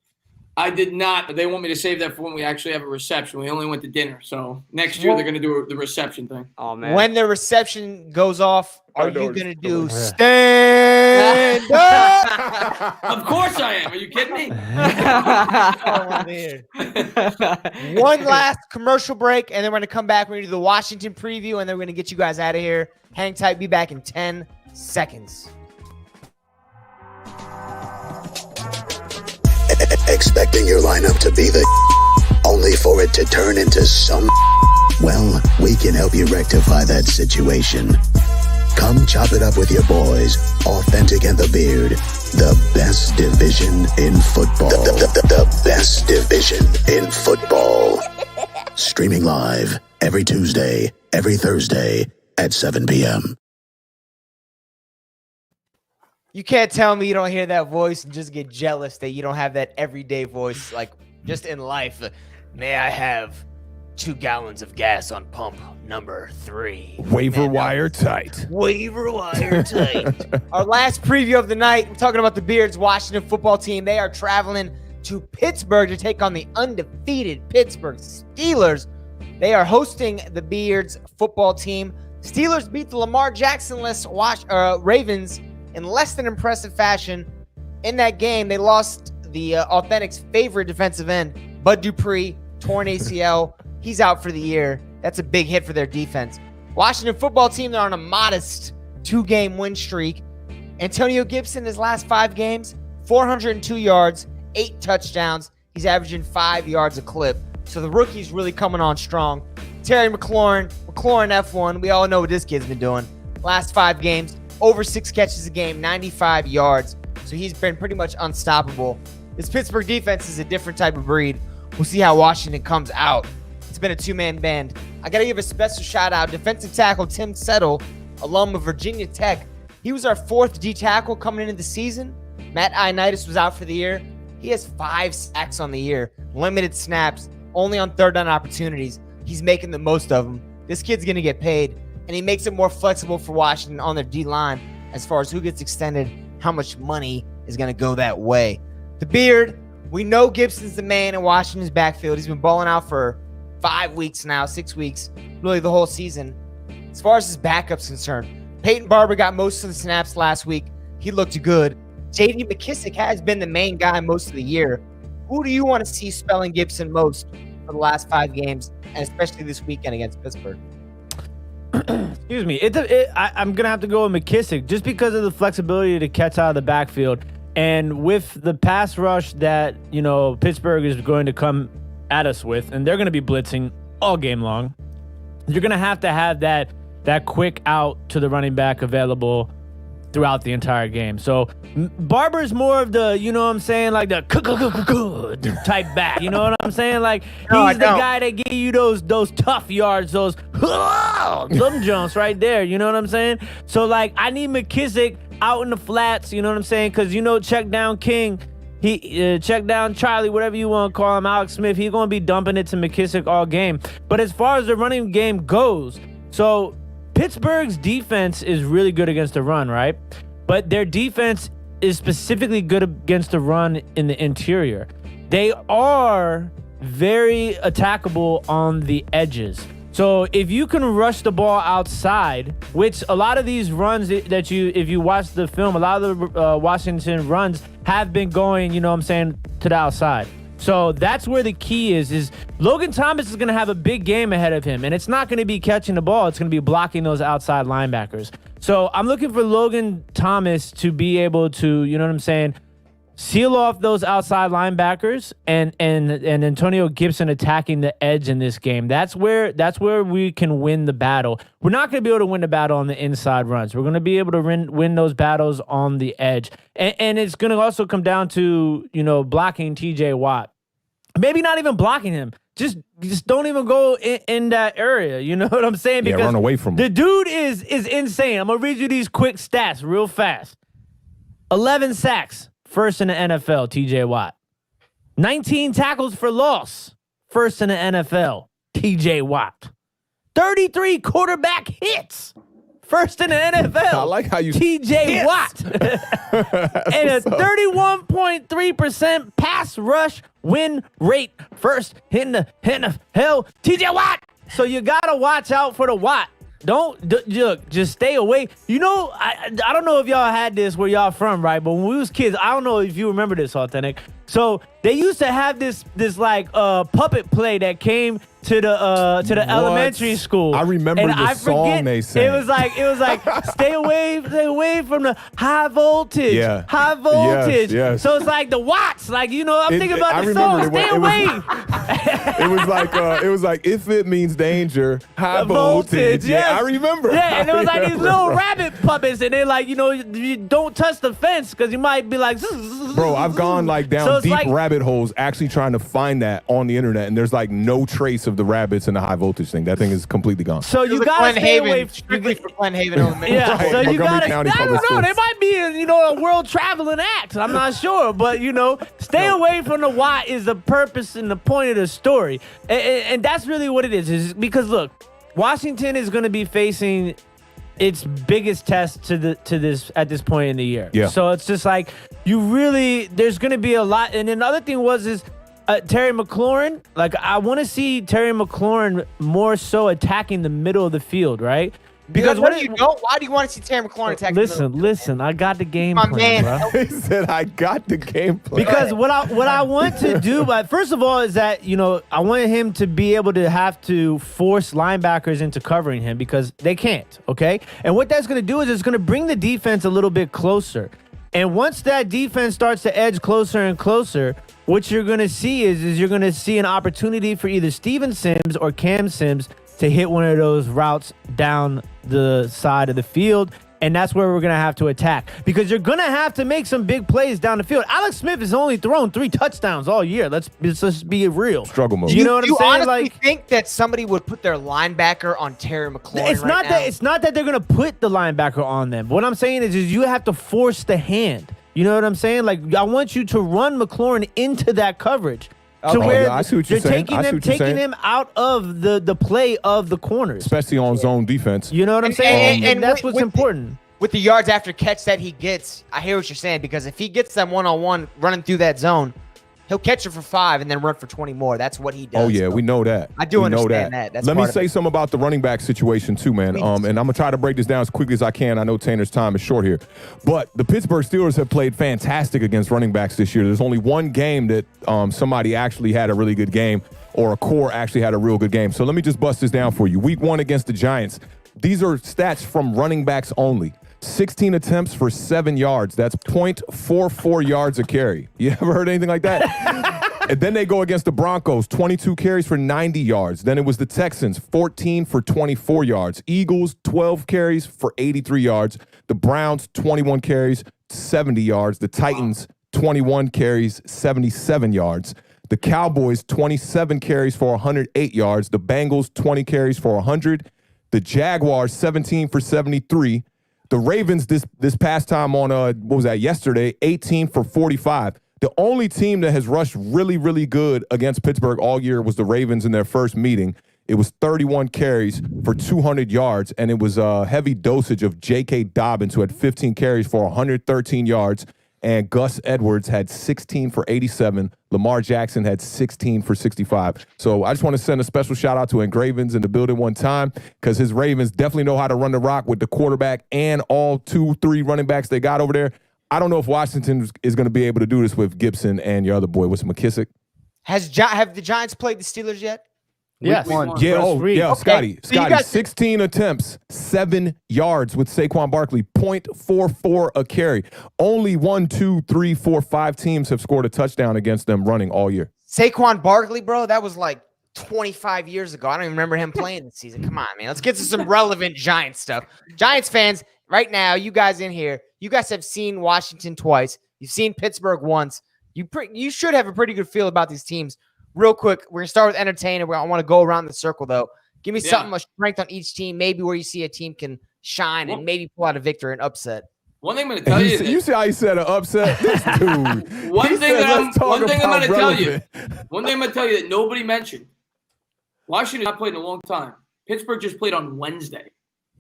Speaker 5: I did not, but they want me to save that for when we actually have a reception. We only went to dinner. So next year they're going to do the reception thing.
Speaker 7: Oh man.
Speaker 1: When the reception goes off, are
Speaker 2: know
Speaker 1: you
Speaker 2: what
Speaker 1: going to
Speaker 2: you're
Speaker 1: do
Speaker 2: doing.
Speaker 1: stand up?
Speaker 5: Of course I am. Are you kidding me?
Speaker 1: One last commercial break, and then we're going to come back. We're going to do the Washington preview, and then we're going to get you guys out of here. Hang tight. Be back in 10 seconds.
Speaker 4: Expecting your lineup to be the only for it to turn into some. Well, we can help you rectify that situation. Come chop it up with your boys, Awthentik and the Beard. The best division in football. The best division in football. Streaming live every Tuesday, every Thursday at 7 p.m.
Speaker 1: You can't tell me you don't hear that voice and just get jealous that you don't have that everyday voice, like just in life. May I have 2 gallons of gas on pump number 3?
Speaker 2: Waiver
Speaker 1: Man,
Speaker 2: wire tight.
Speaker 1: Waiver wire tight. Our last preview of the night, we're talking about the Beards Washington football team. They are traveling to Pittsburgh to take on the undefeated Pittsburgh Steelers. They are hosting the Beards football team. Steelers beat the Lamar Jackson-less Ravens in less than impressive fashion. In that game, they lost the Awthentic's favorite defensive end, Bud Dupree, torn ACL. He's out for the year. That's a big hit for their defense. Washington football team, they're on a modest 2-game win streak. Antonio Gibson, his last 5 games, 402 yards, 8 touchdowns. He's averaging 5 yards a clip. So the rookie's really coming on strong. Terry McLaurin F1. We all know what this kid's been doing. Last 5 games, over 6 catches a game, 95 yards. So he's been pretty much unstoppable. This Pittsburgh defense is a different type of breed. We'll see how Washington comes out. It's been a 2-man band. I got to give a special shout out. Defensive tackle Tim Settle, alum of Virginia Tech. He was our 4th D tackle coming into the season. Matt Ioannidis was out for the year. He has 5 sacks on the year. Limited snaps, only on 3rd down opportunities. He's making the most of them. This kid's going to get paid, and he makes it more flexible for Washington on their D-line as far as who gets extended, how much money is going to go that way. The Beard, we know Gibson's the man in Washington's backfield. He's been balling out for 5 weeks now, 6 weeks, really the whole season. As far as his backup's concerned, Peyton Barber got most of the snaps last week. He looked good. J.D. McKissick has been the main guy most of the year. Who do you want to see spelling Gibson most for the last 5 games, and especially this weekend against Pittsburgh?
Speaker 3: Excuse me. I'm going to have to go with McKissick just because of the flexibility to catch out of the backfield. And with the pass rush that, Pittsburgh is going to come at us with, and they're going to be blitzing all game long, you're going to have that quick out to the running back available throughout the entire game. So Barber's more of the, like the type back. You know what I'm saying? Like he's the guy that give you those tough yards, those some jumps right there. You know what I'm saying? So like I need McKissick out in the flats. You know what I'm saying? Because check down King. He check down Charlie, whatever you want to call him, Alex Smith. He's going to be dumping it to McKissick all game. But as far as the running game goes, so Pittsburgh's defense is really good against the run, right? But their defense is specifically good against the run in the interior. They are very attackable on the edges. So if you can rush the ball outside, which a lot of these runs that if you watch the film, a lot of the Washington runs have been going, to the outside. So that's where the key is Logan Thomas is going to have a big game ahead of him, and it's not going to be catching the ball. It's going to be blocking those outside linebackers. So I'm looking for Logan Thomas to be able to, seal off those outside linebackers and Antonio Gibson attacking the edge in this game. That's where we can win the battle. We're not going to be able to win the battle on the inside runs. We're going to be able to win those battles on the edge. And it's going to also come down to, blocking TJ Watt. Maybe not even blocking him. Just don't even go in that area. You know what I'm saying? Because
Speaker 2: run away from him.
Speaker 3: The dude is insane. I'm going to read you these quick stats real fast. 11 sacks. First in the NFL, TJ Watt. 19 tackles for loss. First in the NFL, TJ Watt. 33 quarterback hits. First in the NFL.
Speaker 2: I like how you
Speaker 3: TJ Watt. And a 31.3% pass rush win rate. First in the NFL, TJ Watt. So you got to watch out for the Watt. Look, just stay away. I don't know if y'all had this where y'all from, right? But when we was kids, I don't know if you remember this, Awthentik. So they used to have this puppet play that came to the elementary school.
Speaker 2: I remember the song they sang.
Speaker 3: It was like stay away from the high voltage.
Speaker 2: Yeah.
Speaker 3: High voltage.
Speaker 2: Yes.
Speaker 3: So it's like the watts. I'm thinking about the song. Stay away.
Speaker 2: It was like if it means danger, high voltage.
Speaker 3: Yes.
Speaker 2: Yeah, I remember.
Speaker 3: Yeah, and it was like these little rabbit puppets, and they're like, you don't touch the fence because you might be like,
Speaker 2: bro, I've gone down deep rabbit holes actually trying to find that on the internet, and there's no trace of the rabbits and the high voltage thing. That thing is completely gone.
Speaker 3: So you gotta stay away
Speaker 1: strictly for Glen Haven Elementary.
Speaker 3: Yeah,
Speaker 2: Right,
Speaker 3: so you
Speaker 2: Montgomery
Speaker 3: gotta.
Speaker 2: County
Speaker 3: I don't
Speaker 2: Public
Speaker 3: know.
Speaker 2: Schools.
Speaker 3: They might be a world traveling act. I'm not sure, but stay away from the Watt is the purpose and the point of the story, and that's really what it is because look, Washington is going to be facing its biggest test to this at this point in the year.
Speaker 2: Yeah.
Speaker 3: So it's just like there's going to be a lot. And then the other thing is Terry McLaurin. I want to see Terry McLaurin more so attacking the middle of the field, right?
Speaker 1: Because why do you want to see Terry McLaurin attack?
Speaker 3: Listen. I got the game
Speaker 1: My
Speaker 3: plan,
Speaker 1: man.
Speaker 3: bro.
Speaker 2: He said, I got the game plan.
Speaker 3: Because what I want to do, but first of all, is that I want him to be able to have to force linebackers into covering him because they can't. Okay, and what that's going to do is it's going to bring the defense a little bit closer. And once that defense starts to edge closer and closer, what you're going to see is you're going to see an opportunity for either Steven Sims or Cam Sims to hit one of those routes down the side of the field. And that's where we're going to have to attack because you're going to have to make some big plays down the field. Alex Smith has only thrown 3 touchdowns all year. Let's be real.
Speaker 2: Struggle mode.
Speaker 3: You know what I'm saying?
Speaker 1: Honestly think that somebody would put their linebacker on Terry McLaurin
Speaker 3: It's not that they're going to put the linebacker on them. What I'm saying is you have to force the hand. You know what I'm saying? I want you to run McLaurin into that coverage. To where
Speaker 2: I see what you're saying.
Speaker 3: taking him out of the play of the corners,
Speaker 2: especially on zone defense.
Speaker 3: You know what I'm saying? And that's what's important.
Speaker 1: With the yards after catch that he gets, I hear what you're saying because if he gets them one-on-one running through that zone, he'll catch it for 5 and then run for 20 more. That's what he does.
Speaker 2: Oh yeah, we know that.
Speaker 1: I do
Speaker 2: We know
Speaker 1: understand that. That's
Speaker 2: Let me
Speaker 1: part of
Speaker 2: say
Speaker 1: it.
Speaker 2: something about the running back situation too, man. And I'm gonna try to break this down as quickly as I can. I know Tanner's time is short here, but the Pittsburgh Steelers have played fantastic against running backs this year. There's only one game that somebody actually had a really good game, or a core actually had a real good game. So let me just bust this down for you. Week 1 against the Giants. These are stats from running backs only. 16 attempts for 7 yards. That's 0.44 yards a carry. You ever heard anything like that? And then they go against the Broncos, 22 carries for 90 yards. Then it was the Texans, 14 for 24 yards. Eagles, 12 carries for 83 yards. The Browns, 21 carries, 70 yards. The Titans, 21 carries, 77 yards. The Cowboys, 27 carries for 108 yards. The Bengals, 20 carries for 100. The Jaguars, 17 for 73. The Ravens this past time on, what was that, yesterday, 18 for 45. The only team that has rushed really, really good against Pittsburgh all year was the Ravens in their first meeting. It was 31 carries for 200 yards, and it was a heavy dosage of J.K. Dobbins, who had 15 carries for 113 yards, and Gus Edwards had 16 for 87. Lamar Jackson had 16 for 65. So I just want to send a special shout out to Engravens in the building one time, because his Ravens definitely know how to run the rock with the quarterback and all 2-3 running backs they got over there. I don't know if Washington is going to be able to do this with Gibson and your other boy, what's McKissick.
Speaker 1: Have the Giants played the Steelers yet?
Speaker 3: Yes.
Speaker 2: Yeah, Scotty.
Speaker 1: So you got
Speaker 2: 16 attempts, 7 yards with Saquon Barkley, 0.44 a carry. Only 1, 2, 3, 4, 5 teams have scored a touchdown against them running all year.
Speaker 1: Saquon Barkley, bro, that was like 25 years ago. I don't even remember him playing this season. Come on, man. Let's get to some relevant Giants stuff. Giants fans, right now, you guys in here, you guys have seen Washington twice. You've seen Pittsburgh once. You should have a pretty good feel about these teams. Real quick, we're going to start with Entertainah. I want to go around the circle, though. Give me something, a strength on each team, maybe where you see a team can shine and maybe pull out a victory and upset.
Speaker 5: One thing I'm going to tell you.
Speaker 2: You see how he said an upset? This dude.
Speaker 5: One thing I'm going to tell you that nobody mentioned. Washington not played in a long time. Pittsburgh just played on Wednesday.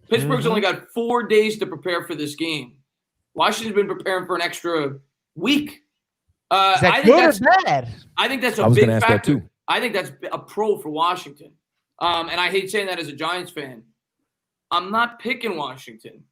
Speaker 5: Pittsburgh's only got 4 days to prepare for this game. Washington's been preparing for an extra week.
Speaker 1: Is that good or bad?
Speaker 5: I think that's a big factor. I think that's a pro for Washington. And I hate saying that as a Giants fan. I'm not picking Washington,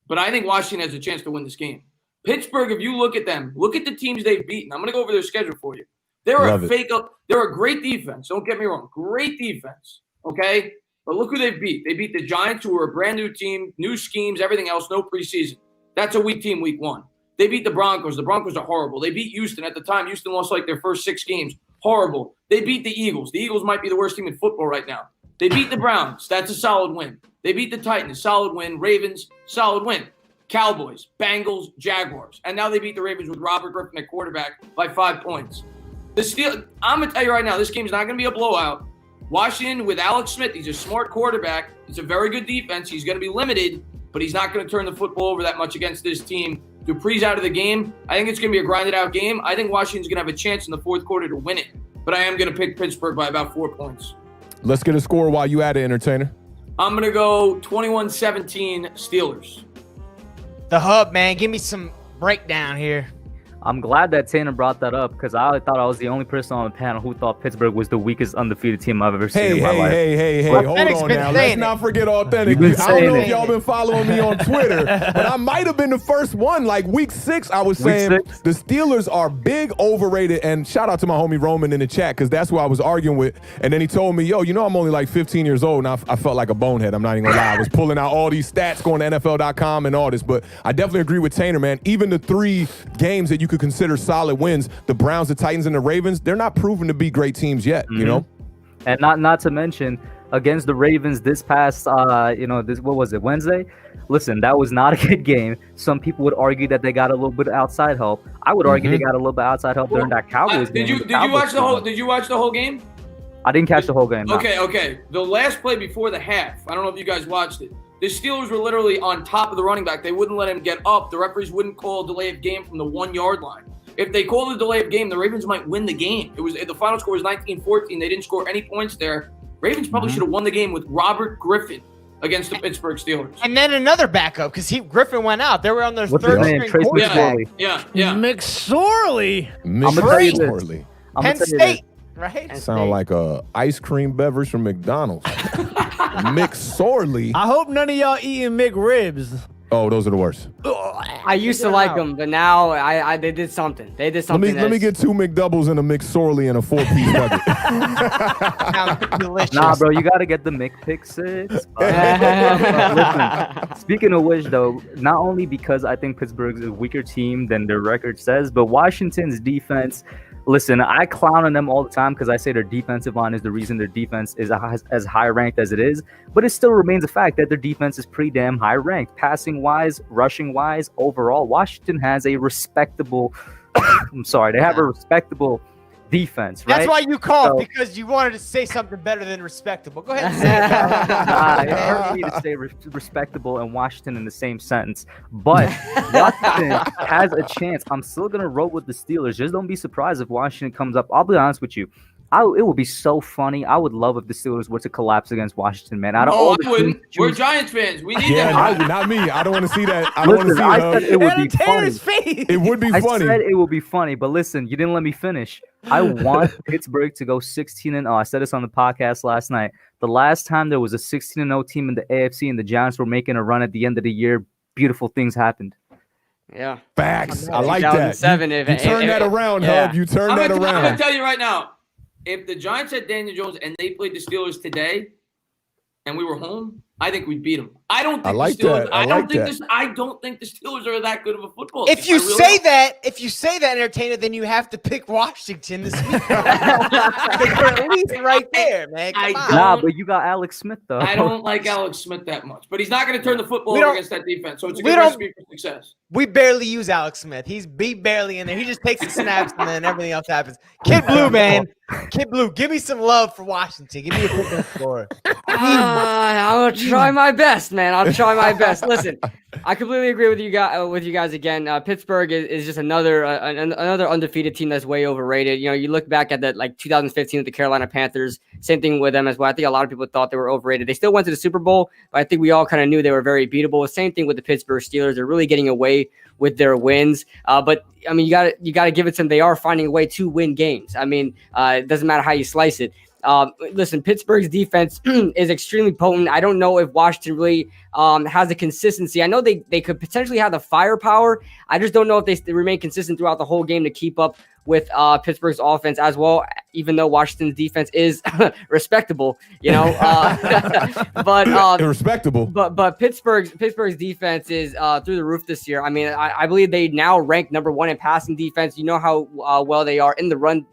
Speaker 5: but I think Washington has a chance to win this game. Pittsburgh, if you look at them, look at the teams they've beaten. I'm going to go over their schedule for you. They're a great defense. Don't get me wrong. Great defense. Okay? But look who they've beat. They beat the Giants, who are a brand new team, new schemes, everything else, no preseason. That's a weak team week 1. They beat the Broncos. The Broncos are horrible. They beat Houston. At the time, Houston lost like their first 6 games. Horrible. They beat the Eagles. The Eagles might be the worst team in football right now. They beat the Browns. That's a solid win. They beat the Titans. Solid win. Ravens. Solid win. Cowboys. Bengals. Jaguars. And now they beat the Ravens with Robert Griffin at quarterback by 5 points. I'm going to tell you right now, this game's not going to be a blowout. Washington with Alex Smith, he's a smart quarterback. It's a very good defense. He's going to be limited, but he's not going to turn the football over that much against this team. Dupree's out of the game. I think it's going to be a grinded-out game. I think Washington's going to have a chance in the fourth quarter to win it, but I am going to pick Pittsburgh by about 4 points.
Speaker 2: Let's get a score while you at it, Entertainah.
Speaker 5: I'm going to go 21-17 Steelers.
Speaker 1: The Hub, man. Give me some breakdown here.
Speaker 6: I'm glad that Tanner brought that up, because I thought I was the only person on the panel who thought Pittsburgh was the weakest undefeated team I've ever seen in my life.
Speaker 2: Hey, hold on now. Let's not forget Awthentik. I don't know if y'all been following me on Twitter, but I might have been the first one. Like week 6, I was saying the Steelers are big, overrated, and shout out to my homie Roman in the chat, because that's who I was arguing with. And then he told me, yo, you know I'm only like 15 years old, and I felt like a bonehead. I'm not even gonna lie. I was pulling out all these stats, going to NFL.com and all this, but I definitely agree with Tanner, man. Even the 3 games that you could consider solid wins, the Browns, the Titans, and the Ravens, they're not proven to be great teams yet, you know?
Speaker 6: And not to mention, against the Ravens this past, what was it, Wednesday? Listen, that was not a good game. Some people would argue that they got a little bit of outside help. I would argue they got a little bit of outside help during that Cowboys game. Did you
Speaker 5: watch the whole game?
Speaker 6: I didn't catch the whole game. No.
Speaker 5: Okay. The last play before the half, I don't know if you guys watched it. The Steelers were literally on top of the running back. They wouldn't let him get up. The referees wouldn't call a delay of game from the 1-yard line. If they called a delay of game, the Ravens might win the game. The final score was 19-14. They didn't score any points there. Ravens probably should have won the game with Robert Griffin against the Pittsburgh Steelers.
Speaker 1: And then another backup, because Griffin went out. They were on their third string quarterback.
Speaker 5: Yeah.
Speaker 3: McSorley.
Speaker 6: I'm gonna tell you this. I'm
Speaker 1: Penn
Speaker 6: gonna tell you this.
Speaker 1: State, right?
Speaker 2: Sound like a ice cream beverage from McDonald's. Mixed sorely.
Speaker 3: I hope none of y'all eating McRibs.
Speaker 2: Oh, those are the worst.
Speaker 7: I used to like them, but now they did something. They did something.
Speaker 2: Let me get 2 McDoubles and a McSorley and a 4-piece bucket.
Speaker 1: Sounds delicious.
Speaker 6: Nah, bro, you gotta get the McPick 6. Listen, speaking of which, though, not only because I think Pittsburgh's a weaker team than their record says, but Washington's defense. Listen, I clown on them all the time because I say their defensive line is the reason their defense is as high ranked as it is. But it still remains a fact that their defense is pretty damn high ranked. Passing wise, rushing wise, overall, Washington has a respectable. They have a respectable defense, right?
Speaker 1: That's why you called, because you wanted to say something better than respectable. Go ahead and say it.
Speaker 6: It's hard for me to say respectable and Washington in the same sentence. But Washington has a chance. I'm still going to roll with the Steelers. Just don't be surprised if Washington comes up. I'll be honest with you. It would be so funny. I would love if the Steelers were to collapse against Washington, man.
Speaker 5: I wouldn't. We're Giants fans. We need that.
Speaker 2: Not me. I don't want to see that. I don't want to see
Speaker 6: I said it would be funny.
Speaker 2: It would be funny.
Speaker 6: I said it would be funny, but listen, you didn't let me finish. I want Pittsburgh to go 16-0. I said this on the podcast last night. The last time there was a 16-0 team in the AFC and the Giants were making a run at the end of the year, beautiful things happened.
Speaker 7: Yeah.
Speaker 2: Facts. I like that. You turn that around, Hub. You turn that around.
Speaker 5: I'm going to tell you right now. If the Giants had Daniel Jones and they played the Steelers today, and we were home, I think we'd beat them. I don't think the Steelers. I don't think the Steelers are that good of a football team.
Speaker 1: If you say that, Entertainah, then you have to pick Washington this week. They're at least right there, man. Come on.
Speaker 6: Nah, but you got Alex Smith though.
Speaker 5: I don't like Alex Smith that much, but he's not going to turn the football over against that defense. So it's a good recipe for success.
Speaker 1: We barely use Alex Smith. He's barely in there. He just takes the snaps and then everything else happens. Kid Blue, man. Kid Blue, give me some love for Washington. Give me a quick score.
Speaker 7: I'll try my best, man. I'll try my best. Listen, I completely agree with you guys again. Pittsburgh is just another undefeated team that's way overrated. You know, you look back at that 2015 with the Carolina Panthers. Same thing with them as well. I think a lot of people thought they were overrated. They still went to the Super Bowl, but I think we all kind of knew they were very beatable. Same thing with the Pittsburgh Steelers. They're really getting away with their wins. But I mean, you got to give it to them. They are finding a way to win games. I mean, it doesn't matter how you slice it. Listen, Pittsburgh's defense is extremely potent. I don't know if Washington really has a consistency. I know they could potentially have the firepower. I just don't know if they remain consistent throughout the whole game to keep up with Pittsburgh's offense as well, even though Washington's defense is respectable, you know. But
Speaker 2: respectable.
Speaker 7: But Pittsburgh's defense is through the roof this year. I mean, I believe they now rank #1 in passing defense. You know how well they are in the run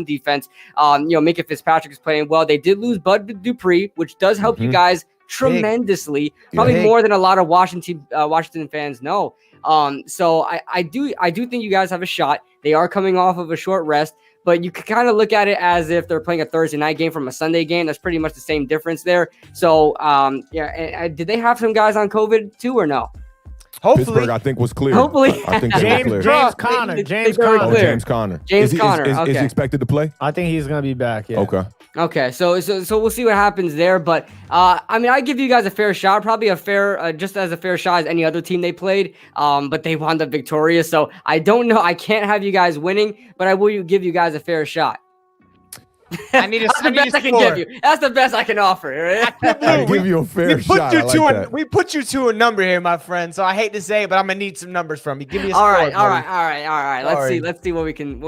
Speaker 7: defense. You know, Minka Fitzpatrick is playing well. They did lose Bud Dupree, which does help you guys tremendously, probably more than a lot of Washington fans know. So I do think you guys have a shot. They are coming off of a short rest, but you can kind of look at it as if they're playing a Thursday night game from a Sunday game. That's pretty much the same difference there. So did they have some guys on COVID too or no?
Speaker 1: Hopefully,
Speaker 2: Pittsburgh, I think was clear.
Speaker 7: Hopefully,
Speaker 2: I think they were clear.
Speaker 3: James Conner.
Speaker 7: James
Speaker 2: Conner.
Speaker 7: Is
Speaker 2: he expected to play?
Speaker 3: I think he's gonna be back. Yeah.
Speaker 7: Okay, so we'll see what happens there, but I mean, I give you guys a fair shot, probably just as a fair shot as any other team they played, but they wound up victorious. So I don't know, I can't have you guys winning, but I will give you guys a fair shot. That's the best I can give you. That's the best I can offer. Right?
Speaker 2: I give you a fair shot.
Speaker 1: We put you to a number here, my friend. So I hate to say it, but I'm gonna need some numbers from you. Give me a
Speaker 7: all
Speaker 1: score.
Speaker 7: All right. Let's see what we can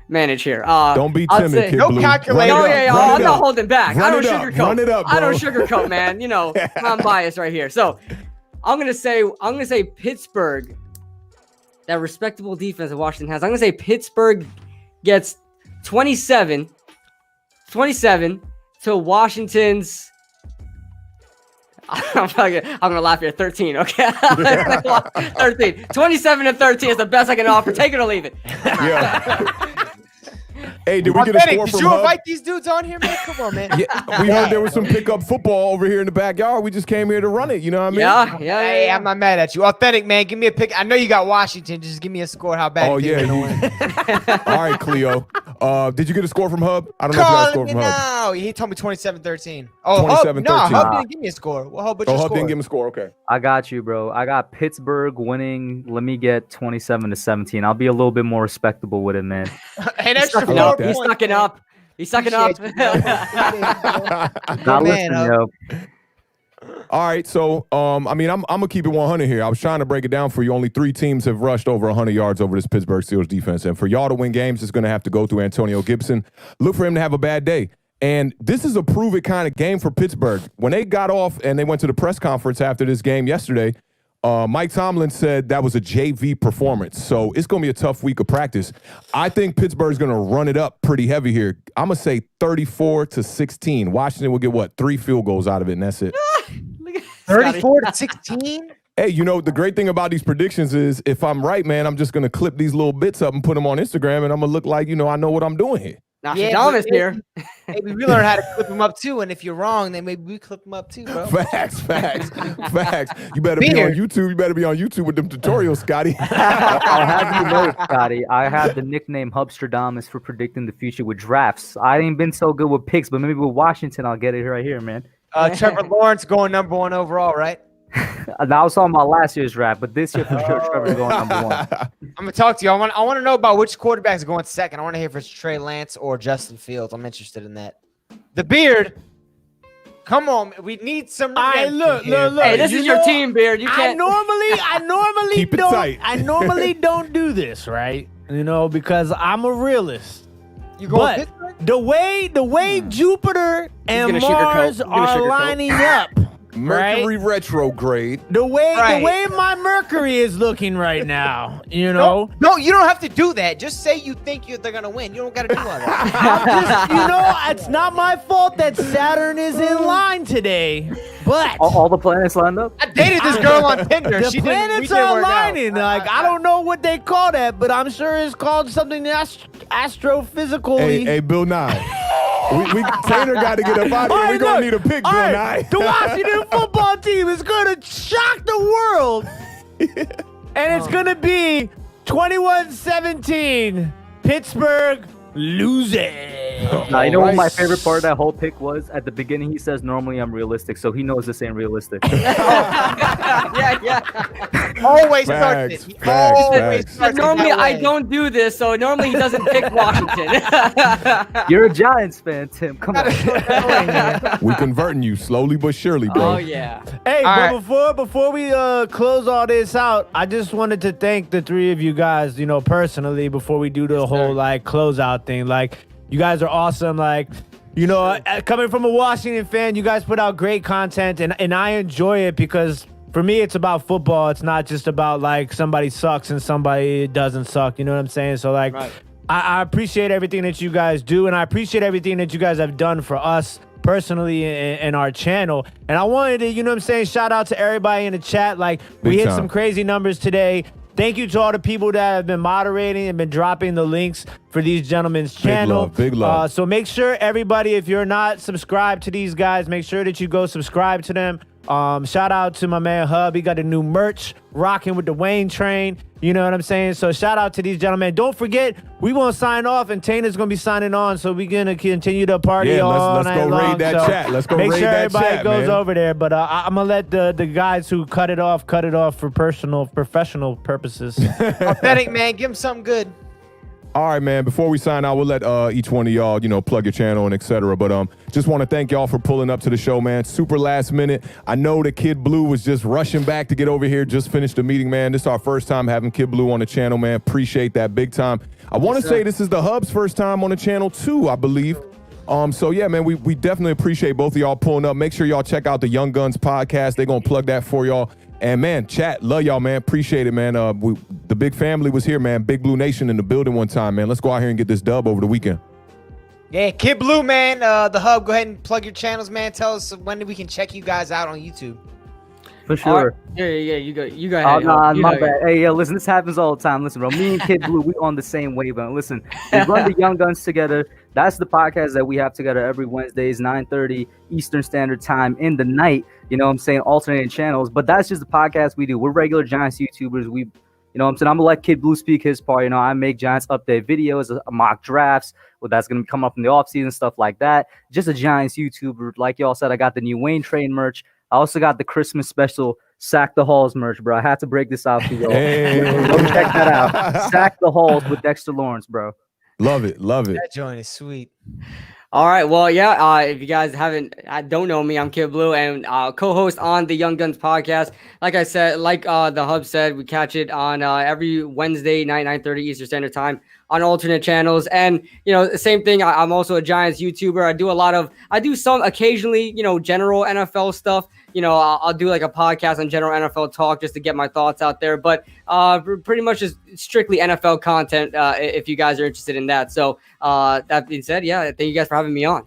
Speaker 7: manage here.
Speaker 2: Don't be timid, Kid
Speaker 1: no
Speaker 2: Blue.
Speaker 1: calculator.
Speaker 7: I'm not holding back. I don't sugarcoat.
Speaker 2: Run it up, bro.
Speaker 7: I don't sugarcoat, man. You know, I'm biased right here. So I'm gonna say Pittsburgh, that respectable defense that Washington has. I'm gonna say Pittsburgh gets 27 to Washington's. I'm gonna laugh here. 13, okay? 13. 27 to 13 is the best I can offer. Take it or leave it.
Speaker 2: Yeah. Hey, did we get a
Speaker 1: Authentic,
Speaker 2: score
Speaker 1: did
Speaker 2: from
Speaker 1: you
Speaker 2: Hub?
Speaker 1: invite these dudes on here, man? Come on, man.
Speaker 2: Yeah, we heard there was some pickup football over here in the backyard. We just came here to run it. You know what I mean?
Speaker 1: Hey, I'm not mad at you. Authentic, man. Give me a pick. I know you got Washington. Just give me a score. How bad?
Speaker 2: Oh,
Speaker 1: you think
Speaker 2: yeah.
Speaker 1: they're gonna win.
Speaker 2: All right, Cleo. Did you get a score from Hub? I don't know if you got a score from Hub.
Speaker 1: No, he told me 27-13. Oh, Hub, no,
Speaker 2: 27-13.
Speaker 1: Hub didn't give me a score. Well, Hub, what's your
Speaker 2: Hub
Speaker 1: score?
Speaker 2: didn't give him a score. Okay.
Speaker 6: I got you, bro. I got Pittsburgh winning. Let me get 27-17. I'll be a little bit more respectable with it, man.
Speaker 1: An extra
Speaker 2: I
Speaker 1: 4
Speaker 2: like that.
Speaker 7: He's
Speaker 1: points.
Speaker 7: sucking up. He's sucking up.
Speaker 6: Now
Speaker 1: man,
Speaker 6: listen,
Speaker 1: Hub.
Speaker 6: yo.
Speaker 2: All right, so I'm gonna keep it 100 here. I was trying to break it down for you. Only 3 teams have rushed over 100 yards over this Pittsburgh Steelers defense, and for y'all to win games, it's gonna have to go through Antonio Gibson. Look for him to have a bad day. And this is a prove it kind of game for Pittsburgh. When they got off and they went to the press conference after this game yesterday, Mike Tomlin said that was a JV performance. So it's going to be a tough week of practice. I think Pittsburgh's going to run it up pretty heavy here. I'm going to say 34-16. Washington will get, 3 field goals out of it, and that's it.
Speaker 1: 34-16.
Speaker 2: Hey, you know, the great thing about these predictions is if I'm right, man, I'm just going to clip these little bits up and put them on Instagram, and I'm going to look like, I know what I'm doing here.
Speaker 7: Nostradamus here.
Speaker 1: Maybe we learn how to clip them up too, and if you're wrong, then maybe we clip them up too, bro.
Speaker 2: Facts. You better be on YouTube. You better be on YouTube with them tutorials, Scotty.
Speaker 6: I'll have you know, Scotty, I have the nickname Hubstradamus for predicting the future with drafts. I ain't been so good with picks, but maybe with Washington, I'll get it right here, man.
Speaker 1: Trevor Lawrence going number 1 overall, right?
Speaker 6: I was talking about last year's draft, but this year for sure, Trevor's going number 1.
Speaker 1: I'm gonna talk to you. I want to know about which quarterbacks are going second. I want to hear if it's Trey Lance or Justin Fields. I'm interested in that. The Beard, come on, we need some.
Speaker 3: Look.
Speaker 7: Hey, this is your team, Beard. You can't.
Speaker 3: I normally
Speaker 2: Keep it
Speaker 3: don't.
Speaker 2: tight.
Speaker 3: I normally don't do this, right? Because I'm a realist.
Speaker 1: You going
Speaker 3: But
Speaker 1: Pittsburgh?
Speaker 3: the way Jupiter and
Speaker 7: gonna sugarcoat.
Speaker 3: Mars
Speaker 7: He's gonna
Speaker 3: are
Speaker 7: sugarcoat.
Speaker 3: lining up,
Speaker 2: Mercury retrograde.
Speaker 3: the way
Speaker 1: Right.
Speaker 3: my Mercury is looking right now,
Speaker 1: No, you don't have to do that. Just say you think they're gonna win. You don't got to do all that.
Speaker 3: it's not my fault that Saturn is in line today, but
Speaker 6: All the planets lined up?
Speaker 1: I dated this girl on Tinder.
Speaker 3: the
Speaker 1: we
Speaker 3: planets
Speaker 1: didn't
Speaker 3: are
Speaker 1: work out.
Speaker 3: aligning. Like I don't know what they call that, but I'm sure it's called something astrophysically.
Speaker 2: Hey, Bill Nye. Tanner got to get up out of here. We're going to need a pick, Bill Nye.
Speaker 3: The Washington football team is going to shock the world. And it's going to be 21-17. Pittsburgh losing.
Speaker 6: Now, you know what my
Speaker 2: Alright.
Speaker 6: favorite part of that whole pick was? At the beginning, he says, normally I'm realistic, so he knows this ain't realistic.
Speaker 7: Yeah.
Speaker 1: Always starts it. He
Speaker 2: Facts.
Speaker 1: always
Speaker 7: So
Speaker 1: starts it
Speaker 7: normally
Speaker 1: that
Speaker 7: I
Speaker 1: way.
Speaker 7: don't do this, so normally he doesn't pick Washington.
Speaker 6: You're a Giants fan, Tim. Come on.
Speaker 2: We converting you slowly but surely, bro.
Speaker 7: Oh yeah.
Speaker 3: Hey,
Speaker 1: All
Speaker 3: but before we close all this out, I just wanted to thank the 3 of you guys, personally, before we do the whole closeout thing. Like, you guys are awesome. Like, coming from a Washington fan, you guys put out great content, and I enjoy it because for me, it's about football. It's not just about like somebody sucks and somebody doesn't suck. You know what I'm saying? So like,
Speaker 7: Right.
Speaker 3: I appreciate everything that you guys do, and I appreciate everything that you guys have done for us personally in our channel. And I wanted to, shout out to everybody in the chat. Like, we
Speaker 2: Big
Speaker 3: hit
Speaker 2: time.
Speaker 3: some crazy numbers today. Thank you to all the people that have been moderating and been dropping the links for these gentlemen's channel.
Speaker 2: Big love.
Speaker 3: So make sure everybody, if you're not subscribed to these guys, make sure that you go subscribe to them. Shout out to my man Hub. He got a new merch rocking with the Wayne train. You know what I'm saying? So shout out to these gentlemen. Don't forget, we won't sign off, and Tana's gonna be signing on. So we're gonna continue to party all
Speaker 2: let's
Speaker 3: night
Speaker 2: go
Speaker 3: long.
Speaker 2: raid that
Speaker 3: So
Speaker 2: chat. Let's go
Speaker 3: make
Speaker 2: raid
Speaker 3: sure
Speaker 2: that
Speaker 3: everybody
Speaker 2: chat,
Speaker 3: goes
Speaker 2: man.
Speaker 3: over there. But I'm gonna let the guys who cut it off for professional purposes.
Speaker 1: Authentic, man. Give him something good.
Speaker 2: All right, man. Before we sign out, we'll let each one of y'all, plug your channel and etc. But just want to thank y'all for pulling up to the show, man. Super last minute. I know that Kid Blue was just rushing back to get over here. Just finished the meeting, man. This is our first time having Kid Blue on the channel, man. Appreciate that big time. I want to say this is the Hub's first time on the channel too, I believe. So yeah, man, we definitely appreciate both of y'all pulling up. Make sure y'all check out the Young Guns podcast. They're gonna plug that for y'all. And man, chat, love y'all, man. Appreciate it, man. The big family was here, man. Big Blue Nation in the building one time, man. Let's go out here and get this dub over the weekend.
Speaker 1: Yeah, Kid Blue, man. The Hub, go ahead and plug your channels, man. Tell us when we can check you guys out on YouTube.
Speaker 6: For sure.
Speaker 7: Yeah, you go ahead.
Speaker 6: Nah,
Speaker 7: You
Speaker 6: my
Speaker 7: go.
Speaker 6: bad. Hey, yo, listen, this happens all the time. Listen, bro, me and Kid Blue, we on the same wavelength. Listen, we run the Young Guns together. That's the podcast that we have together every Wednesdays, 9:30 Eastern Standard Time in the night. You know what I'm saying? Alternating channels. But that's just the podcast we do. We're regular Giants YouTubers. You know what I'm saying? I'm going to let Kid Blue speak his part. You know, I make Giants update videos, mock drafts. Well, that's going to come up in the offseason, stuff like that. Just a Giants YouTuber. Like y'all said, I got the new Wayne Train merch. I also got the Christmas special Sack the Halls merch, bro. I had to break this out to you all.
Speaker 2: Hey.
Speaker 6: Go check that out. Sack the Halls with Dexter Lawrence, bro.
Speaker 2: Love it.
Speaker 1: That joint is sweet.
Speaker 7: All right. Well, yeah. If you guys don't know me, I'm Kid Blue and co-host on the Young Guns podcast. Like I said, the Hub said, we catch it on every Wednesday night, 9:30 Eastern Standard Time on alternate channels. And, you know, the same thing. I'm also a Giants YouTuber. I do some occasionally, you know, general NFL stuff. You know, I'll do like a podcast on general NFL talk just to get my thoughts out there. But pretty much just strictly NFL content if you guys are interested in that. So that being said, yeah, thank you guys for having me on.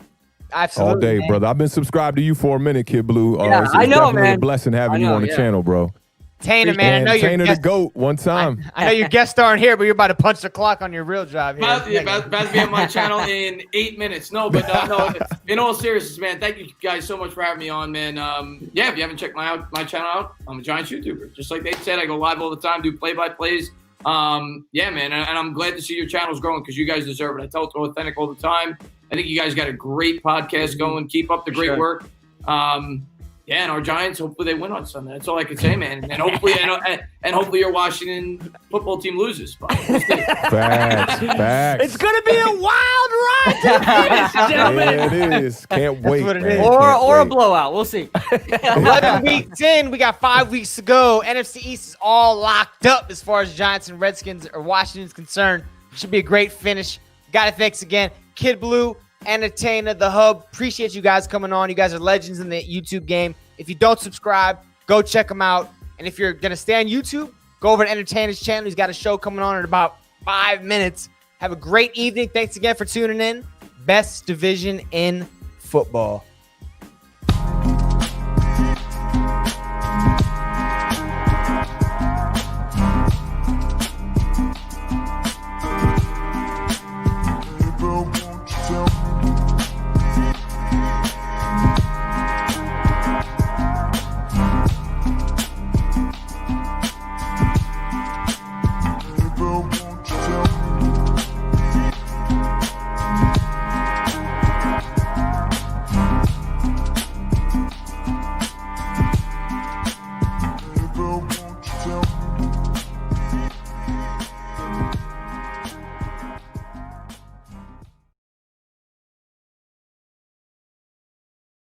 Speaker 1: Absolutely,
Speaker 2: all day,
Speaker 1: man.
Speaker 2: brother. I've been subscribed to you for a minute, Kid Blue.
Speaker 7: Yeah,
Speaker 2: it's
Speaker 7: I know,
Speaker 2: definitely
Speaker 7: man.
Speaker 2: a blessing having you on the channel, bro.
Speaker 1: Tana, man, I know you're
Speaker 2: Tana the GOAT one time.
Speaker 1: I know your guest starring here, but you're about to punch the clock on your real job here.
Speaker 5: About to be on my channel in 8 minutes. No, but no. In all seriousness, man, thank you guys so much for having me on, man. Yeah, if you haven't checked my channel out, I'm a Giants YouTuber. Just like they said, I go live all the time, do play-by-plays. Yeah, man, and I'm glad to see your channel's growing because you guys deserve it. I tell it to Awthentik all the time. I think you guys got a great podcast going. Keep up the great work. Yeah, and our Giants, hopefully they win on Sunday. That's all I can say, man. And hopefully, and hopefully your Washington football team loses.
Speaker 2: Facts.
Speaker 3: It's gonna be a wild ride to finish, gentlemen.
Speaker 2: Yeah, it is. Can't wait.
Speaker 1: what it
Speaker 2: man.
Speaker 1: is.
Speaker 7: Or a blowout. We'll see.
Speaker 1: 11 weeks in, we got 5 weeks to go. NFC East is all locked up as far as Giants and Redskins or Washington's concerned. Should be a great finish. Got it. Thanks again, Kid Blue, Entertainah, the Hub. Appreciate you guys coming on. You guys are legends in the YouTube game. If you don't subscribe, go check them out. And if you're gonna stay on YouTube, go over to Entertainah's channel. He's got a show coming on in about 5 minutes. Have a great evening. Thanks again for tuning in. Best division in football.